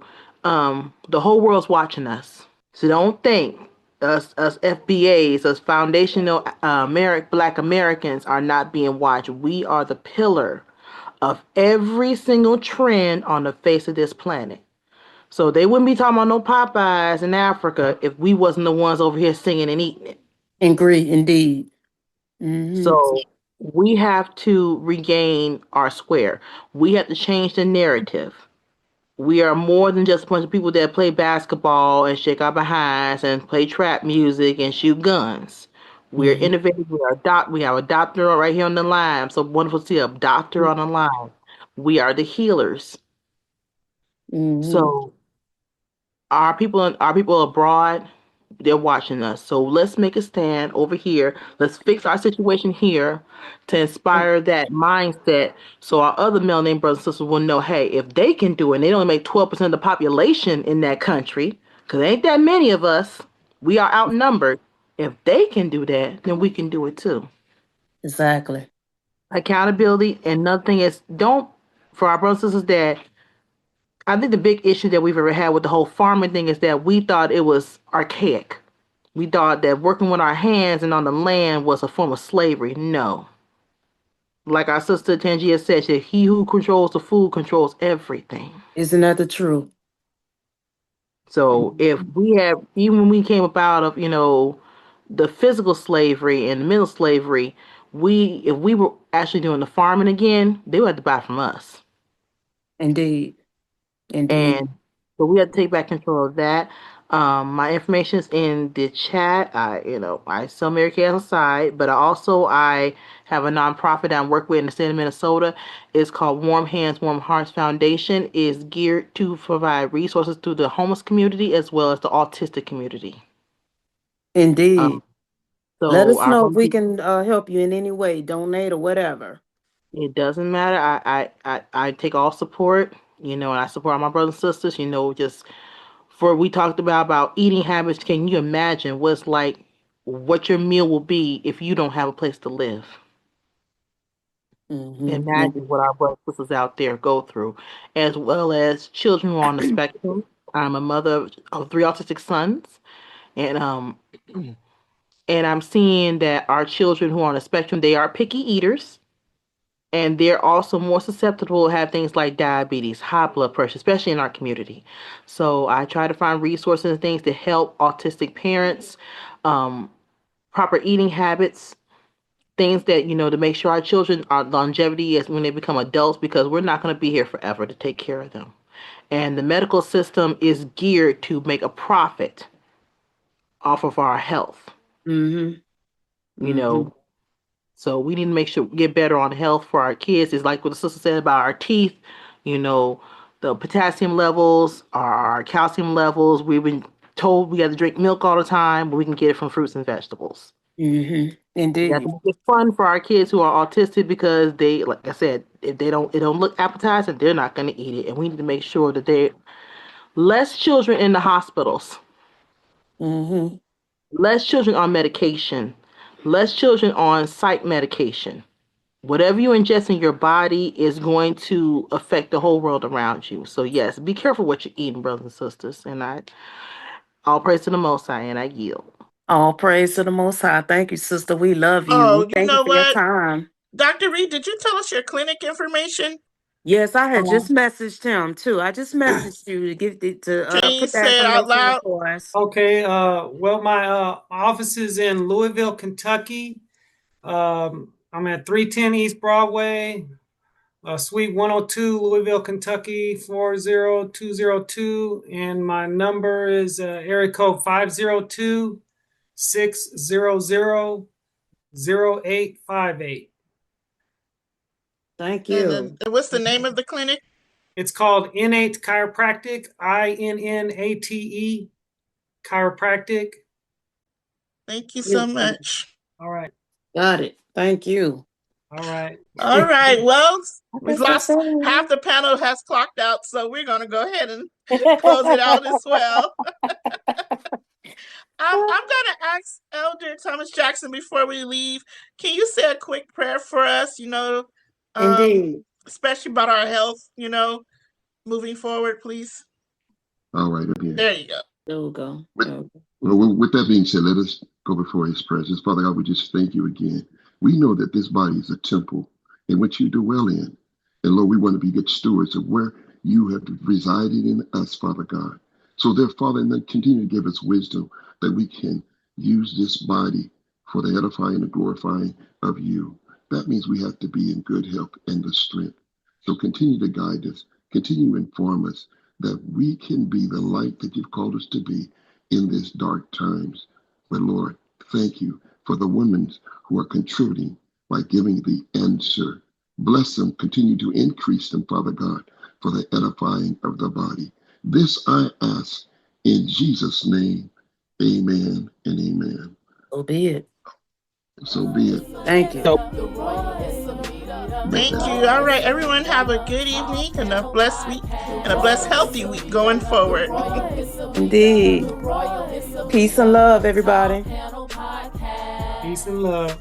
whole world's watching us. So don't think us FBAs, us foundational Black Americans are not being watched. We are the pillar of every single trend on the face of this planet. So they wouldn't be talking about no Popeyes in Africa if we wasn't the ones over here singing and eating it. Agree. Indeed. Mm-hmm. So we have to regain our square. We have to change the narrative. We are more than just a bunch of people that play basketball and shake our behinds and play trap music and shoot guns. We're Mm-hmm. innovative. We have a doctor right here on the line. I'm so wonderful to see a doctor on the line. We are the healers. Mm-hmm. So our people abroad, they're watching us. So let's make a stand over here. Let's fix our situation here to inspire that mindset, so our other melanated brothers and sisters will know, hey, if they can do it, and they only make 12% of the population in that country, because ain't that many of us, we are outnumbered. If they can do that, then we can do it too. Exactly. Accountability. And another thing is, don't, for our brothers and sisters that, I think the big issue that we've ever had with the whole farming thing is that we thought it was archaic. We thought that working with our hands and on the land was a form of slavery. No. Like our sister Tangia said, that he who controls the food controls everything. Isn't that the truth? So if we have, even when we came up out of, the physical slavery and the mental slavery, if we were actually doing the farming again, they would have to buy from us. Indeed. Indeed. And so we have to take back control of that. My information is in the chat. I sell Mary Kay on the side, but I have a nonprofit that I work with in the state of Minnesota. It's called Warm Hands, Warm Hearts Foundation. Is geared to provide resources to the homeless community as well as the autistic community. Indeed. Let So us our know if we can help you in any way, donate or whatever. It doesn't matter. I take all support, and I support all my brothers and sisters, just for we talked about eating habits. Can you imagine what it's like what your meal will be if you don't have a place to live. And that is what our brothers and sisters out there go through, as well as children who are on the spectrum. I'm a mother of 3 autistic sons, and I'm seeing that our children who are on the spectrum, they are picky eaters, and they're also more susceptible to have things like diabetes, high blood pressure, especially in our community. So I try to find resources and things to help autistic parents, proper eating habits, things that, to make sure our children are longevity is when they become adults, because we're not going to be here forever to take care of them. And the medical system is geared to make a profit off of our health. So we need to make sure we get better on health for our kids. It's like what the sister said about our teeth, the potassium levels, our calcium levels. We've been told we got to drink milk all the time, but we can get it from fruits and vegetables. Indeed. It's fun for our kids who are autistic, because they, like I said, if it don't look appetizing, they're not going to eat it. And we need to make sure that they less children in the hospitals, less children on medication, less children on psych medication. Whatever you ingest in your body is going to affect the whole world around you. So yes, be careful what you're eating, brothers and sisters. And all praise to the Most High, and I yield. All praise to the Most High. Thank you, sister. We love you. Oh, Thank you for your time. Dr. Reed, did you tell us your clinic information? Yes, I had just messaged him too. I just messaged you to put that say it out loud for us. Okay. Well, my office is in Louisville, Kentucky. I'm at 310 East Broadway, Suite 102, Louisville, Kentucky 40202, and my number is area code 502-600-0858. Thank you. And what's the name of the clinic? It's called Innate Chiropractic, INNATE Chiropractic. Thank you so much. All right. Got it. Thank you. All right. All right. Well, we've lost half the panel has clocked out, so we're going to go ahead and close it out as well. I'm going to ask Elder Thomas Jackson before we leave. Can you say a quick prayer for us, Indeed. especially about our health, moving forward, please? All right, again. There you go. There we go. Well, with that being said, let us go before his presence. Father God, we just thank you again. We know that this body is a temple in which you dwell in. And Lord, we want to be good stewards of where you have resided in us, Father God. So therefore, Father, and then continue to give us wisdom that we can use this body for the edifying and glorifying of you. That means we have to be in good health and the strength. So continue to guide us, continue to inform us that we can be the light that you've called us to be in these dark times. But Lord, thank you for the women who are contributing by giving the answer. Bless them, continue to increase them, Father God, for the edifying of the body. This I ask in Jesus' name. Amen and amen. So be it. So be it. Thank you. Thank you. All right, everyone, have a good evening and a blessed week and a blessed, healthy week going forward. Indeed. Peace and love, everybody. Peace and love.